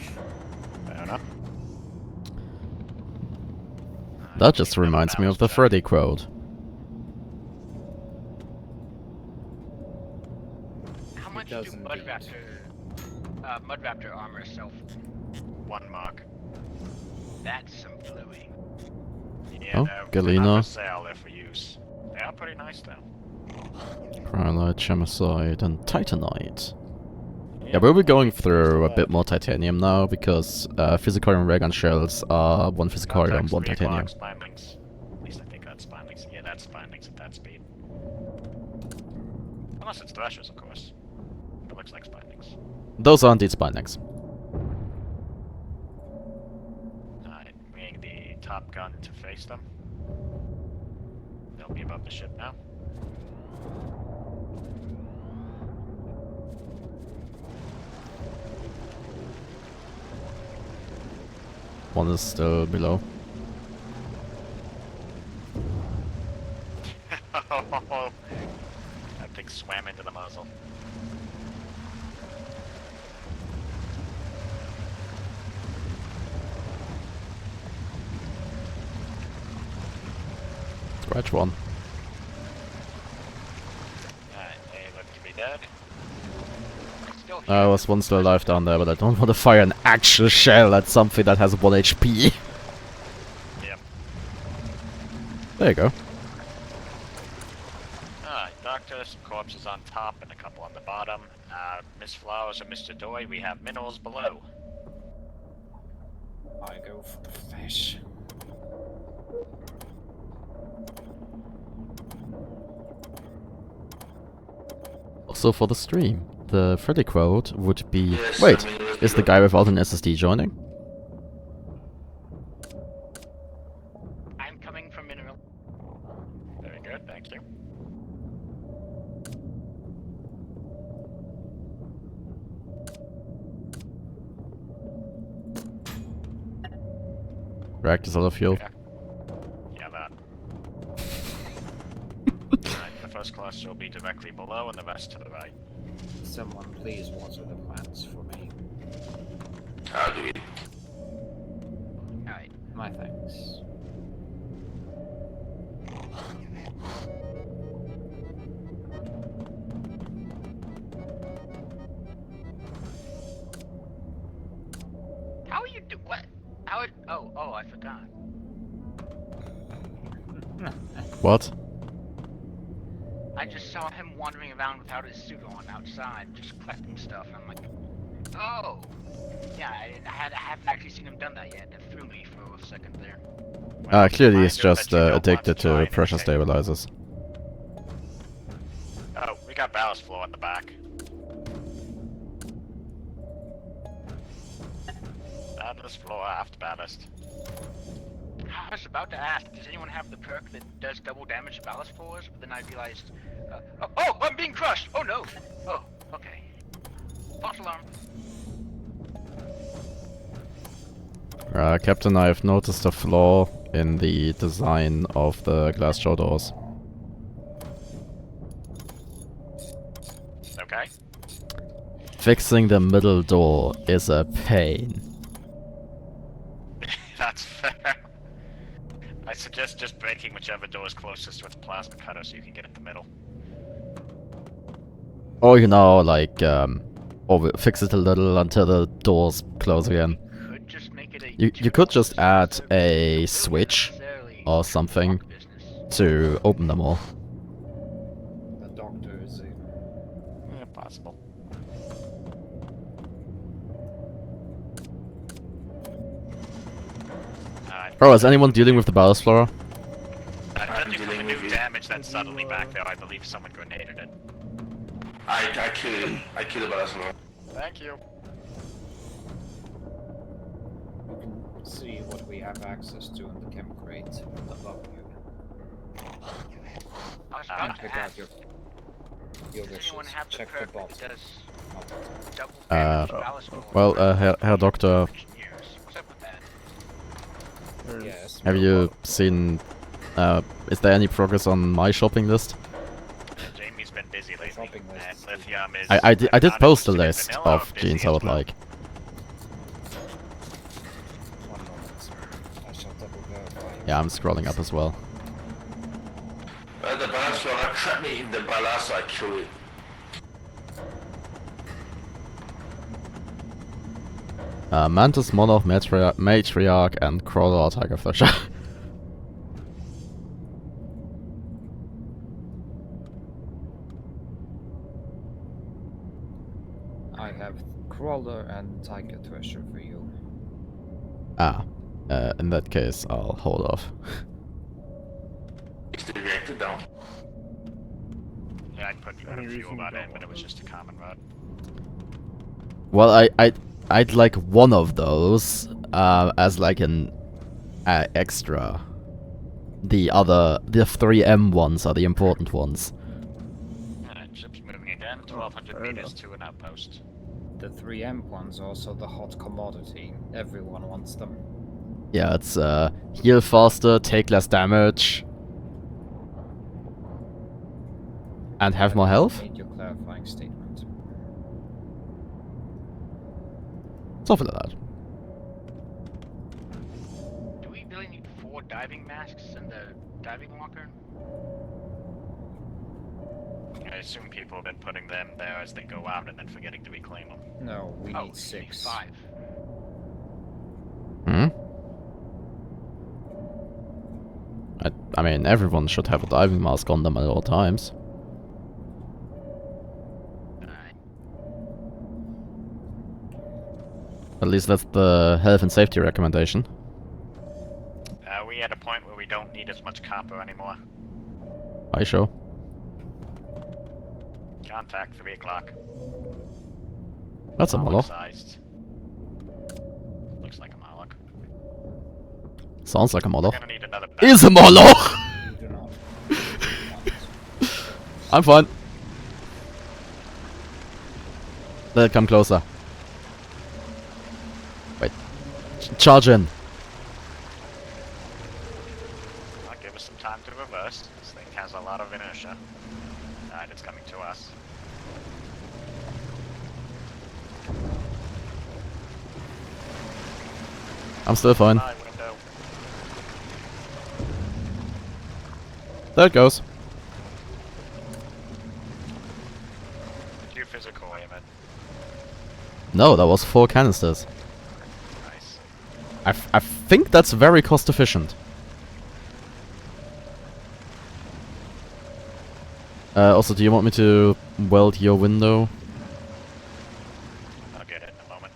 Speaker 3: Fair enough.
Speaker 2: That just reminds me of the Freddy quote.
Speaker 10: How much do Mud Raptor armor sell for?
Speaker 3: 1 mark.
Speaker 10: That's some bluey.
Speaker 3: Yeah,
Speaker 2: Oh,
Speaker 3: they're
Speaker 2: Galena.
Speaker 3: not for sale, they're for use. They are pretty nice though.
Speaker 2: Cryolite, Chemicide, and Titanite. Yeah, we'll be going through a bit more titanium now, because Physicorium ray gun shells are 1 Physicorium, 1 titanium.
Speaker 3: Spine links. At least I think that's spine links. Yeah, that's spine links at that speed. Unless it's thrashers, of course. It looks like spine links.
Speaker 2: Those are indeed Spinex.
Speaker 3: Alright, bringing the top gun to face them. They'll be above the ship now.
Speaker 2: One is still below.
Speaker 3: That thing swam into the muzzle.
Speaker 2: Scratch one.
Speaker 3: Alright, they look to be dead.
Speaker 10: Still
Speaker 2: There was one still alive down there, but I don't want to fire an actual shell at something that has 1 HP.
Speaker 3: Yep.
Speaker 2: There you go.
Speaker 3: Alright, Doctor, some corpses on top and a couple on the bottom. Miss Flowers and Mr. Doy, we have minerals below.
Speaker 4: I go for the fish.
Speaker 2: Also for the stream, the Freddy quote would be...
Speaker 7: Yes,
Speaker 2: Wait,
Speaker 7: I mean,
Speaker 2: is the guy without an SSD joining?
Speaker 10: I'm coming from mineral.
Speaker 3: Very good, thank you.
Speaker 2: Reactor's out of fuel.
Speaker 3: Yeah, that. Alright, the first cluster will be directly below and the rest to the right.
Speaker 4: Someone please water the plants for me.
Speaker 7: I'll do it.
Speaker 10: Alright.
Speaker 4: My thanks.
Speaker 10: How are you do what? How it? Oh, I forgot.
Speaker 2: What?
Speaker 10: I just saw him wandering around without his suit on outside, just collecting stuff. And I'm like, oh, yeah. I haven't actually seen him done that yet. That threw me for a second there.
Speaker 2: Clearly he's just addicted to pressure stabilizers.
Speaker 3: Oh, we got ballast flow at the back. Ballast floor after ballast.
Speaker 10: I was about to ask, does anyone have the perk that does double damage to ballast floors? But then I realized, oh, I'm being crushed! Oh no! Oh, okay. False alarm.
Speaker 2: Captain, I've noticed a flaw in the design of the Glassjaw doors.
Speaker 3: Okay.
Speaker 2: Fixing the middle door is a pain.
Speaker 3: That's fair. I suggest just breaking whichever door is closest with a plasma cutter so you can get at the middle.
Speaker 2: Or, you know, like, fix it a little until the doors close again. You could just add a switch or something to open them all.
Speaker 4: The doctor is
Speaker 3: Yeah, possible.
Speaker 2: Oh, is anyone dealing with the ballast floor?
Speaker 3: Judging from the new damage that's suddenly back there, I believe someone grenaded it.
Speaker 7: I killed the ballast floor.
Speaker 3: Thank you.
Speaker 4: You can see what we have access to in the chem crate above you.
Speaker 10: I was about to
Speaker 4: Pick out
Speaker 10: ask,
Speaker 4: your
Speaker 10: does anyone
Speaker 4: wishes.
Speaker 10: have the
Speaker 4: Check the
Speaker 10: perk
Speaker 4: bottom.
Speaker 10: that does double damage to ballast floors?
Speaker 2: Well, Herr Doctor,
Speaker 10: What's up with that?
Speaker 4: Yes.
Speaker 2: have you seen... is there any progress on my shopping list?
Speaker 3: Jamie's been busy lately, and lithium is...
Speaker 2: I did
Speaker 3: not
Speaker 2: post a
Speaker 3: interested in
Speaker 2: list
Speaker 3: vanilla
Speaker 2: of
Speaker 3: busy
Speaker 2: genes
Speaker 3: as
Speaker 2: I would
Speaker 3: well.
Speaker 2: like.
Speaker 4: One moment. I shall double verify.
Speaker 2: Yeah, I'm scrolling up as well.
Speaker 7: The ballast floor cut me in the ballast, I killed it.
Speaker 2: Mantis, Monarch, Matriarch, and Crawler Tiger Flasher.
Speaker 4: I have Crawler and Tiger Thresher for you.
Speaker 2: In that case, I'll hold off.
Speaker 7: It's the reactor down.
Speaker 3: Yeah, I'd put you in a fuel rod in, but it was just a common rod.
Speaker 2: Well, I'd like one of those as like an extra. The 3M ones are the important ones.
Speaker 3: Alright, ship's moving again, 1200 meters to an outpost.
Speaker 4: The 3M ones are also the hot commodity. Everyone wants them.
Speaker 2: Yeah, it's heal faster, take less damage, and have more health?
Speaker 4: Need your clarifying statement.
Speaker 2: Something like that.
Speaker 10: Do we really need 4 diving masks in the diving locker?
Speaker 3: I assume people have been putting them there as they go out and then forgetting to reclaim them.
Speaker 4: No, we
Speaker 10: Oh,
Speaker 4: need 6.
Speaker 10: 5.
Speaker 2: I mean, everyone should have a diving mask on them at all times.
Speaker 10: Alright.
Speaker 2: At least that's the health and safety recommendation.
Speaker 3: We at a point where we don't need as much copper anymore.
Speaker 2: I show.
Speaker 3: Contact 3 o'clock.
Speaker 2: That's a Moloch.
Speaker 3: Sized. Looks like a Moloch.
Speaker 2: Sounds like a Moloch.
Speaker 3: We're gonna need another
Speaker 2: Is a Moloch!
Speaker 4: You do not.
Speaker 2: I'm fine. Let it come closer. Wait. Charge in.
Speaker 3: I'll give us some time to reverse. This thing has a lot of inertia. Alright, it's coming to us.
Speaker 2: I'm still fine.
Speaker 3: Hi, window.
Speaker 2: There it goes.
Speaker 3: Too physical aim it.
Speaker 2: No, that was 4 canisters.
Speaker 3: Nice.
Speaker 2: I think that's very cost efficient. Also, do you want me to weld your window?
Speaker 3: I'll get it in a moment.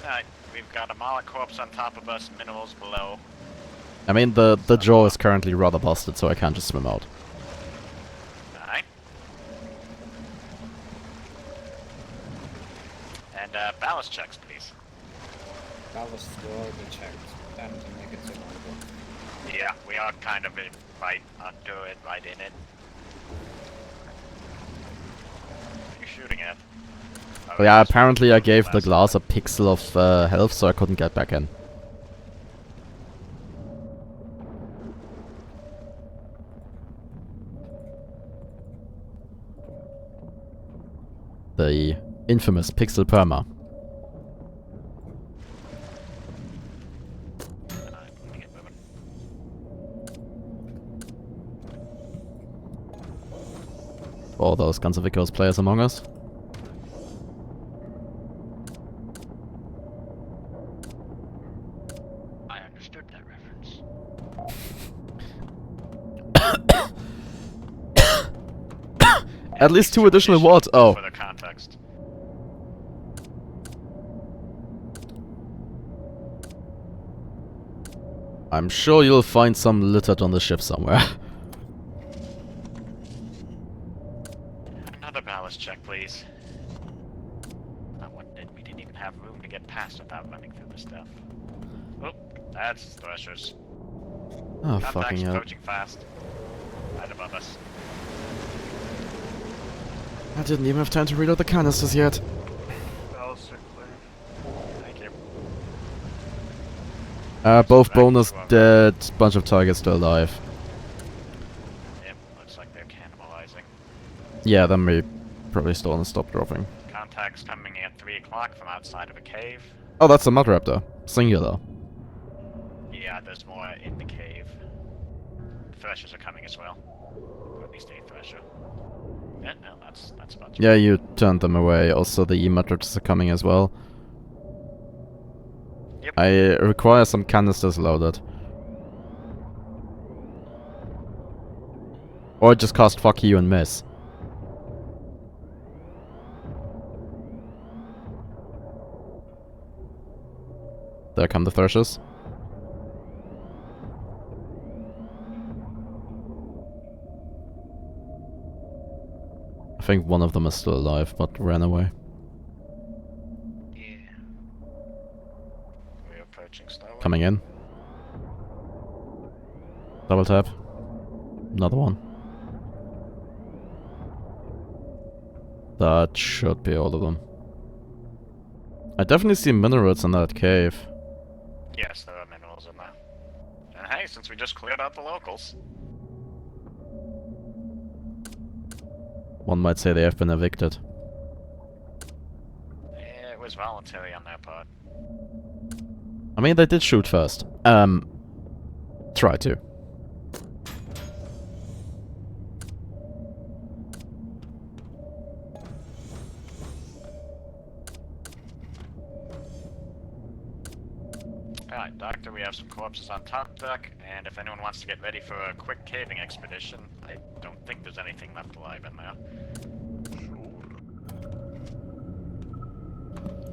Speaker 3: Alright, we've got a Moloch corpse on top of us, minerals below.
Speaker 2: I mean, the jaw is currently rather busted, so I can't just swim out.
Speaker 3: Alright. And ballast checks, please.
Speaker 4: Ballast will already be checked, and a negative onboard.
Speaker 3: Yeah, we are kind of right under it, right in it. What are you shooting at? Oh,
Speaker 2: Yeah,
Speaker 3: it's
Speaker 2: apparently I gave the
Speaker 3: last
Speaker 2: glass a
Speaker 3: one.
Speaker 2: pixel of health, so I couldn't get back in. The infamous pixel perma.
Speaker 3: Alright, let me get moving.
Speaker 2: All those Guns of Icarus players among us.
Speaker 10: I understood that reference.
Speaker 2: At least 2 additional what? Oh.
Speaker 3: For the context.
Speaker 2: I'm sure you'll find some littered on the ship somewhere.
Speaker 3: Another ballast check, please. That one did. We didn't even have room to get past without running through the stuff. Oh, that's threshers.
Speaker 2: Oh,
Speaker 3: Contacts
Speaker 2: fucking hell.
Speaker 3: approaching fast. Right above us.
Speaker 2: I didn't even have time to reload the canisters yet.
Speaker 6: Ballast check clear.
Speaker 3: Thank you.
Speaker 2: Both
Speaker 3: Back
Speaker 2: bonus
Speaker 3: to our-
Speaker 2: dead, bunch of targets still alive.
Speaker 3: Yep, looks like they're cannibalizing.
Speaker 2: Yeah, then we probably still want to stop dropping.
Speaker 3: Contacts coming at 3 o'clock from outside of a cave.
Speaker 2: Oh, that's a mud raptor. Singular.
Speaker 3: Yeah, there's more in the cave. Threshers are coming as well. Or at least a thresher. Yeah, no, that's about
Speaker 2: Yeah, you turned them away. Also, the mud raptors are coming as well.
Speaker 3: Yep.
Speaker 2: I require some canisters loaded. Or just cast fuck you and miss. There come the threshers. I think one of them is still alive, but ran away.
Speaker 10: Yeah.
Speaker 3: We're approaching slowly.
Speaker 2: Coming in. Double tap. Another one. That should be all of them. I definitely see minerals in that cave.
Speaker 3: Yes, there are minerals in there. And hey, since we just cleared out the locals.
Speaker 2: One might say they have been evicted.
Speaker 3: Yeah, it was voluntary on their part.
Speaker 2: I mean, they did shoot first. Try to.
Speaker 3: Alright, Doctor, we have some corpses on top deck, and if anyone wants to get ready for a quick caving expedition, I don't think there's anything left alive in there.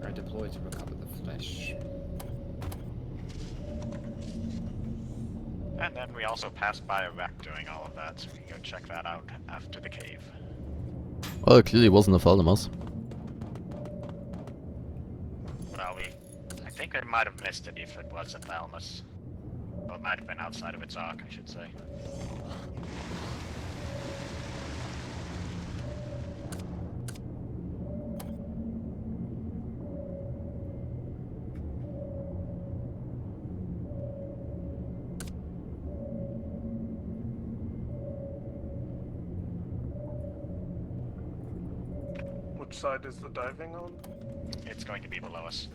Speaker 4: I deploy to recover the flesh.
Speaker 3: And then we also passed by a wreck during all of that, so we can go check that out after the cave.
Speaker 2: Well, it clearly wasn't a Faldemus.
Speaker 3: Well, I think I might have missed it if it was a Thalamus. Or it might have been outside of its arc, I should say.
Speaker 6: Which side is the diving on?
Speaker 3: It's going to be below us.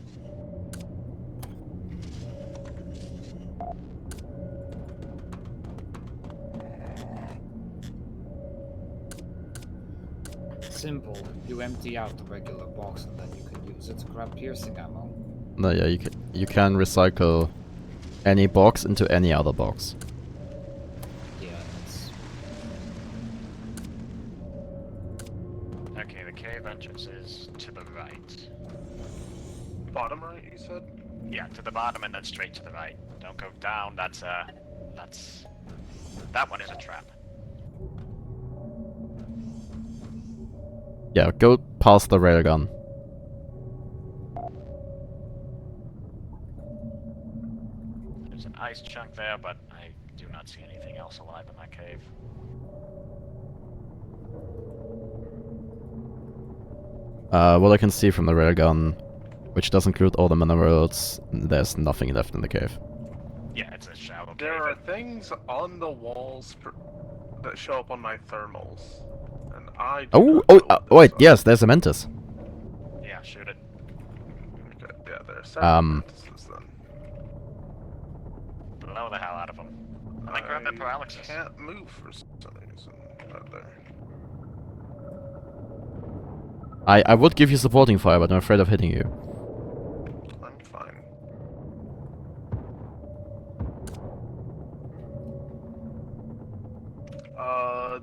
Speaker 4: simple. You empty out the regular box and then you can use it to grab piercing ammo.
Speaker 2: No, yeah, you can recycle any box into any other box.
Speaker 4: Yeah, it's...
Speaker 3: Okay, the cave entrance is to the right.
Speaker 6: Bottom right, you said?
Speaker 3: Yeah, to the bottom and then straight to the right. Don't go down, that's that one is a trap.
Speaker 2: Yeah, go past the railgun.
Speaker 3: There's an ice chunk there, but I do not see anything else alive in that cave.
Speaker 2: What I can see from the railgun, which does include all the minerals, there's nothing left in the cave.
Speaker 3: Yeah, it's a shallow cave.
Speaker 6: There are things on the walls that show up on my thermals, and I do
Speaker 2: Oh,
Speaker 6: not
Speaker 2: oh,
Speaker 6: know what
Speaker 2: wait,
Speaker 6: those
Speaker 2: yes, there's a mantis.
Speaker 3: Yeah, shoot it.
Speaker 6: are. Okay, yeah, there are several mantises then.
Speaker 3: Blow the hell out of them. And then grab that paralysis.
Speaker 6: Can't move for some reason out there.
Speaker 2: I would give you supporting fire, but I'm afraid of hitting you.
Speaker 6: I'm fine.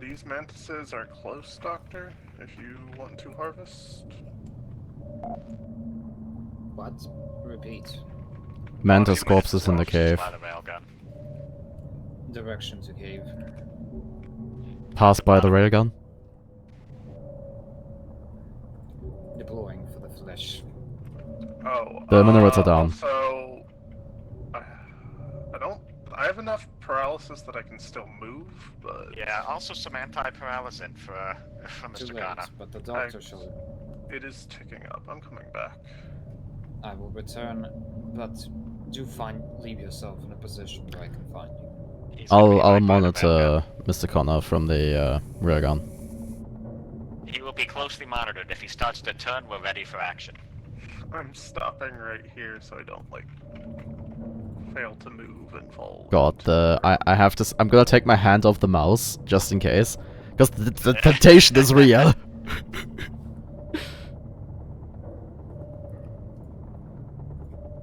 Speaker 6: These mantises are close, Doctor, if you want to harvest.
Speaker 4: What? Repeat.
Speaker 2: Mantis corpses in the cave.
Speaker 3: By the railgun.
Speaker 4: Direction to cave.
Speaker 2: Pass by the railgun.
Speaker 4: Deploying for the flesh.
Speaker 6: Oh,
Speaker 2: The minerals are down.
Speaker 6: Also, I have enough paralysis that I can still move, but...
Speaker 3: Yeah, also some anti-paralysant for
Speaker 4: Too
Speaker 3: Mr.
Speaker 4: late,
Speaker 3: Connor.
Speaker 4: but the doctor shall...
Speaker 6: It is ticking up. I'm coming back.
Speaker 4: I will return, but do leave yourself in a position where I can find you.
Speaker 3: He's gonna be
Speaker 2: I'll
Speaker 3: right by the
Speaker 2: monitor Mr. Connor from the railgun.
Speaker 3: railgun. He will be closely monitored. If he starts to turn, we're ready for action.
Speaker 6: I'm stopping right here so I don't, like, fail to move and fall.
Speaker 2: God, I have to. I'm gonna take my hand off the mouse just in case, because the temptation is real.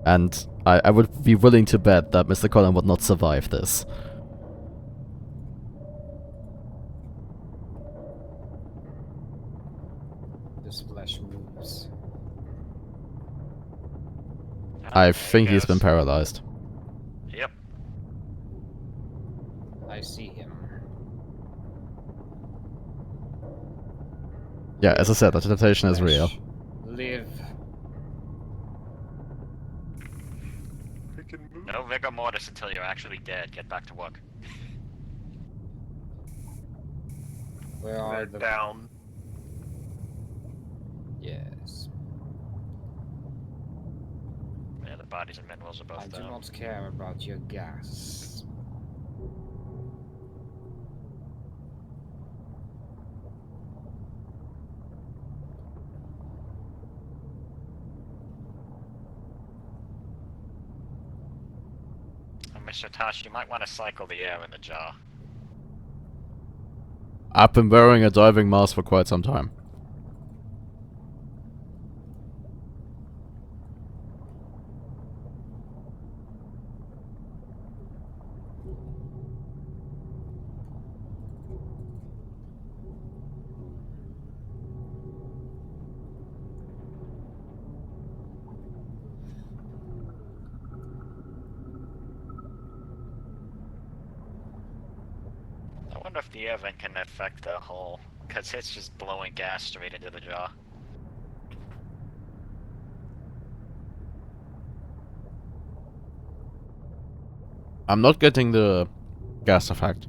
Speaker 2: And I would be willing to bet that Mr. Connor would not survive this.
Speaker 4: This flesh moves.
Speaker 2: I think he's been paralyzed.
Speaker 3: Yep.
Speaker 4: I see him.
Speaker 2: Yeah, as I said, the temptation is real.
Speaker 4: Live.
Speaker 3: No rigor mortis until you're actually dead. Get back to work.
Speaker 4: Where are
Speaker 6: They're
Speaker 4: the...
Speaker 6: down.
Speaker 4: Yes.
Speaker 3: Yeah, the bodies and minerals are both
Speaker 4: I do
Speaker 3: down.
Speaker 4: not care about your gas.
Speaker 3: Mr. Tosh, you might want to cycle the air in the jar.
Speaker 2: I've been wearing a diving mask for quite some time.
Speaker 3: I wonder if the air vent can affect the hole, because it's just blowing gas straight into the jar.
Speaker 2: I'm not getting the gas effect.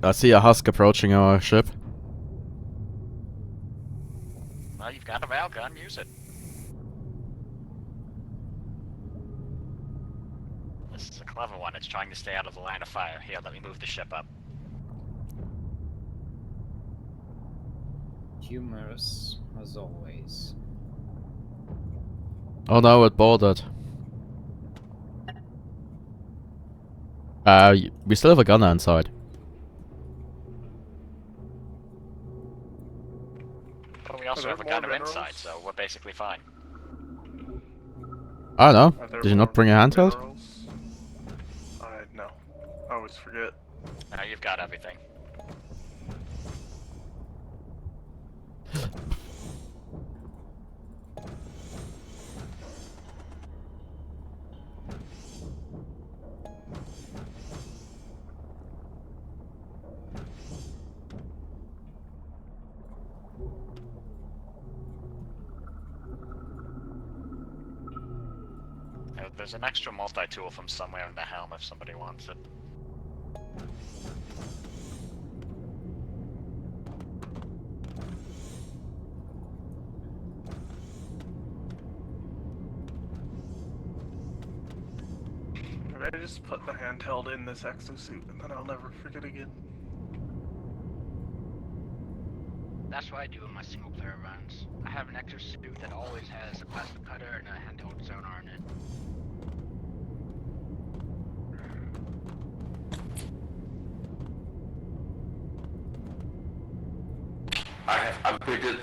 Speaker 2: I see a husk approaching our ship.
Speaker 3: Well, you've got a railgun, use it. This is a clever one. It's trying to stay out of the line of fire. Here, let me move the ship up.
Speaker 4: Humorous, as always.
Speaker 2: Oh no, it boarded. We still have a gunner inside.
Speaker 3: But we also
Speaker 6: there
Speaker 3: have a
Speaker 6: more
Speaker 3: gunner
Speaker 6: minerals?
Speaker 3: inside, so we're basically fine.
Speaker 2: I don't know.
Speaker 6: Are there
Speaker 2: Did you not
Speaker 6: more
Speaker 2: bring a handheld?
Speaker 6: minerals? No. I always forget.
Speaker 3: Now you've got everything. There's an extra multi-tool from somewhere in the helm if somebody wants it.
Speaker 6: Maybe I just put the handheld in this exosuit and then I'll never forget again.
Speaker 10: That's what I do in my single player runs. I have an extra suit that always has a plastic cutter and a handheld sonar in it.
Speaker 7: I have upgraded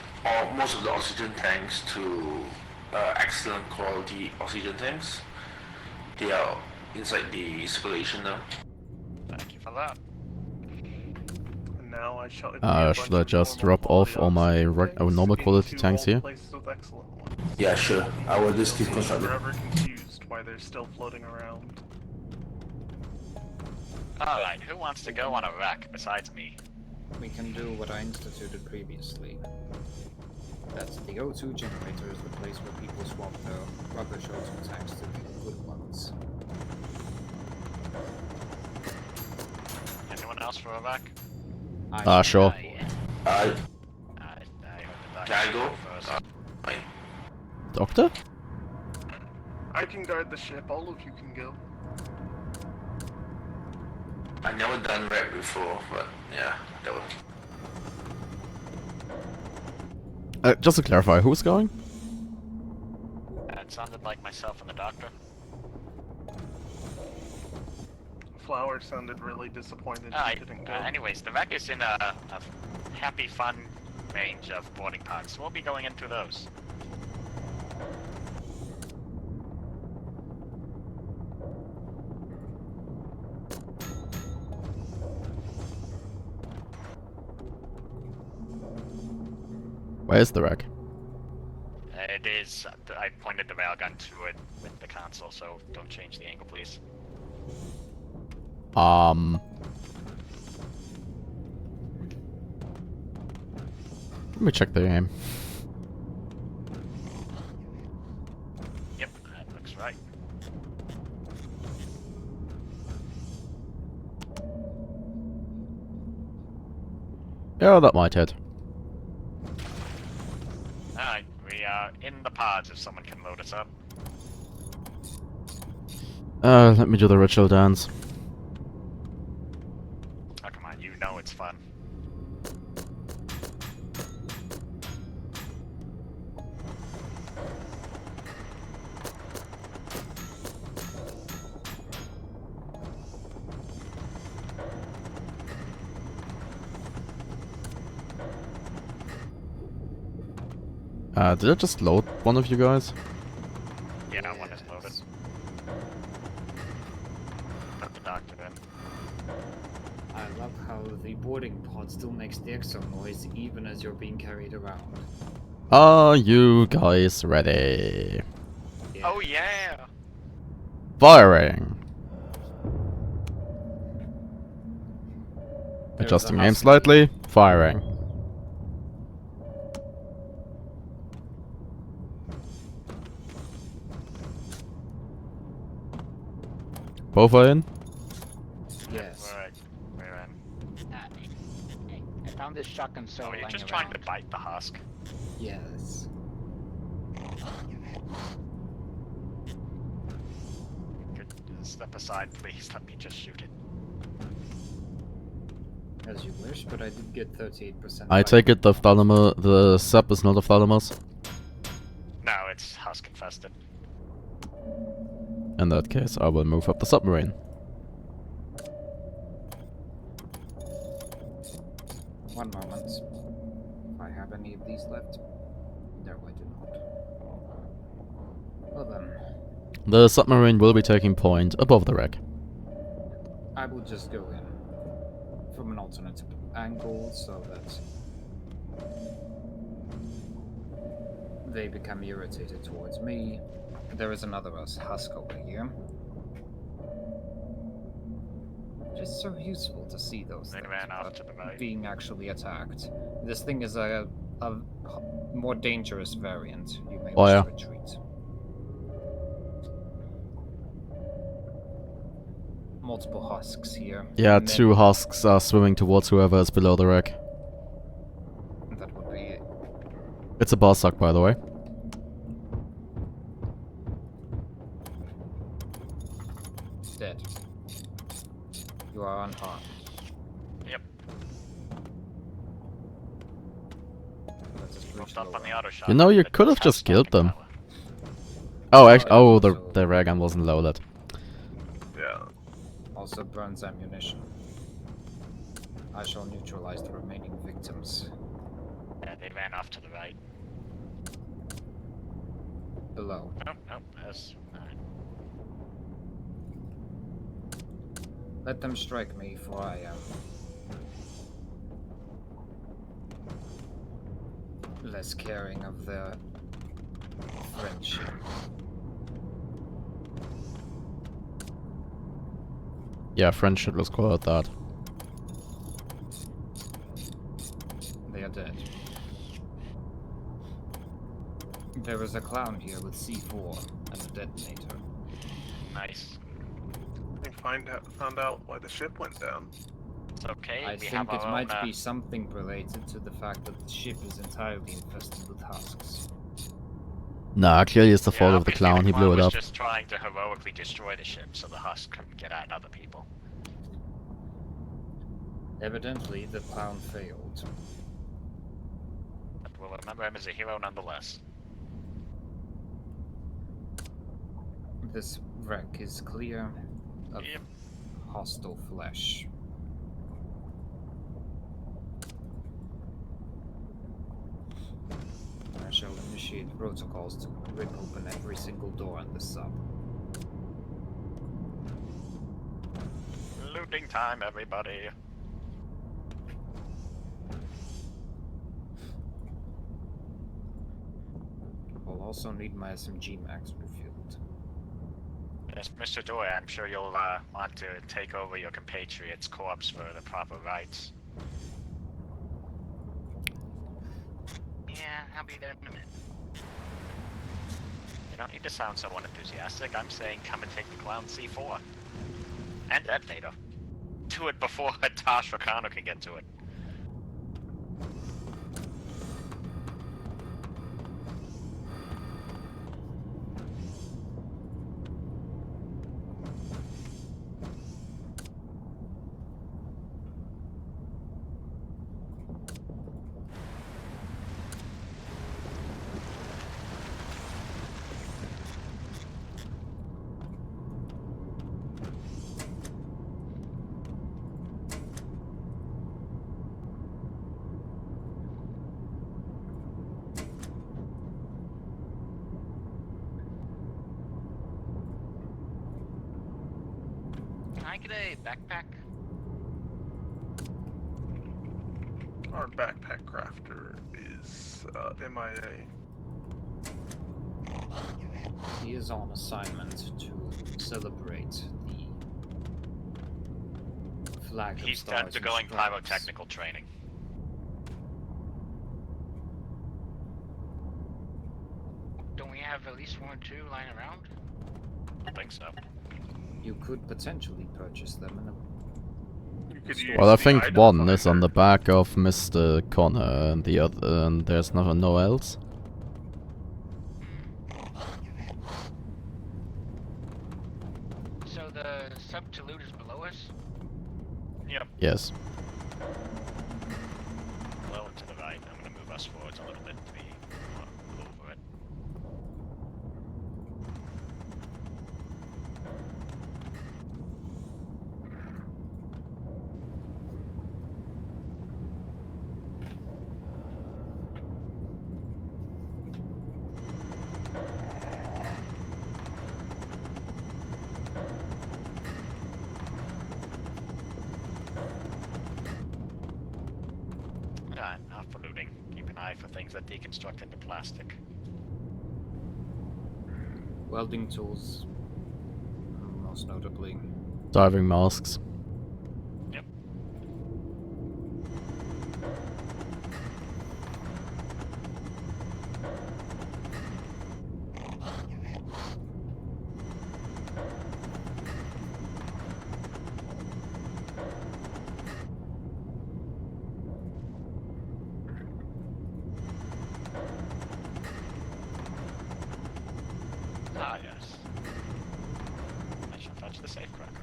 Speaker 7: most of the oxygen tanks to excellent quality oxygen tanks. They are inside the circulation now.
Speaker 3: Thank you for that.
Speaker 6: And now I shall.
Speaker 2: Should I just drop off all my normal quality tanks here?
Speaker 7: Yeah, sure. I will just deconstruct
Speaker 6: I'm
Speaker 7: it.
Speaker 6: forever confused why they're still floating around.
Speaker 3: Alright, who wants to go on a wreck besides me?
Speaker 4: We can do what I instituted previously. That's the O2 generator is the place where people swap their rubbish O2 tanks to the good ones.
Speaker 3: Anyone else for a wreck?
Speaker 2: Sure.
Speaker 3: I hope the
Speaker 7: Can I go?
Speaker 3: first.
Speaker 7: Fine.
Speaker 2: Doctor?
Speaker 6: I can guard the ship, all of you can go.
Speaker 7: I never done rap before, but yeah, that was.
Speaker 2: Just to clarify, who's going?
Speaker 3: It sounded like myself and the doctor.
Speaker 6: Flower sounded really disappointed she didn't go.
Speaker 3: Anyways, the wreck is in a happy, fun range of boarding pods, so we'll be going into those.
Speaker 2: Where's the wreck?
Speaker 3: It is. I pointed the railgun to it with the console, so don't change the angle, please.
Speaker 2: Let me check the game.
Speaker 3: Yep, that looks right.
Speaker 2: Yeah, that might hit.
Speaker 3: Alright, we are in the pods if someone can load us up.
Speaker 2: Let me do the ritual dance.
Speaker 3: Oh, come on, you know it's fun.
Speaker 2: Did I just load one of you guys?
Speaker 3: Yeah, one is loaded. Put the doctor in.
Speaker 4: I love how the boarding pod still makes the exo noise even as you're being carried around.
Speaker 2: Are you guys ready?
Speaker 4: Yeah.
Speaker 3: Oh yeah!
Speaker 2: Firing!
Speaker 4: There's
Speaker 2: Adjusting
Speaker 4: a
Speaker 2: aim
Speaker 4: house-
Speaker 2: slightly, firing. Both are in?
Speaker 4: Yes.
Speaker 3: Alright, we're in.
Speaker 10: I found this shotgun
Speaker 3: Oh,
Speaker 10: cell
Speaker 3: you're
Speaker 10: laying
Speaker 3: just
Speaker 10: around.
Speaker 3: trying to bite the husk.
Speaker 4: Yes.
Speaker 3: Good. Step aside, please. Let me just shoot it.
Speaker 4: As you wish, but I did get 38%.
Speaker 2: I take it the sub is not a thalamus?
Speaker 3: No, it's husk infested.
Speaker 2: In that case, I will move up the submarine.
Speaker 4: One moment. If I have any of these left. No, I do not. Well then,
Speaker 2: The submarine will be taking point above the wreck.
Speaker 4: I will just go in from an alternative angle so that they become irritated towards me. There is another husk over here. Just so useful to see those
Speaker 3: They
Speaker 4: things
Speaker 3: ran off to the right.
Speaker 4: being actually attacked. This thing is a more dangerous variant. You may
Speaker 2: Oh,
Speaker 4: wish
Speaker 2: yeah.
Speaker 4: to retreat. Multiple husks here.
Speaker 2: Yeah,
Speaker 4: Many-
Speaker 2: 2 husks are swimming towards whoever is below the wreck.
Speaker 4: That would be it.
Speaker 2: It's a boss suck, by the way.
Speaker 4: Dead. You are unharmed.
Speaker 3: Yep.
Speaker 4: Let us breach
Speaker 3: Moved up on the
Speaker 4: lower.
Speaker 3: auto shot.
Speaker 2: You know, you
Speaker 3: but
Speaker 2: could
Speaker 3: it
Speaker 2: have just
Speaker 3: has
Speaker 2: killed them.
Speaker 3: power.
Speaker 2: Oh, actually, oh, the
Speaker 4: also-
Speaker 2: ray gun wasn't loaded.
Speaker 6: Yeah.
Speaker 4: Also burns ammunition. I shall neutralize the remaining victims.
Speaker 3: Yeah, they ran off to the right.
Speaker 4: Below.
Speaker 3: Nope, nope, that's...
Speaker 4: Let them strike me, for I am less caring of their friendship.
Speaker 2: Yeah, friendship, let's call it that.
Speaker 4: They are dead. There is a clown here with C4 as a detonator.
Speaker 3: Nice.
Speaker 6: They found out why the ship went down.
Speaker 3: It's okay,
Speaker 4: I
Speaker 3: we
Speaker 4: think
Speaker 3: have
Speaker 4: it
Speaker 3: our
Speaker 4: might
Speaker 3: own,
Speaker 4: be something related to the fact that the ship is entirely infested with husks.
Speaker 2: Nah, clearly it's the fault of the
Speaker 3: obviously
Speaker 2: clown, he blew it
Speaker 3: was
Speaker 2: up.
Speaker 3: just trying to heroically destroy the ship so the husk couldn't get at other people.
Speaker 4: Evidently, the clown failed.
Speaker 3: But we'll remember him as a hero nonetheless.
Speaker 4: This wreck is clear of
Speaker 3: Yep.
Speaker 4: hostile flesh. I shall initiate protocols to rip open every single door on the sub.
Speaker 3: Looting time, everybody.
Speaker 4: I'll also need my SMG max refilled.
Speaker 3: Yes, Mr. Doyle, I'm sure you'll want to take over your compatriot's corpse for the proper rites.
Speaker 10: Yeah, I'll be there in a minute.
Speaker 3: You don't need to sound so unenthusiastic. I'm saying come and take the clown C4. And detonator. Do it before Tosh Rakano can get to it.
Speaker 10: Can I get a backpack?
Speaker 6: Our backpack crafter is MIA.
Speaker 4: He is on assignment to celebrate the flag of
Speaker 3: He's
Speaker 4: stars and
Speaker 3: undergoing
Speaker 4: stripes.
Speaker 3: pyrotechnical training.
Speaker 10: Don't we have at least one or two lying around?
Speaker 3: I think so.
Speaker 4: You could potentially purchase them in a
Speaker 6: You could use
Speaker 2: Well, I
Speaker 6: the
Speaker 2: think
Speaker 6: item
Speaker 2: one is on
Speaker 6: finder.
Speaker 2: the back of Mr. Connor, and the other, and there's no else.
Speaker 10: So the up to loot is below us?
Speaker 3: Yep.
Speaker 2: Yes.
Speaker 3: Low and to the right. I'm gonna move us forwards a little bit to be more over it. Alright, now for looting. Keep an eye for things that deconstruct into plastic.
Speaker 4: Welding tools, most notably.
Speaker 2: Diving masks.
Speaker 3: Yep. Ah, yes. I shall fetch the safecracker.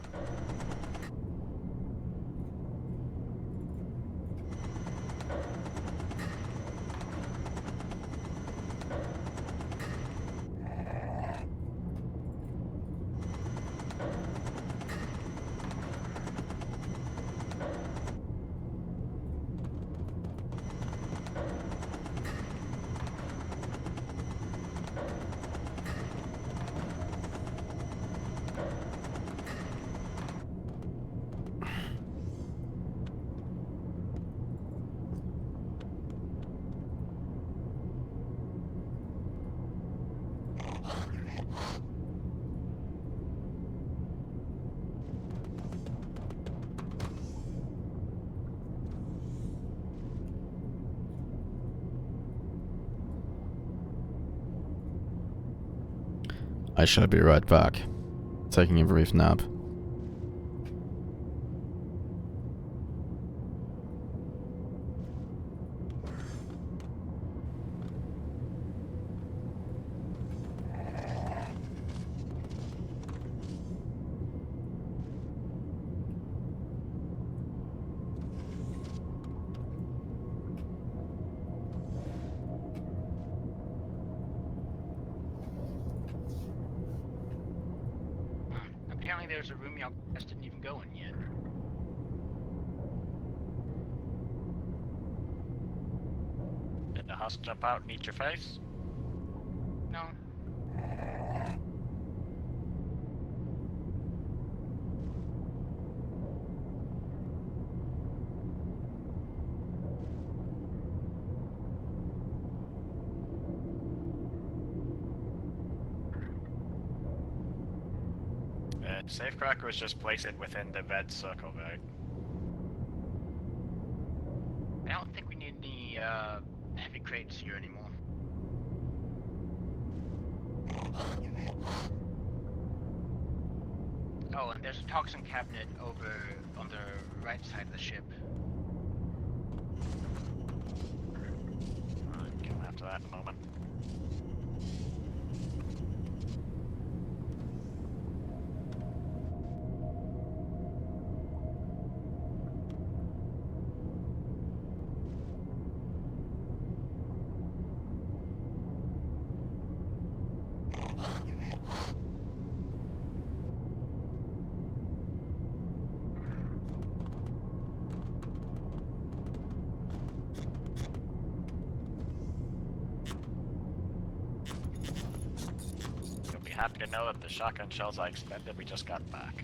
Speaker 2: I shall be right back. Taking a brief nap.
Speaker 10: Apparently there's a room y'all guys didn't even go in yet.
Speaker 3: Did the husk jump out and eat your face?
Speaker 10: No.
Speaker 3: Safecracker was just place it within the red circle, right?
Speaker 10: I don't think we need any heavy crates here anymore. Oh, and there's a toxin cabinet over on the right side of the ship.
Speaker 3: Alright, come after that in a moment. Happy to know that the shotgun shells I expended we just got back.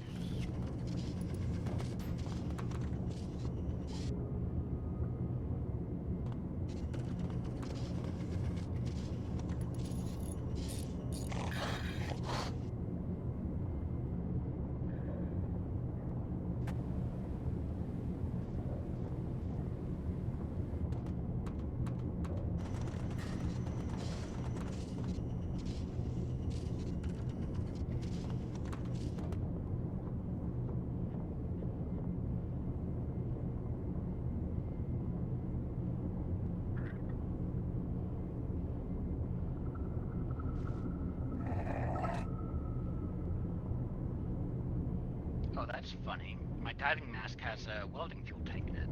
Speaker 10: that's funny. My diving mask has a welding fuel tank in it.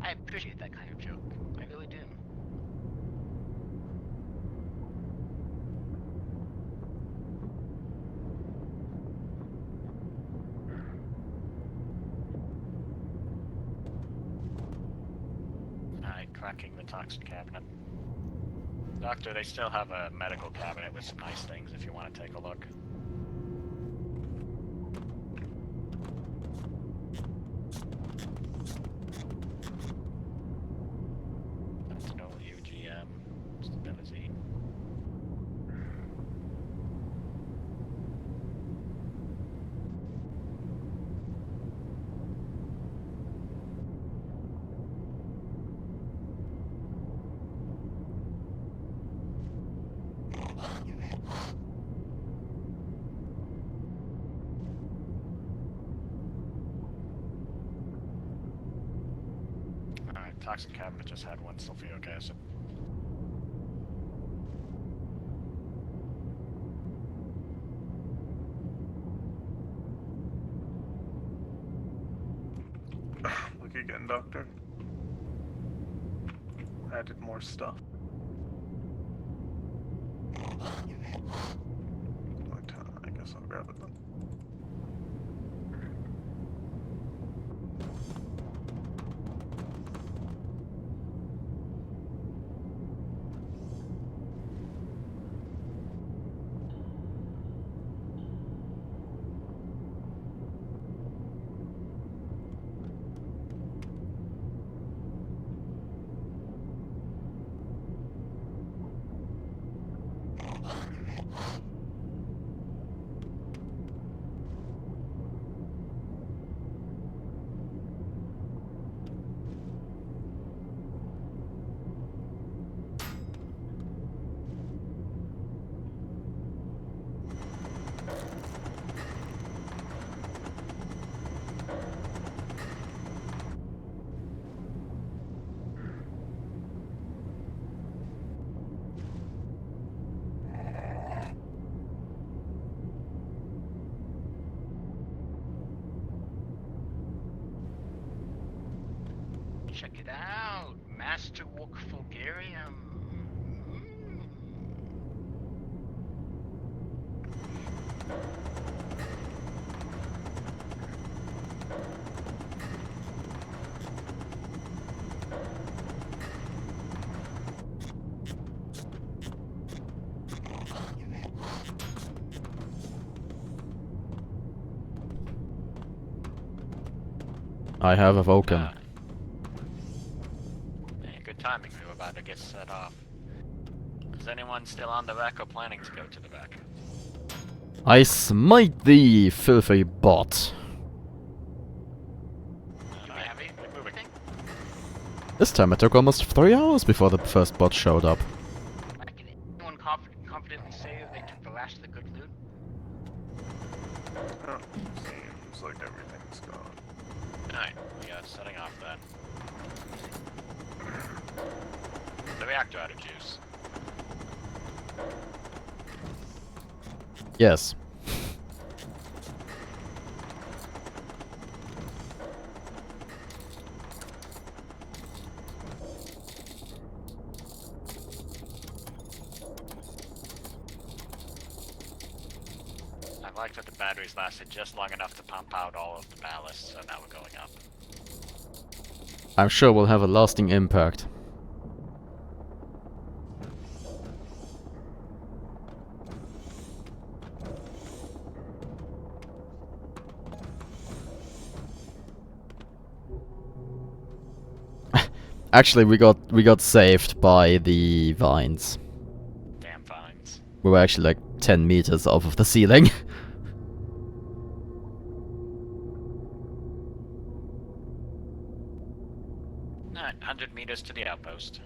Speaker 10: I appreciate that kind of joke. I really do.
Speaker 3: Alright, cracking the toxin cabinet. Doctor, they still have a medical cabinet with some nice things if you want to take a look. That's no UGM. Stability. Alright, toxin cabinet just had one sulfuric acid.
Speaker 6: Look again, Doctor. Added more stuff. I guess I'll grab it then.
Speaker 10: Check it out! Masterwork Fulgarium!
Speaker 2: I have awoken.
Speaker 3: Yeah, good timing, we were about to get set off. Is anyone still on the wreck or planning to go to the wreck?
Speaker 2: I smite thee, filthy bot. This time it took almost 3 hours before the first bot showed up.
Speaker 10: Can anyone confidently say that they took the last of the good loot?
Speaker 6: Oh, seems like everything's gone.
Speaker 3: Alright, we are setting off then. The reactor out of juice.
Speaker 2: Yes.
Speaker 3: I like that the batteries lasted just long enough to pump out all of the ballast, so now we're going up.
Speaker 2: I'm sure we'll have a lasting impact. Actually, we got saved by the vines.
Speaker 3: Damn vines.
Speaker 2: We were actually like 10 meters off of the ceiling.
Speaker 3: 100 meters to the outpost.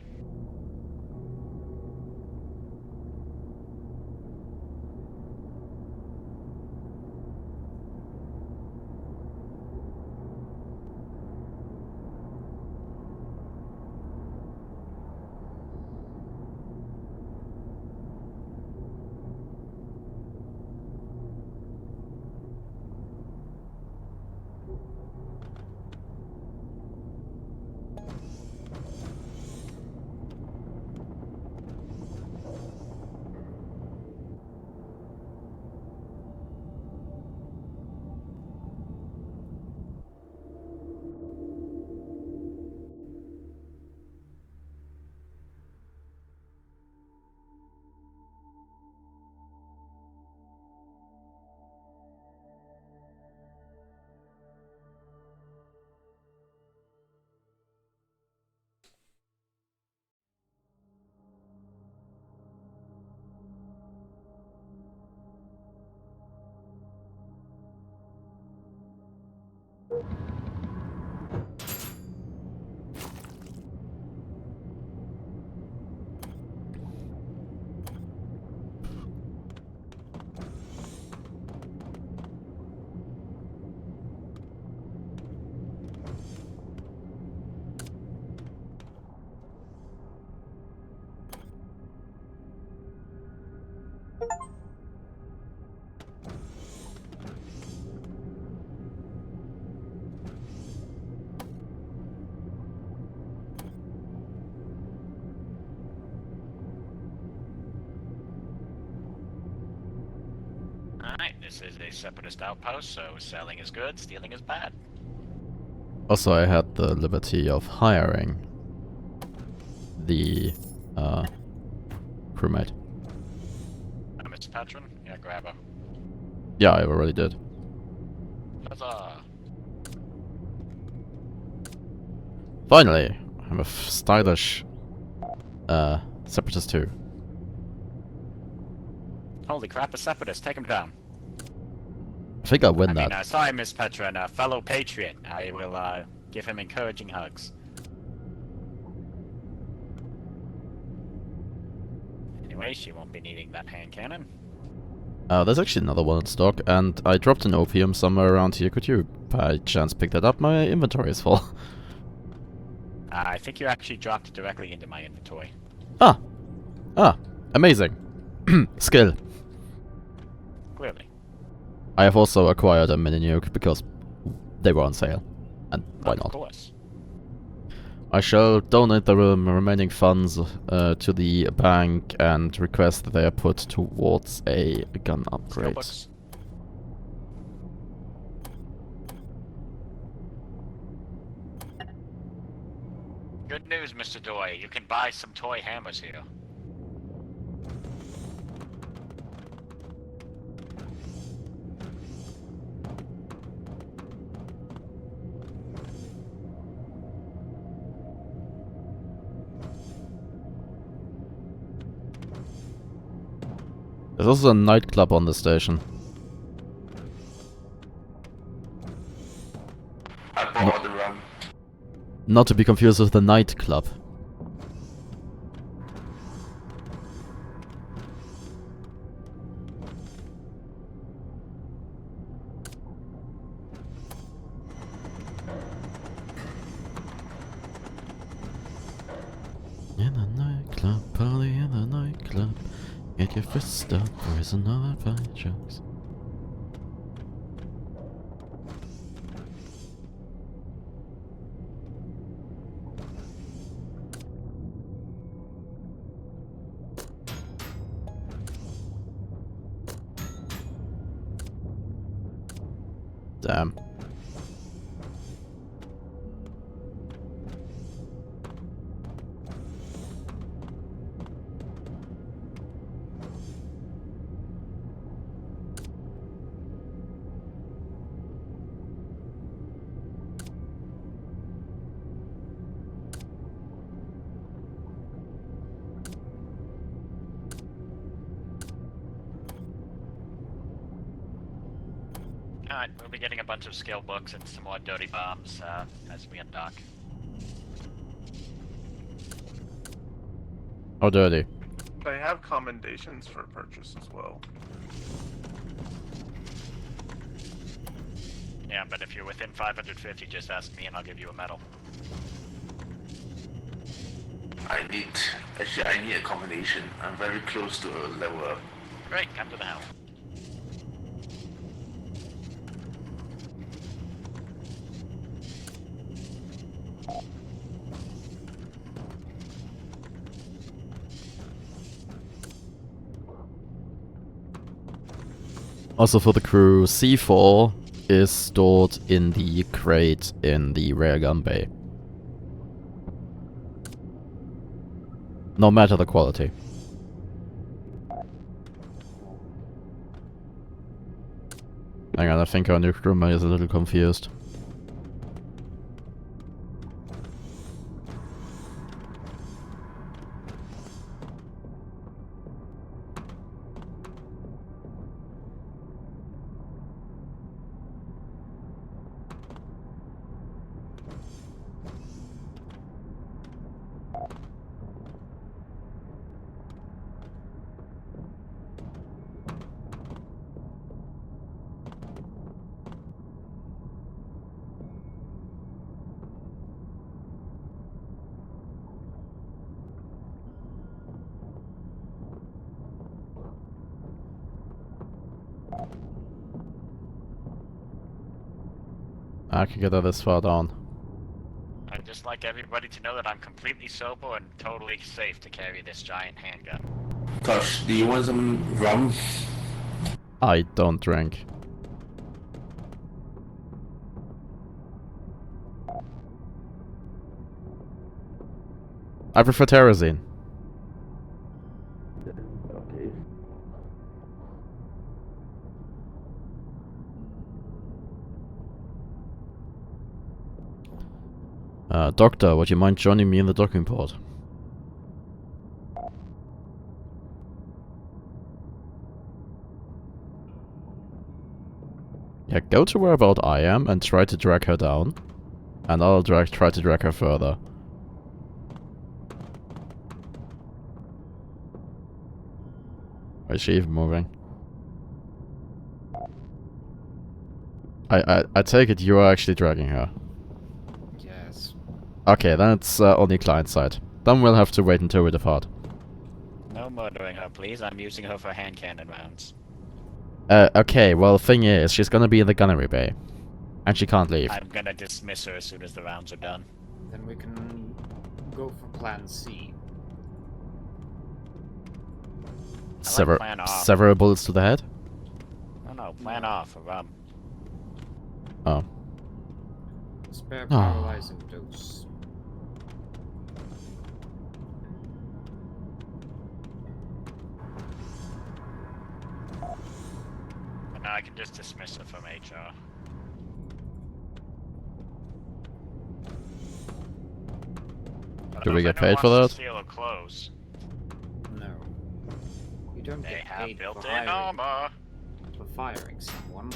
Speaker 3: This is a separatist outpost, so selling is good, stealing is bad.
Speaker 2: Also, I had the liberty of hiring the crewmate.
Speaker 3: Mr. Patron? Yeah, grab her.
Speaker 2: Yeah, I already did.
Speaker 3: Huzzah!
Speaker 2: Finally, I'm a stylish separatist too.
Speaker 3: Holy crap, a separatist, take him down.
Speaker 2: I think I'll win that.
Speaker 3: Sorry, Miss Patron, fellow patriot. I will, give him encouraging hugs. Anyway, she won't be needing that hand cannon.
Speaker 2: There's actually another one in stock, and I dropped an opium somewhere around here. Could you, by chance, pick that up? My inventory is full.
Speaker 3: I think you actually dropped it directly into my inventory.
Speaker 2: Ah, amazing. Skill.
Speaker 3: Clearly.
Speaker 2: I have also acquired a mini nuke because they were on sale, and why not?
Speaker 3: Of course.
Speaker 2: I shall donate the remaining funds to the bank and request that they are put towards a gun upgrade.
Speaker 3: Skillbooks. Good news, Mr. Doy. You can buy some toy hammers here.
Speaker 2: There's also a nightclub on the station.
Speaker 7: I bought the rum.
Speaker 2: Not to be confused with the nightclub. In the nightclub, party in the nightclub. Get your fist up, there is another fight jokes. Damn.
Speaker 3: Alright, we'll be getting a bunch of skill books and some more dirty bombs as we undock.
Speaker 2: How dirty?
Speaker 6: They have commendations for purchase as well.
Speaker 3: Yeah, but if you're within 550, just ask me and I'll give you a medal.
Speaker 7: I need a combination. I'm very close to a level up.
Speaker 3: Great, come to the helm.
Speaker 2: Also for the crew, C4 is stored in the crate in the rear gun bay. No matter the quality. Hang on, I think our new crewmate is a little confused. I can get her this far down.
Speaker 3: I'd just like everybody to know that I'm completely sober and totally safe to carry this giant handgun.
Speaker 7: Tosh, do you want some rum?
Speaker 2: I don't drink. I prefer terrazine. Doctor, would you mind joining me in the docking port? Yeah, go to where about I am and try to drag her down. And I'll try to drag her further. Is she even moving? I take it you are actually dragging her.
Speaker 4: Yes.
Speaker 2: Okay, then it's only client side. Then we'll have to wait until we depart.
Speaker 3: No murdering her, please. I'm using her for hand cannon rounds.
Speaker 2: Okay, well, the thing is, she's gonna be in the gunnery bay. And she can't leave.
Speaker 3: I'm gonna dismiss her as soon as the rounds are done.
Speaker 4: Then we can go for plan C.
Speaker 3: Plan off.
Speaker 2: Several bullets to the head?
Speaker 3: No, plan off.
Speaker 2: Oh.
Speaker 4: Spare
Speaker 2: Oh.
Speaker 4: paralyzing dose.
Speaker 3: But now I can just dismiss her from HR.
Speaker 2: Do we get paid for that?
Speaker 3: Steal her clothes.
Speaker 4: No. You don't
Speaker 3: They
Speaker 4: get
Speaker 3: have
Speaker 4: paid
Speaker 3: built-in
Speaker 4: for hiring,
Speaker 3: armor.
Speaker 4: for firing someone.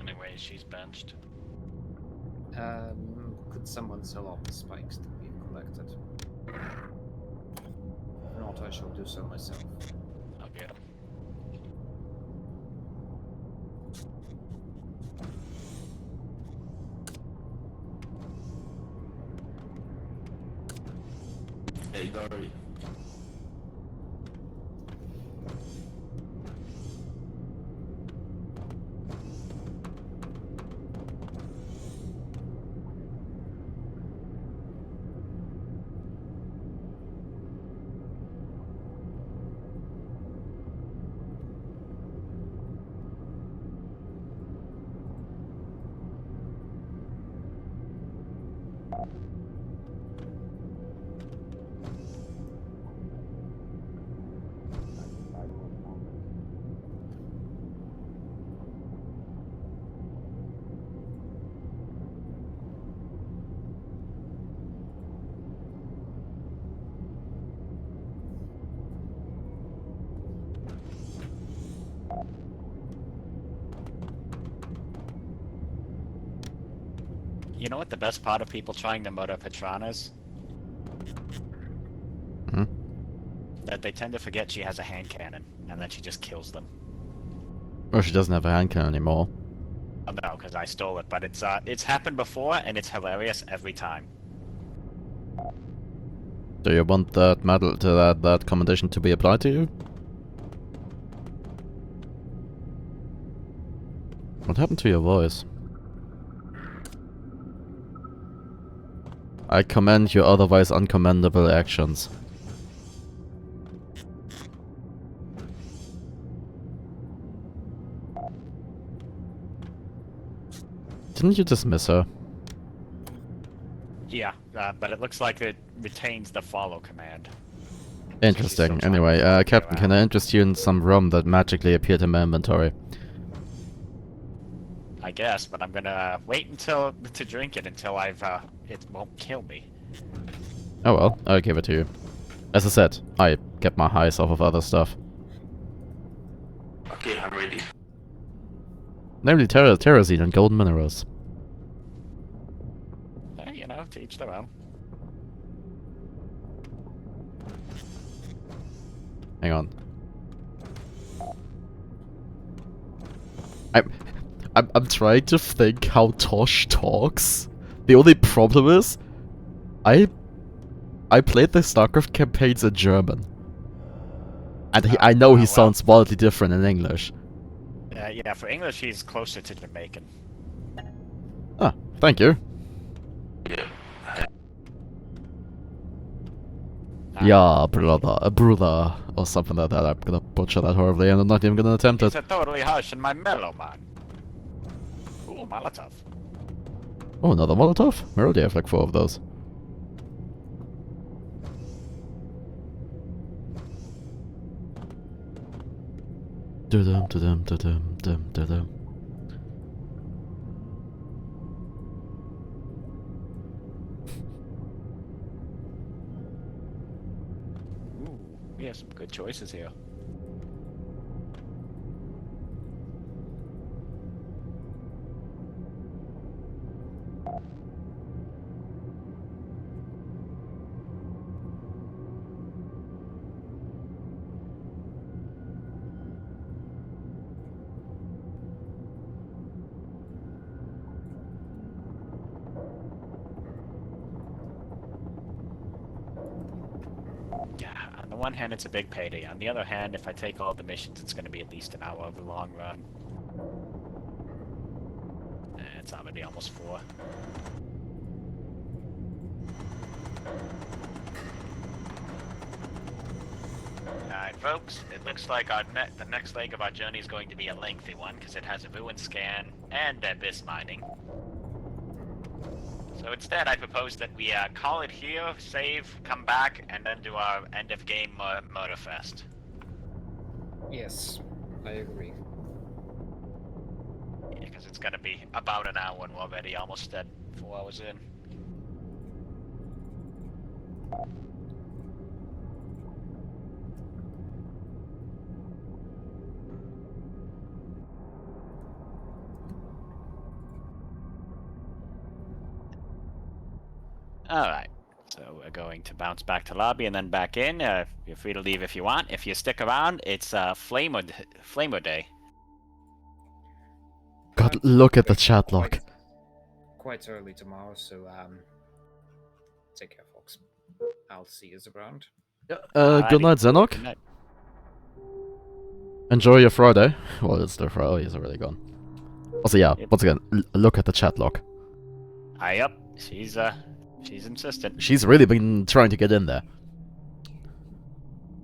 Speaker 3: Anyway, she's benched.
Speaker 4: Could someone sell off the spikes that we've collected? If not, I shall do so myself.
Speaker 3: I'll get him.
Speaker 7: Hey, Dory.
Speaker 3: You know what the best part of people trying to murder Petrana is?
Speaker 2: Hmm?
Speaker 3: That they tend to forget she has a hand cannon, and then she just kills them.
Speaker 2: Well, she doesn't have a hand cannon anymore.
Speaker 3: Oh, no, because I stole it, but it's happened before, and it's hilarious every time.
Speaker 2: Do you want that medal to that commendation to be applied to you? What happened to your voice? I commend your otherwise uncommendable actions. Didn't you dismiss her?
Speaker 3: Yeah, but it looks like it retains the follow command.
Speaker 2: Interesting. Anyway, Captain, can I interest you in some rum that magically appeared in my inventory?
Speaker 3: I guess, but I'm gonna wait until to drink it until it won't kill me.
Speaker 2: Oh well, I'll give it to you. As I said, I get my highs off of other stuff.
Speaker 7: already.
Speaker 2: Namely terrazine and golden minerals.
Speaker 3: You know, to each their own.
Speaker 2: Hang on. I'm trying to think how Tosh talks. The only problem is, I played the StarCraft campaigns in German, and I know he sounds wildly different in English.
Speaker 3: Yeah, for English he's closer to Jamaican.
Speaker 2: Ah, thank you.
Speaker 7: Yeah.
Speaker 2: Yeah, brother, or something like that. I'm gonna butcher that horribly, and I'm not even gonna attempt it.
Speaker 3: He's totally harsh and my mellow man. Ooh, Molotov.
Speaker 2: Oh, another Molotov? We already have like 4 of those. Da-dum, da-dum, da-dum, dum, da-dum.
Speaker 3: Ooh, we have some good choices here. On the one hand, it's a big payday. On the other hand, if I take all the missions, it's going to be at least an hour over the long run. It's already almost 4. Alright, folks. It looks like the next leg of our journey is going to be a lengthy one, because it has a ruin scan and abyss mining. So instead, I propose that we call it here, save, come back, and then do our end-of-game murder fest.
Speaker 4: Yes, I agree.
Speaker 3: Yeah, because it's gonna be about an hour and we're already almost at 4 hours in. Alright, so we're going to bounce back to lobby and then back in. You're free to leave if you want. If you stick around, it's Flamer Day.
Speaker 2: God, look at the chat log.
Speaker 4: Quite early tomorrow, so take care, folks. I'll see you around.
Speaker 2: Good night, Zenok.
Speaker 3: Good night.
Speaker 2: Enjoy your Friday. Well, it's the Friday. Oh, he's already gone. Also, yeah, once again, look at the chat log.
Speaker 3: Yep, she's insistent.
Speaker 2: She's really been trying to get in there.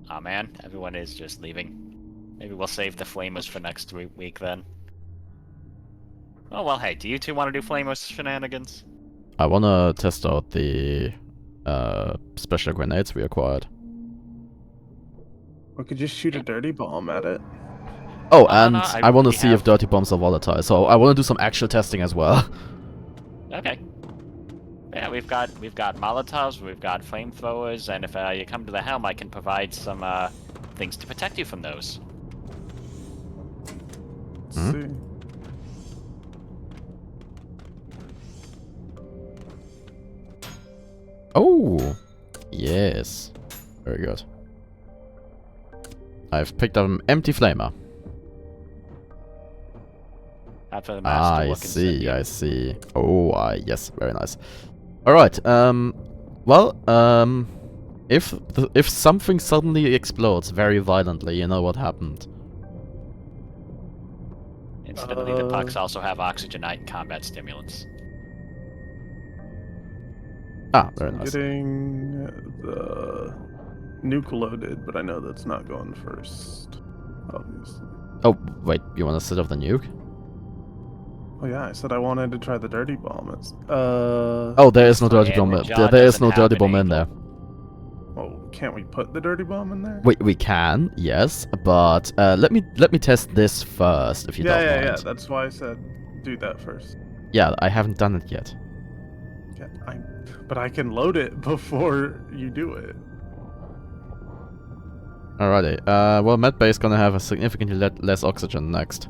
Speaker 3: Aw, man, everyone is just leaving. Maybe we'll save the Flamers for next week then. Oh, well, hey, do you two want to do Flamers shenanigans?
Speaker 2: I wanna test out the special grenades we acquired.
Speaker 8: We could just shoot a dirty bomb at it.
Speaker 2: Oh, and
Speaker 3: no,
Speaker 2: I want to see if dirty bombs are volatile, so I want to do some actual testing as well.
Speaker 3: Okay. Yeah, we've got Molotovs, we've got flamethrowers, and if you come to the helm, I can provide some things to protect you from those.
Speaker 8: Let's see.
Speaker 2: Oh, yes. Very good. I've picked up an empty flamer.
Speaker 3: After the master
Speaker 2: I see, I see. Oh, yes, very nice. Alright, well, if something suddenly explodes very violently, you know what happened.
Speaker 3: Incidentally, the pucks also have oxygenite and combat stimulants.
Speaker 2: Ah, very nice.
Speaker 8: Getting the nuke loaded, but I know that's not going first, obviously.
Speaker 2: Oh, wait, you want to set up the nuke?
Speaker 8: Oh yeah, I said I wanted to try the dirty bomb. It's,
Speaker 2: oh, there is no dirty bomb. There is no dirty bomb in there.
Speaker 8: Oh, can't we put the dirty bomb in there?
Speaker 2: We can, yes, but let me test this first, if you don't mind.
Speaker 8: Yeah, that's why I said do that first.
Speaker 2: Yeah, I haven't done it yet.
Speaker 8: Yeah, but I can load it before you do it.
Speaker 2: Alrighty. Well, medbay's gonna have a significantly less oxygen next.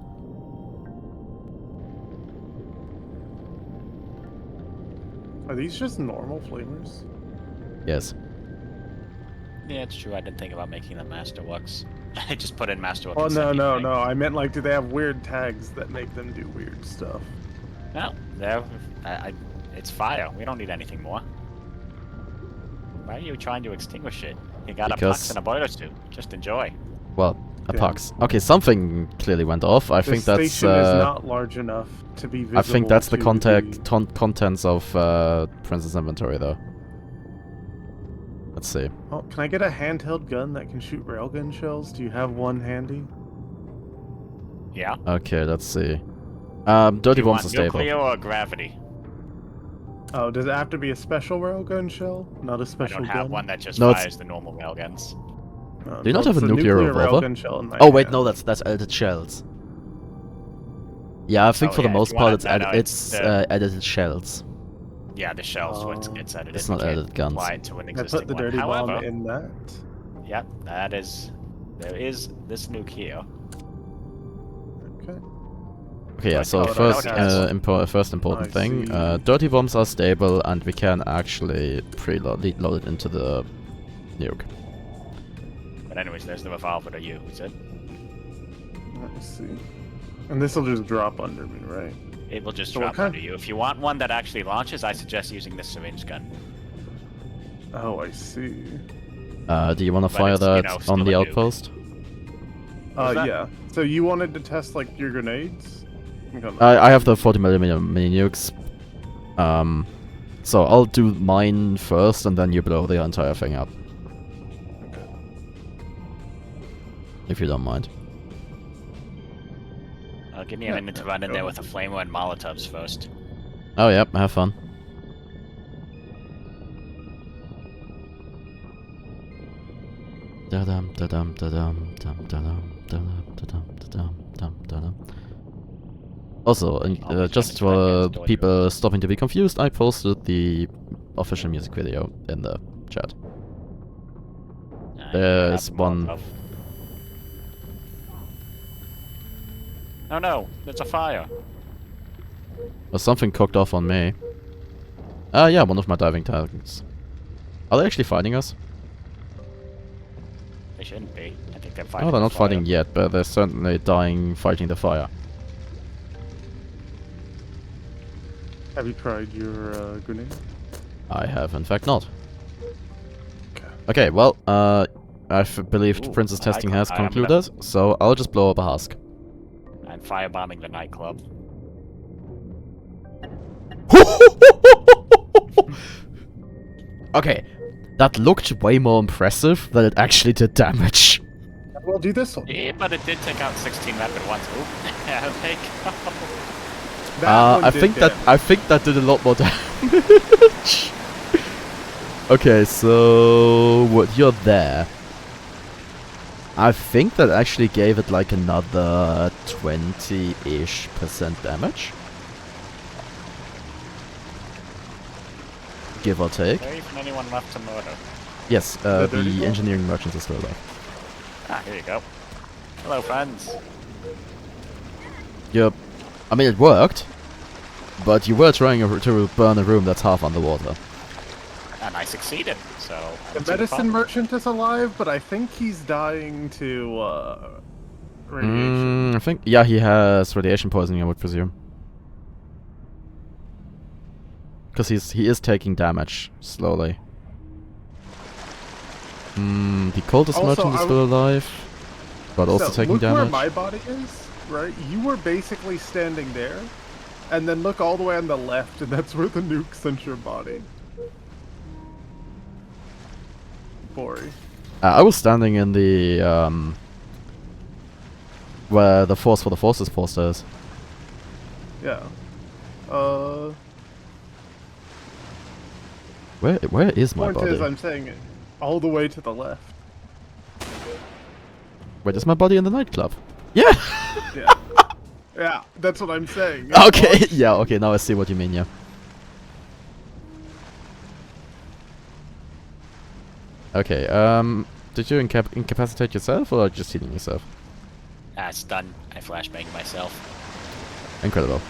Speaker 8: Are these just normal flamers?
Speaker 2: Yes.
Speaker 3: Yeah, it's true. I didn't think about making them masterworks. I just put in masterwork.
Speaker 8: Oh,
Speaker 3: and
Speaker 8: no,
Speaker 3: sent
Speaker 8: no,
Speaker 3: anything.
Speaker 8: no. I meant, like, do they have weird tags that make them do weird stuff?
Speaker 3: No, they're, it's fire. We don't need anything more. Why are you trying to extinguish it? You got a
Speaker 2: Because-
Speaker 3: pucks and a boiler suit. Just enjoy.
Speaker 2: Well, a
Speaker 8: Yeah.
Speaker 2: pox. Okay, something clearly went off. I
Speaker 8: The
Speaker 2: think that's.
Speaker 8: station is not large enough to be visible.
Speaker 2: I think that's the
Speaker 8: to
Speaker 2: contents of Princess inventory, though. Let's see.
Speaker 8: Oh, can I get a handheld gun that can shoot railgun shells? Do you have one handy?
Speaker 3: Yeah.
Speaker 2: Okay, let's see. Dirty
Speaker 3: You
Speaker 2: bombs
Speaker 3: want
Speaker 2: are stable.
Speaker 3: nuclear or gravity?
Speaker 8: Oh, does it have to be a special railgun shell? Not a
Speaker 3: I
Speaker 8: special
Speaker 3: don't
Speaker 8: gun?
Speaker 3: have one that just
Speaker 2: No, it's-
Speaker 3: fires the normal railguns.
Speaker 8: Oh,
Speaker 2: Do you not
Speaker 8: no,
Speaker 2: have a
Speaker 8: it's
Speaker 2: nuclear revolver?
Speaker 8: railgun shell in my
Speaker 2: Oh wait,
Speaker 8: hand.
Speaker 2: no, that's edited shells. Yeah, I think
Speaker 3: Oh,
Speaker 2: for the
Speaker 3: yeah, if
Speaker 2: most
Speaker 3: you
Speaker 2: part
Speaker 3: wanna-
Speaker 2: it's
Speaker 3: no, no,
Speaker 2: it's
Speaker 3: the-
Speaker 2: edited shells.
Speaker 3: Yeah, the shells what
Speaker 8: Oh.
Speaker 3: gets edited.
Speaker 2: It's
Speaker 3: We
Speaker 2: not
Speaker 3: can't
Speaker 2: edited guns.
Speaker 3: apply it to an
Speaker 8: I
Speaker 3: existing
Speaker 8: put the
Speaker 3: one.
Speaker 8: dirty
Speaker 3: However,
Speaker 8: bomb in that.
Speaker 3: Yep, that is. There is this nuke here.
Speaker 8: Okay.
Speaker 2: Okay, yeah. So
Speaker 8: Oh, no,
Speaker 2: first,
Speaker 8: okay.
Speaker 2: first important
Speaker 8: I
Speaker 2: thing,
Speaker 8: see.
Speaker 2: dirty bombs are stable, and we can actually load it into the nuke.
Speaker 3: But anyways, there's the revolver to use it.
Speaker 8: Let's see. And this will just drop under me, right?
Speaker 3: It will just
Speaker 8: So what
Speaker 3: drop
Speaker 8: kind-
Speaker 3: under you. If you want one that actually launches, I suggest using this syringe gun.
Speaker 8: Oh, I see.
Speaker 2: Do you want to
Speaker 3: But
Speaker 2: fire
Speaker 3: it's, you
Speaker 2: that
Speaker 3: know,
Speaker 2: on
Speaker 3: still
Speaker 2: the
Speaker 3: a nuke.
Speaker 2: outpost?
Speaker 3: that?
Speaker 8: Yeah. So you wanted to test, like, your grenades? Okay.
Speaker 2: I have the 40mm mini nukes. So I'll do mine first, and then you blow the entire thing up. If you don't mind.
Speaker 3: Give me a minute to run in there with a flamer and molotovs first.
Speaker 2: Oh yep, have fun. Da-dum, da-dum, da-dum, dum, da-dum, da-dum, da-dum, da-dum, dum, da-dum. Also, just for people stopping to be confused, I posted the official music video in the chat. There's one.
Speaker 3: Oh no, there's a fire.
Speaker 2: There's something cooked off on me. Yeah, one of my diving tanks. Are they actually fighting us?
Speaker 3: They shouldn't be. I think they're fighting.
Speaker 2: Oh, they're
Speaker 3: the
Speaker 2: not
Speaker 3: fire.
Speaker 2: fighting yet, but they're certainly dying fighting the fire.
Speaker 8: Have you tried your grenade?
Speaker 2: I have, in fact, not. Okay, well, I believe
Speaker 3: Ooh,
Speaker 2: Princess testing has
Speaker 3: I'm gonna-
Speaker 2: concluded, so I'll just blow up a husk.
Speaker 3: I'm firebombing the nightclub.
Speaker 2: Okay, that looked way more impressive than it actually did damage.
Speaker 8: Well, do this one.
Speaker 3: Yeah, but it did take out 16 weapon ones. Oop. Yeah, they go.
Speaker 8: That one
Speaker 2: I
Speaker 8: did
Speaker 2: think that did a lot more damage. Okay, so what you're there. I think that actually gave it like another 20-ish% damage. Give or take.
Speaker 3: Is there even anyone left to murder?
Speaker 2: Yes,
Speaker 8: The dirty
Speaker 2: the
Speaker 8: one?
Speaker 2: engineering merchants are still alive.
Speaker 3: Ah, here you go. Hello, friends.
Speaker 2: Yep. I mean, it worked. But you were trying to burn a room that's half underwater.
Speaker 3: And I succeeded, so...
Speaker 8: The medicine merchant is alive, but I think he's dying to, radiation.
Speaker 2: I think, yeah, he has radiation poisoning, I would presume. Because he is taking damage, slowly. The cultist
Speaker 8: Also,
Speaker 2: merchant is still alive, but also
Speaker 8: So,
Speaker 2: taking
Speaker 8: look
Speaker 2: damage.
Speaker 8: where my body is, right? You were basically standing there, and then look all the way on the left, and that's where the nuke sent your body. Bori.
Speaker 2: I was standing in the, where the Force for the Forces poster is.
Speaker 8: Yeah.
Speaker 2: Where is my
Speaker 8: Point
Speaker 2: body?
Speaker 8: is, I'm saying it all the way to the left.
Speaker 2: Wait, is my body in the nightclub? Yeah!
Speaker 8: Yeah. Yeah, that's what I'm saying.
Speaker 2: Okay, yeah, okay, now I see what you mean, yeah. Okay, did you incapacitate yourself or just healing yourself?
Speaker 13: Stun. I flashbanged myself.
Speaker 2: Incredible.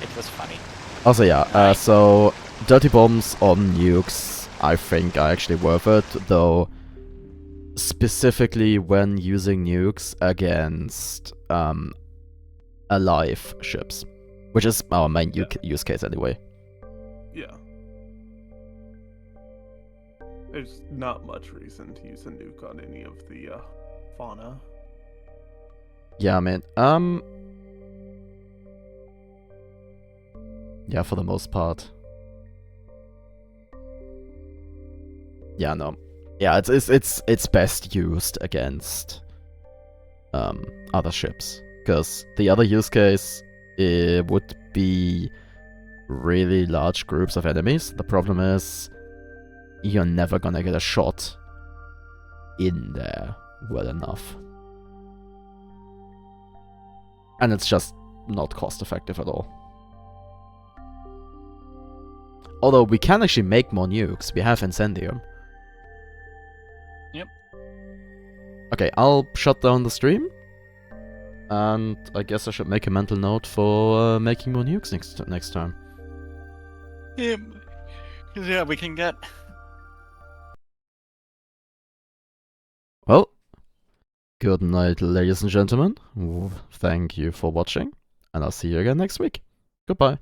Speaker 13: It was funny.
Speaker 2: Also, yeah, so dirty bombs on nukes, I think, are actually worth it, though specifically when using nukes against alive ships, which is our main use case anyway.
Speaker 8: Yeah. There's not much reason to use a nuke on any of the fauna.
Speaker 2: Yeah, man. Yeah, for the most part. Yeah, no. Yeah, it's best used against other ships, because the other use case would be really large groups of enemies. The problem is you're never gonna get a shot in there well enough. And it's just not cost effective at all. Although we can actually make more nukes. We have Incendium.
Speaker 13: Yep.
Speaker 2: Okay, I'll shut down the stream. And I guess I should make a mental note for making more nukes next time.
Speaker 13: Yeah, we can get...
Speaker 2: Well, good night, ladies and gentlemen. Thank you for watching. And I'll see you again next week. Goodbye.